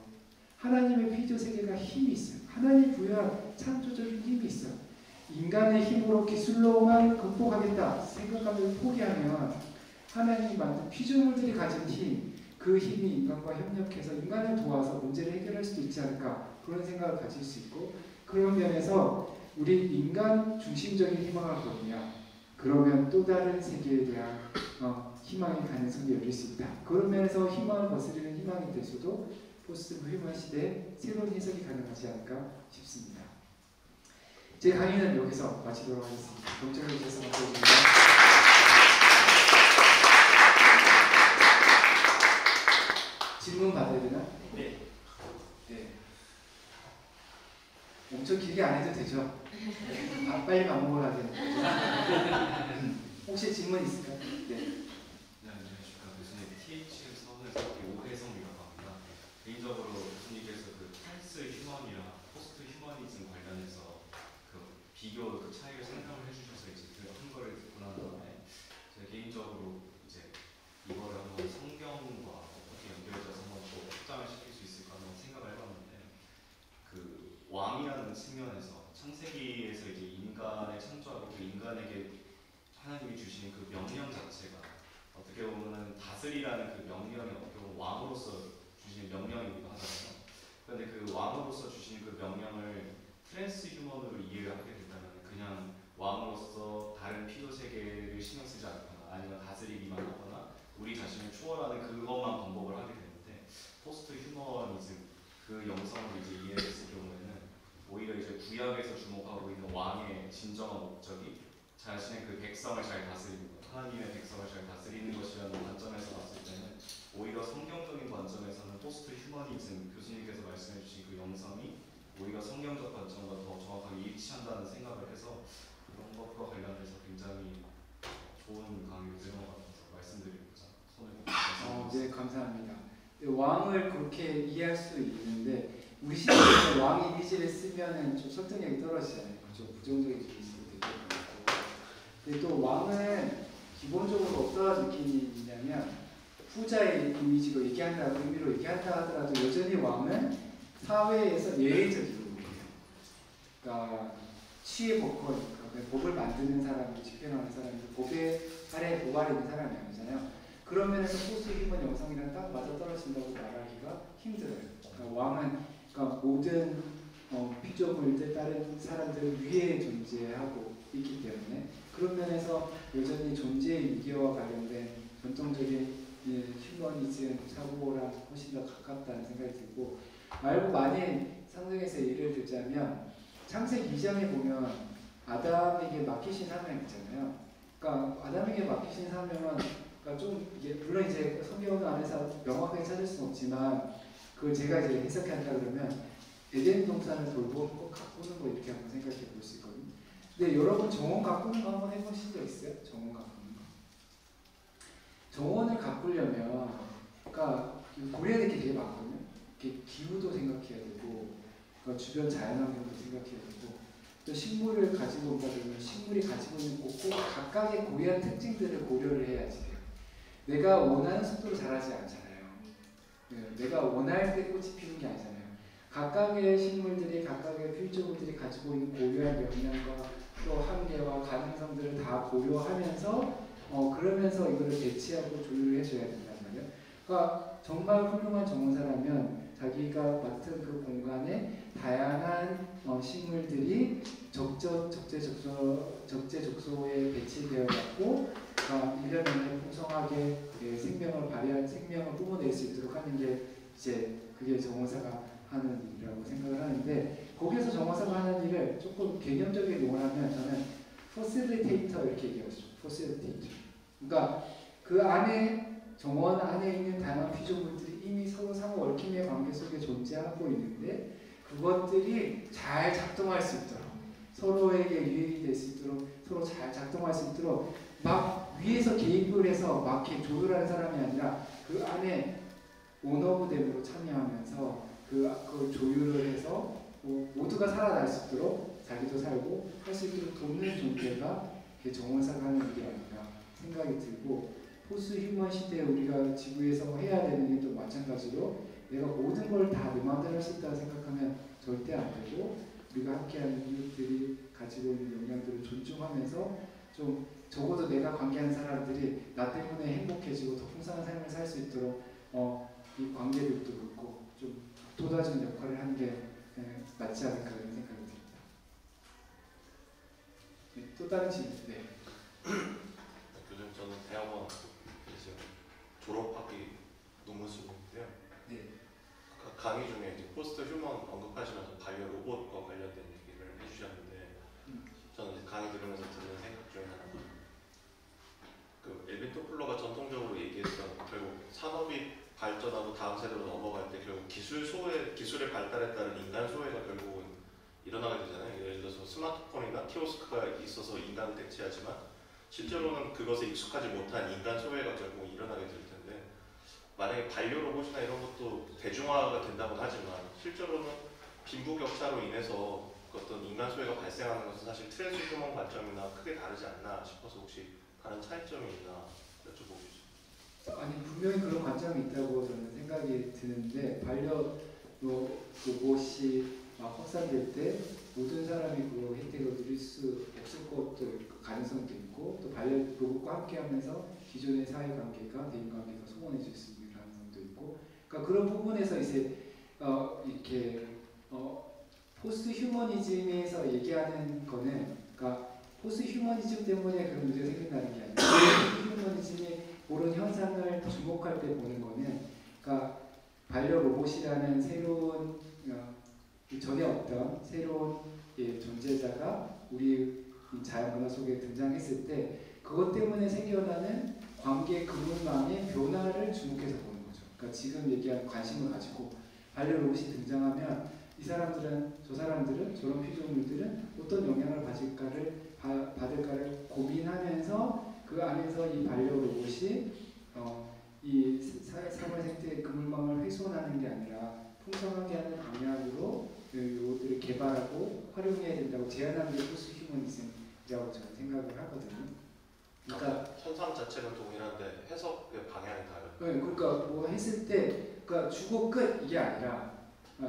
하나님의 피조 세계가 힘이 있어요. 하나님 부여한 창조적인 힘이 있어요. 인간의 힘으로 기술로만 극복하겠다 생각하면 포기하면 하나님이 만든 피조물들이 가진 힘, 그 힘이 인간과 협력해서 인간을 도와서 문제를 해결할 수도 있지 않을까 그런 생각을 가질 수 있고 그런 면에서 우리 인간 중심적인 희망을 거두냐 그러면 또 다른 세계에 대한 희망의 가능성이 열릴 수 있다. 그런 면에서 희망을 거스르는 희망이 될 수도 포스트 휴먼 시대에 새로운 해석이 가능하지 않을까 싶습니다. 제 강의는 여기서 마치도록 하겠습니다. 경청해 주셔서 감사합니다. 질문 받아야 되나? 네. 네. 엄청 길게 안 해도 되죠? 빨리 밥 먹으러 가야 되는 혹시 질문 있을까요? 네. 네, 안녕하십니까. 교수님, TH 서울에서 오혜성이라고 합니다. 개인적으로 교수님께서 그 탈스 휴먼이랑 포스트 휴머니즘 관련해서 그 비교 그 차이를 설명을 해주셔서 이제 한 거를 듣고 난 다음에 제가 개인적으로 이제 이거를 한번 성경과 어떻게 연결해서 한번 또 확장을 시킬 수 있을까 한번 생각을 해봤는데 그 왕이라는 측면에서 창세기에서 이제 인간을 창조하고 그 인간에게 하나님이 주시는 그 명령 자체가 어떻게 보면은 다스리라는 그 명령이 어떻게 보면 왕으로서 주시는 명령이기도 하잖아요. 그런데 그 왕으로서 주시는 그 명령을 트랜스 휴먼으로 이해를 하게 된다면 그냥 왕으로서 다른 피조 세계를 신경 쓰지 않거나 아니면 다스리기만 하거나 우리 자신을 초월하는 그것만 반복을 하게 되는데 포스트 휴머니즘 그 영성을 이제 이해했을 경우에는 오히려 이제 구약에서 주목하고 있는 왕의 진정한 목적이 자신의 그 백성을 잘 다스리는 것, 하나님의 백성을 잘 다스리는 것이라는 관점에서 봤을 때는 오히려 성경적인 관점에서는 포스트 휴머니즘 교수님께서 말씀해주신 그 영성이 오히려 성경적 관점과 더 정확하게 일치한다는 생각을 해서 그런 것과 관련해서 굉장히 좋은 강의를 들은 것 같아서 말씀드리고자 손을 꼽고 네, 감사합니다. 왕을 그렇게 이해할 수 있는데 우리 시대에서 왕 이미지를 쓰면은 좀 설득력이 떨어지잖아요. 그렇죠? 부정적인 이미지도 되게 많고. 근데 또 왕은 기본적으로 어떤 느낌이 있냐면 후자의 이미지로 얘기한다, 의미로 얘기한다 하더라도 여전히 왕은 사회에서 예외적인 의미예요. 그러니까 치의 법권, 그러니까 법을 만드는 사람이 집행하는 사람이 법에 아래 법 아래 있는 사람이 아니잖아요. 그런 면에서 포스트 휴먼 영성이랑 딱 맞아떨어진다고 말하기가 힘들어요. 그러니까 왕은 그러니까 모든 피조물들 다른 사람들 위에 존재하고 있기 때문에 그런 면에서 여전히 존재의 위계와 관련된 전통적인 휴머니즘 사고랑 훨씬 더 가깝다는 생각이 들고 말고 만일 성경에서 예를 들자면 창세기 2장에 보면 아담에게 맡기신 사명 있잖아요. 그러니까 아담에게 맡기신 사명은 그러니까 좀 이게 물론 이제 성경 안에서 명확하게 찾을 수는 없지만 그걸 제가 이제 해석한다 그러면 에덴 동산을 돌보는 거 가꾸는 거 이렇게 한번 생각해 볼 수 있거든요. 근데 여러분 정원 가꾸는 거 한번 해보신 적 있어요? 정원 가꾸는 거. 정원을 가꾸려면 그러니까 고려해야 될 게 되게 많거든요. 이렇게 기후도 생각해야 되고 그러니까 주변 자연환경도 생각해야 되고 또 식물을 가지고 온다 그러면 식물이 가지고 있는 꼭 각각의 고유한 특징들을 고려를 해야지 돼요. 내가 원하는 속도로 자라지 않잖아요. 내가 원할 때 꽃이 피는 게 아니잖아요. 각각의 식물들이 각각의 필조물들이 가지고 있는 고유한 역량과 또 한계와 가능성들을 다 고려하면서 그러면서 이거를 배치하고 조율을 해줘야 된단 말이에요. 그러니까 정말 훌륭한 정원사라면 자기가 맡은 그 공간에 다양한 식물들이 적재적소에 배치되어 있고 1년 내내 풍성하게 생명을 발휘할 생명을 뿜어낼 수 있도록 하는 게 이제 그게 정원사가 하는 일이라고 생각을 하는데 거기서 정원사가 하는 일을 조금 개념적인 용어를 하면 저는 퍼실리테이터 이렇게 얘기하죠. 퍼실리테이터. 그러니까 그 안에 정원 안에 있는 다양한 피조물들이 이미 서로 상호 얽힘의 관계 속에 존재하고 있는데 그것들이 잘 작동할 수 있도록 서로에게 유익이 될 수 있도록 서로 잘 작동할 수 있도록 막 위에서 개입을 해서 막 이렇게 조율하는 사람이 아니라 그 안에 오너브댐으로 참여하면서 그걸 조율을 해서 모두가 살아날 수 있도록 자기도 살고 할 수 있도록 돕는 존재가 정원사가 하는 일이 아닌가 생각이 들고 포스트 휴먼 시대에 우리가 지구에서 해야 되는 게 또 마찬가지로 내가 모든 걸 다 내 마음대로 할 수 있다고 생각하면 절대 안 되고 우리가 함께하는 이웃들이 가지고 있는 역량들을 존중하면서 좀 적어도 내가 관계하는 사람들이 나 때문에 행복해지고 더 풍성한 삶을 살 수 있도록 이 관계들도 그렇고 좀 도와주는 역할을 하는 게 맞지 않을까 이런 생각이 듭니다. 네, 또 다른 질문. 네. 요즘 저는 대학원 이제 졸업학기 논문수인데요. 네. 강의 중에 이제 포스트 휴먼 언급하시면서 반려 로봇과 관련된 얘기를 해주셨는데 저는 이제 강의 들으면서 드는 생각 중에 하나가 그 엘빈 토플러가 전통적으로 얘기했던 결국 산업이 발전하고 다음 세대로 넘어갈 때 결국 기술의 발달에 따른 인간 소외가 결국은 일어나게 되잖아요. 예를 들어서 스마트폰이나 키오스크가 있어서 인간을 대체하지만 실제로는 그것에 익숙하지 못한 인간 소외가 결국 일어나게 될 텐데 만약에 반려 로봇이나 이런 것도 대중화가 된다고는 하지만 실제로는 빈부격차로 인해서 어떤 인간 소외가 발생하는 것은 사실 트랜스 휴먼 관점이나 크게 다르지 않나 싶어서 혹시 다른 차이점이 있나 여쭤보고 싶습니다. 아니 분명히 그런 관점이 있다고 저는 생각이 드는데 반려 로봇이 확산될 때 모든 사람이 그 혜택을 누릴 수 없을 것도 가능성도 있고 또 반려 로봇과 함께하면서 기존의 사회관계가 대인관계가 소원해질 수 있는 가능성도 있고 그러니까 그런 부분에서 이제 이렇게 포스트 휴머니즘에서 얘기하는 거는 그러니까 포스트 휴머니즘 때문에 그런 문제가 생긴다는 게 아니라 포스트 휴머니즘이 그런 현상을 주목할 때 보는 거는 그러니까 반려 로봇이라는 새로운 전에 없던 새로운 존재자가 우리 자연 문화 속에 등장했을 때 그것 때문에 생겨나는 관계 그물망의 변화를 주목해서 보는 거죠. 그러니까 지금 얘기한 관심을 가지고 반려 로봇이 등장하면 이 사람들은 저 사람들은 저런 피조물들은 어떤 영향을 받을까를 고민하면서 그 안에서 이 반려 로봇이 이 사물 생태의 그물망을 훼손하는 게 아니라 풍성하게 하는 방향으로 이것들을 개발하고 활용해야 된다고 제안하는 게 포스트 휴머니즘이라고 저는 생각을 하거든요. 그러니까 현상 자체는 동일한데 해석의 방향이 다르다. 네, 그러니까 뭐 했을 때 그러니까 주고 끝 이게 아니라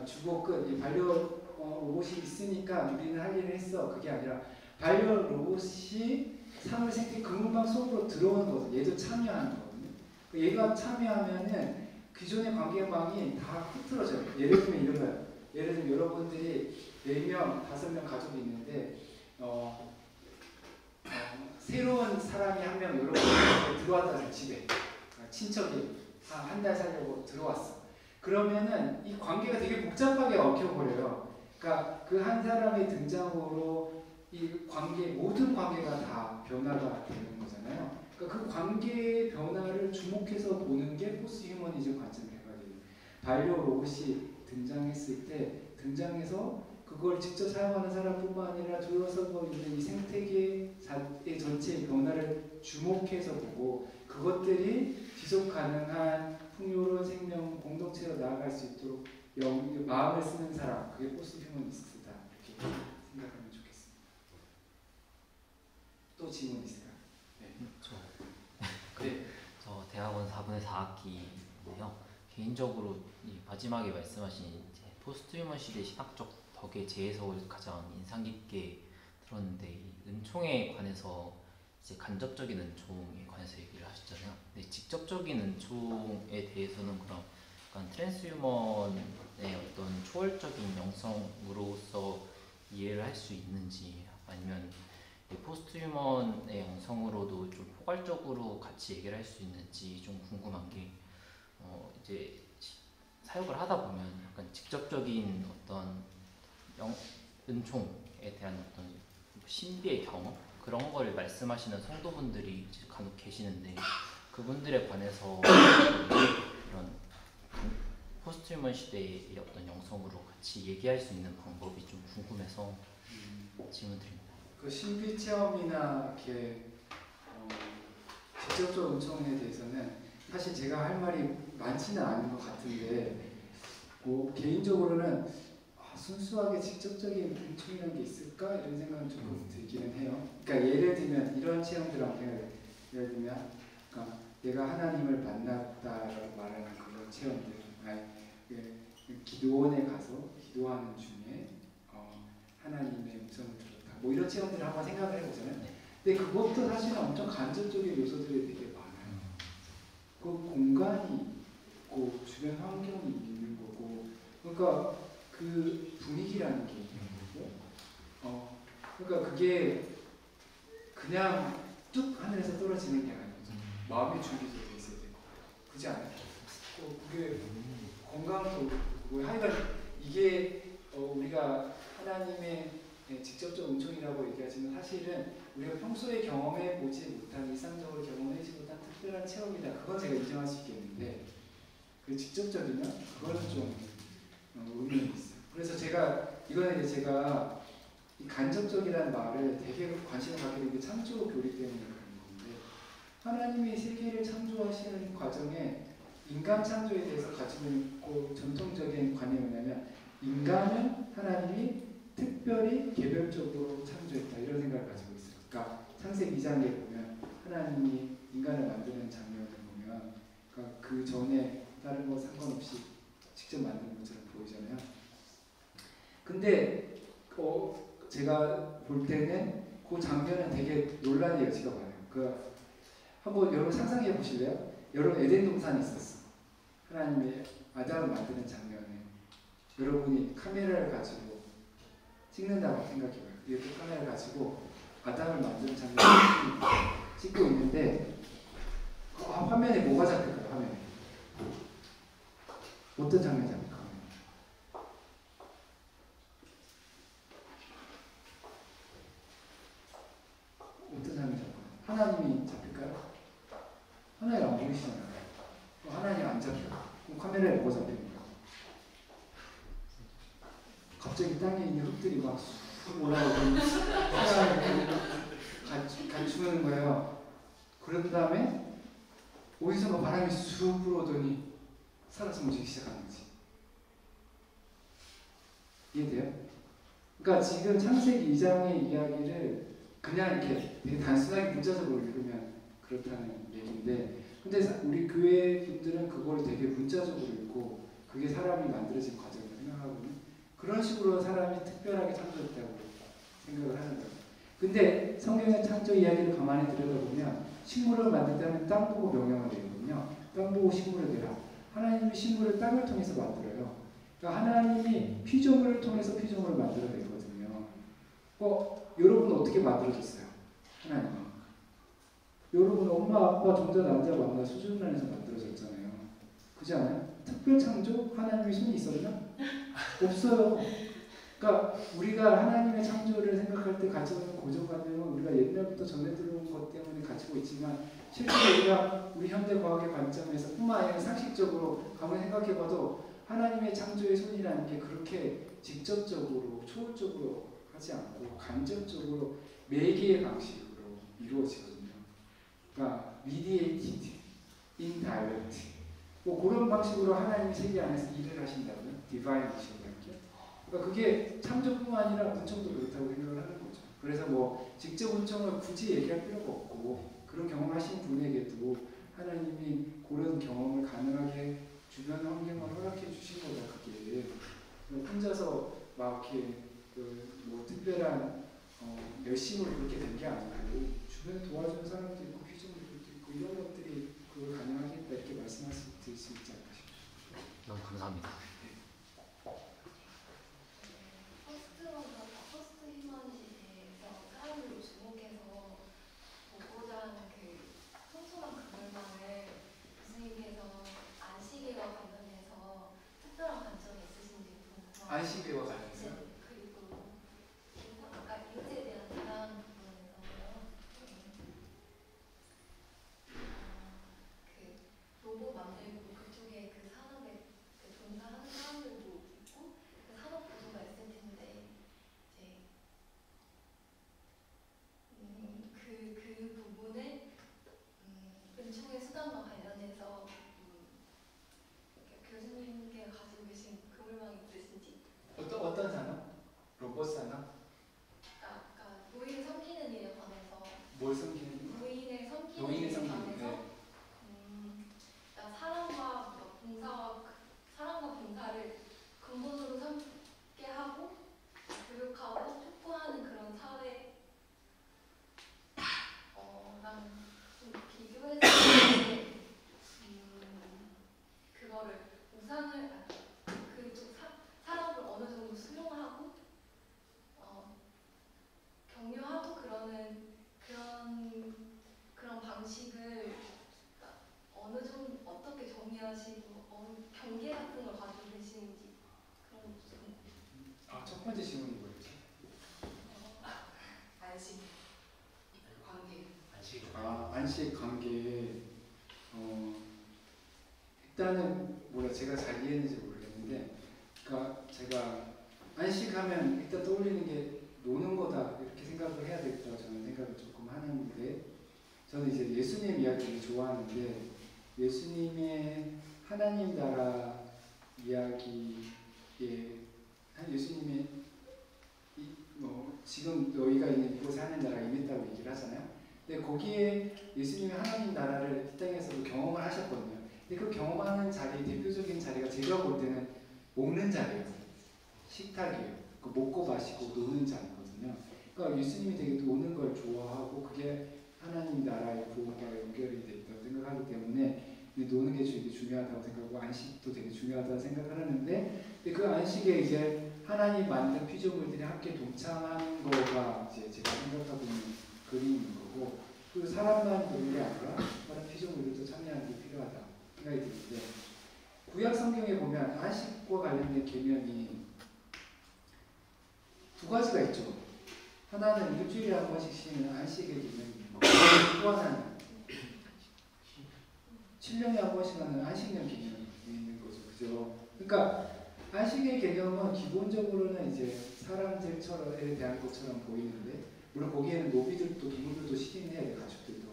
주고 끝 이 반려 로봇이 있으니까 우리는 할 일을 했어 그게 아니라 반려 로봇이 사물 생태 그물망 속으로 들어오는 거거든요. 얘도 참여하는 거거든요. 얘가 참여하면은 기존의 관계망이 다 흐트러져요. 예를 들면 이런 거예요. 예를 들면 여러분들이 4명, 5명 가족이 있는데 새로운 사람이 한 명 여러분들 들어왔다 집에 친척이 한 달 살려고 들어왔어. 그러면은 이 관계가 되게 복잡하게 얽혀버려요. 그러니까 그 한 사람의 등장으로 이 모든 관계가 다 변화가 되는 거잖아요. 그러니까 그 관계의 변화를 주목해서 보는 게 포스트 휴머니즘 관점의 해석이에요. 반려 로봇이 등장했을 때 등장해서 그걸 직접 사용하는 사람뿐만 아니라 둘러싸고 있는 이 생태계 전체의 변화를 주목해서 보고 그것들이 지속 가능한 풍요로운 생명 공동체로 나아갈 수 있도록 마음을 쓰는 사람 그게 포스트 휴머니스트다 이렇게 생각하면 좋겠습니다. 또 질문 있을까요? 저 대학원 4분의 4학기인데요. 개인적으로 이 마지막에 말씀하신 이제 포스트 휴먼 시대 신학적 덕의 재해석을 가장 인상 깊게 들었는데, 이 은총에 관해서 이제 간접적인 은총에 관해서 얘기를 하셨잖아요. 근데 직접적인 은총에 대해서는 그럼 약간 트랜스휴먼의 어떤 초월적인 영성으로서 이해를 할 수 있는지, 아니면 포스트 휴먼의 영성으로도 좀 포괄적으로 같이 얘기를 할 수 있는지 좀 궁금한 게, 이제 사역을 하다 보면 약간 직접적인 어떤 은총에 대한 어떤 신비의 경험, 그런 걸 말씀하시는 성도분들이 이제 간혹 계시는데, 그분들에 관해서 이런 포스트 휴먼 시대의 어떤 영성으로 같이 얘기할 수 있는 방법이 좀 궁금해서 질문 드립니다. 그 신비 체험이나 이렇게 직접적 은총에 대해서는 사실 제가 할 말이 많지는 않은 것 같은데, 뭐 개인적으로는 순수하게 직접적인 은총이라는 게 있을까 이런 생각은 조금 들기는 해요. 그러니까 예를 들면 이런 체험들한테, 예를 들면 그러니까 내가 하나님을 만났다라고 말하는 그런 체험들, 기도원에 가서 기도하는 중에 하나님의 음성을 들었다, 뭐 이런 체험들을 한번 생각을 해보잖아요. 근데 그것도 사실은 엄청 간접적인 요소들이 되게 많아요. 그 공간이 있고 주변 환경이 있는 거고, 그러니까 그 분위기라는 게 있는 거고, 그러니까 그게 그냥 뚝 하늘에서 떨어지는 게 아니고 마음의 준비도 돼 있어야 되고, 그렇지 않아요? 그게 건강도 그거 하여간 이게 우리가 하나님의 직접적 은총이라고 얘기하지만 사실은 우리가 평소에 경험해 보지 못한, 일상적으로 경험하지 못한 특별한 체험이다, 그건 제가 인정할 수 있겠는데, 그 직접적이면 그거는 좀 의미가 있어요. 그래서 이거는 이제 제가 이 간접적이라는 말을 되게 관심을 갖게 된 게 창조 교리 때문에 그런 건데, 하나님이 세계를 창조하시는 과정에 인간 창조에 대해서 가지고 있고 전통적인 관념이 뭐냐면, 인간은 하나님이 특별히 개별적으로 창조했다, 이런 생각을 가지고 있어요. 그러니까 창세기 2장에 보면 하나님이 인간을 만드는 장면을 보면, 그러니까 그 전에 다른 거 상관없이 직접 만든 것처럼 보이잖아요. 근데 제가 볼 때는 그 장면은 되게 논란의 여지가 많아요. 한번 여러분 상상해 보실래요? 여러분 에덴 동산에 있었어. 하나님의 아담을 만드는 장면에 여러분이 카메라를 가지고 찍는다고 생각해봐요. 이렇게 카메라를 가지고 아담을 만드는 장면을 찍고 있는데, 화면에 뭐가 잡힐까요? 화면에 어떤 장면이 잡힐까요? 어떤 장면이 잡힐까요? 하나님이 잡힐까요? 하나님 안 보이시잖아요. 하나님 안 잡혀요. 그럼 카메라에 뭐가 잡히는 거예요? 갑자기 땅에 있는 흙들이 막 쑥 올라오고 하나님을 감추는 거예요. 그런 다음에 어디서 막 바람이 쑥 불어오더니 살아서 움직이기 시작하는 거지. 이해돼요? 그러니까 지금 창세기 2장의 이야기를 그냥 이렇게 되게 단순하게 문자적으로 읽으면 그렇다는 얘기인데, 근데 우리 교회 분들은 그걸 되게 문자적으로 읽고 그게 사람이 만들어진 과정을 생각하고는 그런 식으로 사람이 특별하게 창조했다고 생각을 하는 거예요. 근데 성경의 창조 이야기를 가만히 들여다보면 식물을 만들 때는 땅 보고 명령을 내리거든요. 땅 보고 식물을 내라. 하나님이 식물을 땅을 통해서 만들어요. 그러니까 하나님이 피조물을 통해서 피조물을 만들어내거든요. 여러분은 어떻게 만들어졌어요? 하나님은. 여러분 엄마 아빠 종자 남자 만나 수준 안에서 만들어졌잖아요. 그렇지 않아요? 특별 창조? 하나님의 손이 있었나? 없어요. 그러니까 우리가 하나님의 창조를 생각할 때 가지고 있는 고정관념은 우리가 옛날부터 전해 들어온 것 때문에 가지고 있지만, 실제로 우리가 우리 현대 과학의 관점에서 뿐만 아니라 상식적으로 가만히 생각해봐도 하나님의 창조의 손이라는 게 그렇게 직접적으로 초월적으로 하지 않고 간접적으로 매개의 방식으로 이루어지거든요. 그러니까 mediated, indirect, 뭐 그런 방식으로 하나님이 세계 안에서 일을 하신다고요. 디바인 미션이라는 게. 그러니까 그게 창조뿐만 아니라 은총도 그렇다고 생각을 하는 거죠. 그래서 뭐 직접 은총을 굳이 얘기할 필요가 없고 그런 경험하신 분에게도 하나님이 그런 경험을 가능하게 주변 환경을 허락해 주신 거다. 그게 혼자서 막 이렇게 뭐 특별한 열심으로 그렇게 된 게 아니고 주변에 도와주는 사람도 있고 피조물들도 있고 이런 것들이 그걸 가능하겠다 이렇게 말씀하실 수 있지 않을까 싶습니다. 너무 감사합니다. 퍼스트 휴머니티에서 사람들이 주목해서 보고자 하는 그 청소한 그물망을 교수님께서 안식일과 관련해서 특별한 관점이 있으신지 궁금합니다. 안식일과 관련해서? 네, 그리고 아까 이웃에 대한 사랑 부분에서요. 그 로봇 만들고 그쪽에 그 산업에 그 종사하는 사람들도 있고 그 산업 구조가 있을 텐데 이제 그 부분을 은총의 수단과 관련해서 교수님께 가지고 계신 그물망이 있으신지. 어떤 산업? 로봇 산업? 아까 노인을 섬기는 일에 관해서. 뭘 섬기는? 노인을 섬기는 노인을 일에 섬기는. 관해서. 네. 사랑과 봉사를 근본으로 삼게 하고 교육하고 촉구하는 그런 사회 랑 좀 비교했을 때 그거를 우상을 그쪽 사람을 어느 정도 수용하고 격려하고 그러는 그런 방식을 어느 정도 어떻게 정의하시고 경계 같은 걸 가지고 계시는지 그런 부분. 첫 번째 질문이 뭐였지? 안심 관계. 안식 관계. 일단은 제가 잘 이해했는지 모르겠는데, 그러니까 제가 안식하면 일단 떠올리는 게 노는 거다 이렇게 생각을 해야 되겠다 저는 생각을 조금 하는데, 저는 이제 예수님 이야기를 좋아하는데 예수님의 하나님 나라 이야기에 예수님의 지금 너희가 있는 이곳에 하는 나라가 임했다고 얘기를 하잖아요. 근데 거기에 예수님이 하나님 나라를 이 땅에서도 경험을 하셨거든요. 근데 그 경험하는 자리, 대표적인 자리가 제가 볼 때는 먹는 자리예요. 식탁이에요. 먹고 마시고 노는 자리거든요. 그러니까 예수님이 되게 노는 걸 좋아하고 그게 하나님 나라의 부흥과 연결이 돼 있다고 생각하기 때문에 노는 게 되게 중요하다고 생각하고 안식도 되게 중요하다고 생각을 하는데, 근데 그 안식에 이제 하나님 만든 피조물들이 함께 동참하는 거가 이제 제가 생각하고 있는 그림인 거고, 그 사람만 노는 게 아니라 다른 피조물들도 참여하는 게 필요하다 생각이 드는데, 구약 성경에 보면 안식과 관련된 계명이 두 가지가 있죠. 하나는 일주일에 한 번씩 쉬는 안식의 계명이 있고, 또 하나는 7년에 한 번씩 하는 안식년 개념이 있는 거죠. 그죠? 그러니까 안식의 개념은 기본적으로는 이제 사람들에 대한 것처럼 보이는데, 물론 거기에는 노비들도 동물들도 쉬긴 해야 돼요. 가축들도.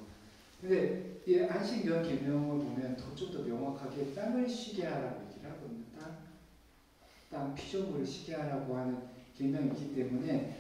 근데 이 안식년 개념을 보면 좀 더 명확하게 땅을 쉬게 하라고 얘기를 하거든요. 땅 피조물을 쉬게 하라고 하는 계명이 있기 때문에,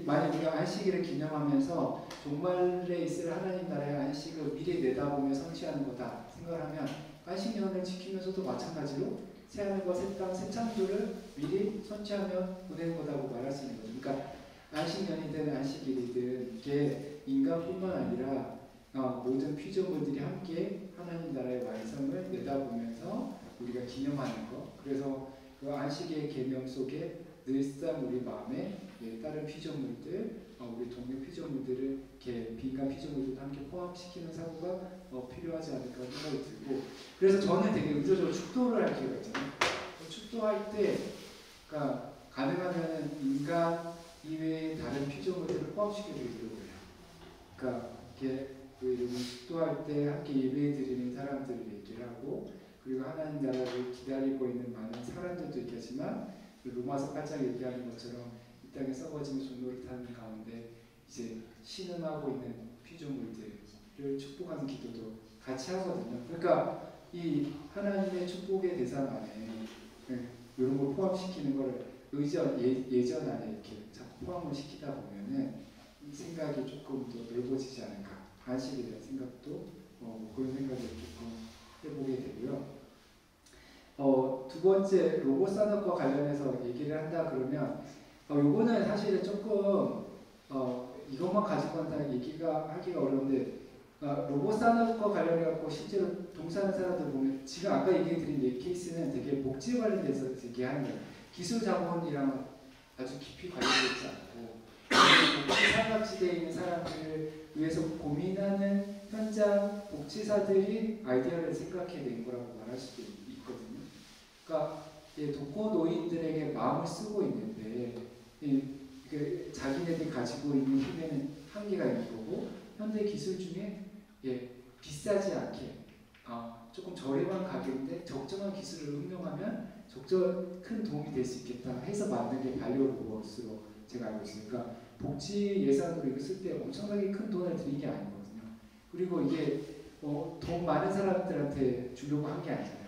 만약 우리가 안식일을 기념하면서 종말에 있을 하나님 나라의 안식을 미리 내다보며 성취하는 거다 생각을 하면, 안식년을 지키면서도 마찬가지로 새하늘과 새 땅, 새 창조를 미리 성취하며 보내는 거다고 말할 수 있는 거죠. 그러니까 안식년이든 안식일이든 이게 인간뿐만 아니라 모든 피조물들이 함께 하나님 나라의 완성을 내다보면서 우리가 기념하는 거. 그래서 그 안식의 계명 속에 늘상 우리 마음에 다른 피조물들, 우리 동료 피조물들을 이렇게 빈간 피조물들도 함께 포함시키는 사고가 필요하지 않을까 생각이 들고, 그래서 저는 되게 의도적으로 축도를 할 기회가 있잖아요. 축도할 때, 그러니까 가능하면 인간 이외의 다른 피조물들을 포함시켜드리려고 해요. 그러니까 이렇게 축도할 때 함께 예배드리는 사람들을 얘기를 하고, 그리고 하나님 나라를 기다리고 있는 많은 사람들도 있겠지만, 로마서 8장 얘기하는 것처럼 이 땅에 썩어지는 종로를 타는 가운데 이제 신음하고 있는 피조물들을 축복하는 기도도 같이 하거든요. 그러니까 이 하나님의 축복의 대상 안에 이런 걸 포함시키는 거를 예전 안에 이렇게 자꾸 포함을 시키다 보면은 생각이 조금 더 넓어지지 않을까. 안식에 대한 생각도 뭐 그런 생각을 조금 해보게 되고요. 두 번째 로봇 산업과 관련해서 얘기를 한다 그러면 요거는 사실은 조금 이것만 가지고는 다 하기가 어려운데 로봇 산업과 관련해 갖고 실제로 동사하는 사람들 보면 지금 아까 얘기 드린 이 케이스는 되게 복지에 관련돼서 얘기하는 거예요. 기술 자본이랑 아주 깊이 관련되어 있지 않고 복지 산업지대에 있는 사람들을 위해서 고민하는 현장 복지사들이 아이디어를 생각해낸 거라고 말할 수도 있거든요. 그러니까 독거 노인들에게 마음을 쓰고 있는데 자기네들이 가지고 있는 힘에는 한계가 있는 거고 현대 기술 중에 비싸지 않게 조금 저렴한 가격인데 적정한 기술을 응용하면 큰 도움이 될 수 있겠다 해서 만든 게 바이오 로봇으로 제가 알고 있으니까 복지 예산으로 이거 쓸 때 엄청나게 큰 돈을 들인 게 아니거든요. 그리고 이게 돈 많은 사람들한테 주려고 한 게 아니잖아요.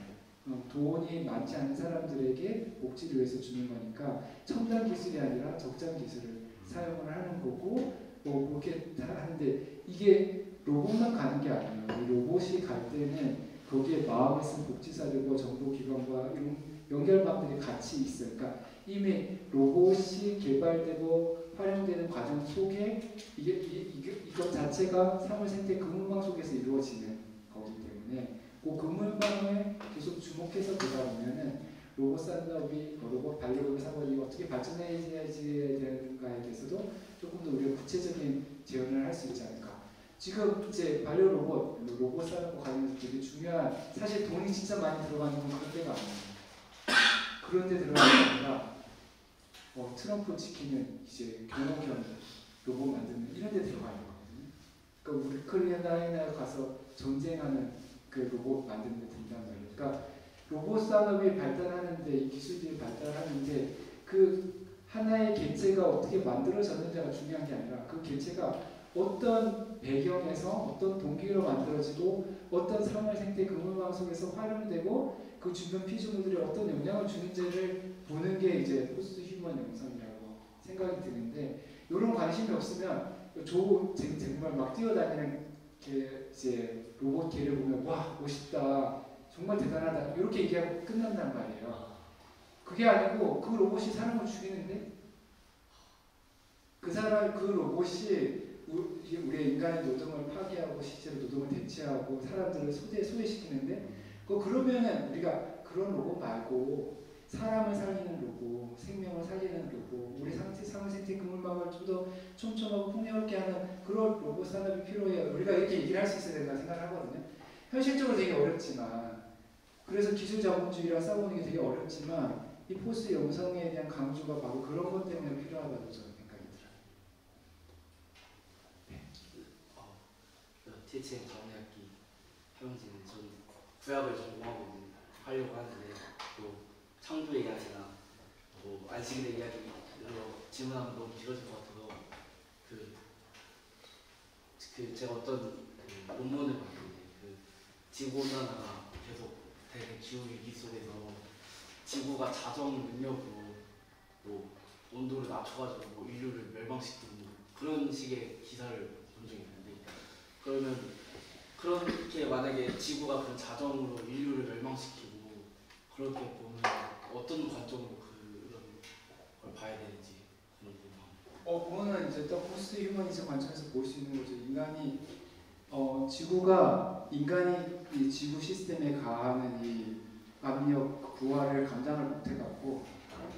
돈이 많지 않은 사람들에게 복지를 위해서 주는 거니까 첨단 기술이 아니라 적장 기술을 사용을 하는 거고 그렇게 하는데 이게 로봇만 가는 게 아니에요. 이 로봇이 갈 때는 거기에 마음을 쓴 복지사들과 정보기관과 이런 연결망들이 같이 있어요. 그러니까 이미 로봇이 개발되고 활용되는 과정 속에 이것 자체가 사물생태 그물망 속에서 이루어지는 거기 때문에 그 그물망을 계속 주목해서 보다 보면은 로봇 산업이 로봇 반려동물 산업이 어떻게 발전해야지에 되는가에 대해서도 조금 더 우리가 구체적인 제언을 할 수 있지 않을까. 지금 이제 반려 로봇 산업과 관련해서 되게 중요한 사실 돈이 진짜 많이 들어가는 건 그런 데가 아니에요. 그런 데 들어가는 게 아니라 트럼프 지키는 이제 경호견 로봇 만드는 이런 데 들어가 있는 거거든요. 그러니까 우리 우크라이나에 가서 전쟁하는 그 로봇 만드는 데 든단 말이에요. 그러니까 로봇 산업이 발달하는데 이 기술들이 발달하는데 그 하나의 개체가 어떻게 만들어졌는지가 중요한 게 아니라 그 개체가 어떤 배경에서 어떤 동기로 만들어지고 어떤 사물생태 그물망 속에서 활용되고 그 주변 피조물들이 어떤 영향을 주는지를 보는 게 이제 포스트 휴먼 영상이라고 생각이 드는데 이런 관심이 없으면 정말 막 뛰어다니는 이제 로봇 개를 보면 와 멋있다 정말 대단하다 이렇게 얘기하고 끝난단 말이에요. 그게 아니고 그 로봇이 사람을 죽이는데 그 로봇이 우리의 인간의 노동을 파괴하고 실제로 노동을 대체하고 사람들을 소외시키는데 그러면은 우리가 그런 로봇 말고 사람을 살리는 로봇, 생명을 살리는 로봇, 우리 사물생태 그물망을 좀 더 촘촘하고 풍요롭게 하는 그런 로봇 산업이 필요해요. 우리가 이렇게 얘기를 할 수 있어야 된다고 생각을 하거든요. 현실적으로 되게 어렵지만 그래서 기술 자본주의랑 싸우는 게 되게 어렵지만 이 포스트 영성에 대한 강조가 바로 그런 것 때문에 필요하다고 저는 생각이 들어요. THM 정리학기 하면서는 저는 구약을 전공하고 하려고 하는데 또 창조 이야기나 뭐 안식일의 이야기 이런 거 질문하면 너무 길어질 것 같아서 제가 어떤 논문을 봤는데 지구 온난화가 계속 되게 기후 위기 속에서 지구가 자정 능력으로 뭐 온도를 낮춰가지고 뭐 인류를 멸망시키는 그런 식의 기사를 본 적이 있는데 그러면 그렇게 만약에 지구가 그런 자정으로 인류를 멸망시키고 그렇게 보면 어떤 관점으로 그런 걸 봐야 되는지 그런 부분. 그거는 이제 또 포스트 휴머니즘 관점에서 볼 수 있는 거죠. 인간이 이 지구 시스템에 가하는 이 압력 부하를 감당을 못해갖고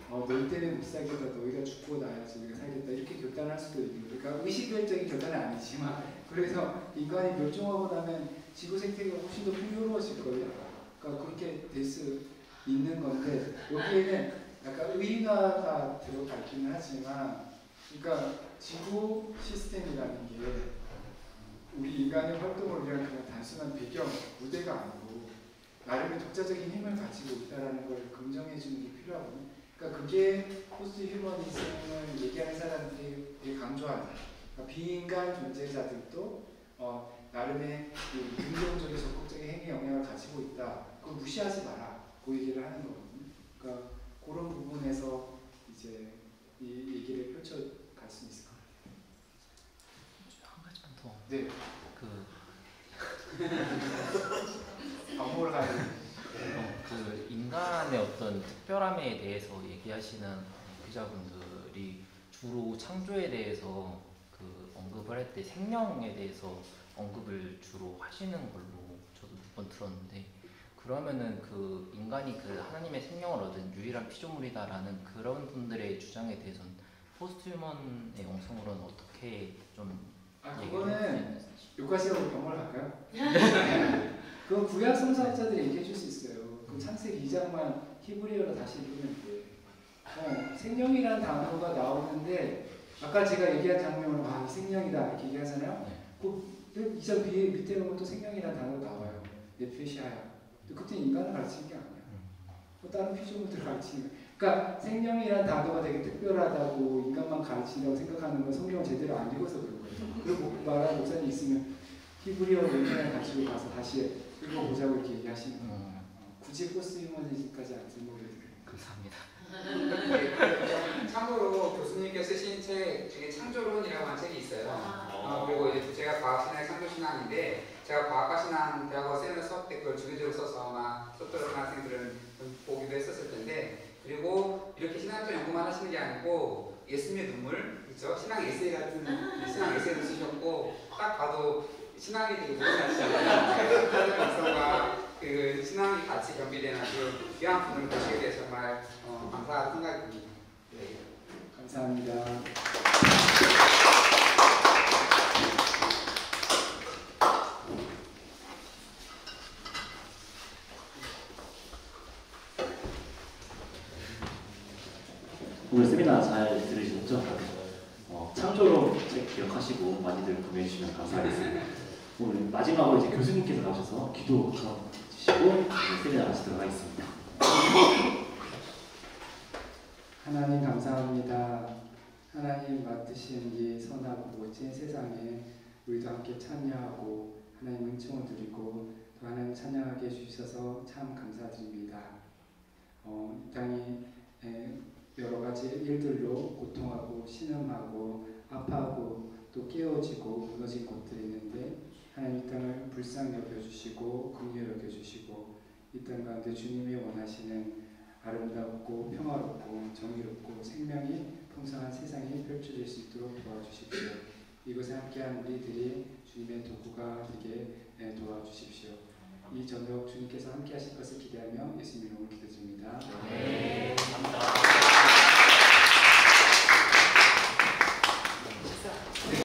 너희 때문에 못 살겠다, 너희가 죽고 나야지 우리가 살겠다 이렇게 결단할 수도 있는 거예요. 그러니까 의식결정이 결단은 아니지만 그래서 인간이 멸종하고 나면 지구 생태계가 훨씬 더 풍요로워질 거예요. 그러니까 그렇게 될 수 있는 건데 여기에는 약간 의인화가 들어가 있기는 하지만 그러니까 지구 시스템이라는 게 우리 인간의 활동을 위한 그냥 단순한 배경, 무대가 아니고 나름의 독자적인 힘을 가지고 있다는 걸 긍정해 주는 게 필요하거든요. 그러니까 그게 포스트 휴머니즘을 얘기하는 사람들이 되게 강조하는 그러니까 비인간 존재자들도 나름의 긍정적인 적극적인 행위 영향을 가지고 있다. 그걸 무시하지 마라. 그 얘기를 하는 거거든요. 그러니까 그런 부분에서 이제 이 얘기를 펼쳐갈 수 있을 것 같아요. 네. 그, 밥 먹으러 가야 돼. 그 인간의 어떤 특별함에 대해서 얘기하시는 기자분들이 주로 창조에 대해서 그 언급을 할 때 생명에 대해서 언급을 주로 하시는 걸로 저도 몇 번 들었는데, 그러면은 그 인간이 그 하나님의 생명을 얻은 유일한 피조물이다라는 그런 분들의 주장에 대해서는 포스트 휴먼의 영성으로는 어떻게 좀 그거는 요까지하고 병을 할까요? 그건 구약 성서학자들이 얘기해 줄 수 있어요. 그 창세기 2장만 히브리어로 다시 읽으면 돼. 생명이라는 단어가 나오는데 아까 제가 얘기한 장면은 이 생명이다 이렇게 얘기하잖아요. 그 2장 밑에 보면 또 생명이라는 단어가 나와요. 네페시아야. 그때 인간을 가르치는 게 아니야. 또 다른 피조물들을 가르치는 거야. 그러니까 생명이라는 단어가 되게 특별하다고 인간만 가르친다고 생각하는 건 성경을 제대로 안 읽어서 그런 거예요. 그리고 말하는 목사님 있으면 히브리어 원문을 가지고 가서 다시 읽어보자고 이렇게 얘기하시는 거예요. 굳이 포스트 휴머니즘까지 안 쓰는 거예요. 감사합니다. 참고로 교수님께서 쓰신 책 중에 창조론이라고 한 책이 있어요. 그리고 이제 주제가 과학신앙의 창조신앙인데, 제가 과학과 신앙 대학원 세미나 수업 때 그걸 주기적으로 써서 아마 수업 들었던 학생들은 좀 보기도 했었을 텐데, 그리고 이렇게 신앙적 연구만 하시는 게 아니고 예수님의 눈물, 그렇죠? 신앙 에세이 같은 신앙 에세이도 쓰셨고, 딱 봐도 신앙이 되게 무관하시잖아요. 하나님 백성과 그 신앙이 같이 겸비되는 그 귀한 분을 보시게 돼서 정말 감사한 생각이 듭니다. 네. 감사합니다. 오늘 세미나 잘 들으셨죠? 창조론 책 기억하시고 많이들 구매해 주시면 감사하겠습니다. 오늘 마지막으로 이제 교수님께서 나오셔서 기도 주시고 세미나 마치도록 하겠습니다. 하나님 감사합니다. 하나님 맡으신 이 선하고 멋진 세상에 우리도 함께 참여하고 하나님 은총을 드리고 또 하나님 찬양하게 해주셔서 참 감사드립니다. 이 땅이 여러 가지 일들로 고통하고 신음하고 아파하고 또 깨어지고 무너진 곳들이 있는데, 하나님 이 땅을 불쌍히 여겨주시고 긍휼히 여겨주시고 이 땅 가운데 주님이 원하시는 아름답고 평화롭고 정의롭고 생명이 풍성한 세상이 펼쳐질 수 있도록 도와주십시오. 이곳에 함께한 우리들이 주님의 도구가 되게 도와주십시오. 이 저녁 주님께서 함께하실 것을 기대하며 예수님 이름으로 기도드립니다. 네, 감사합니다.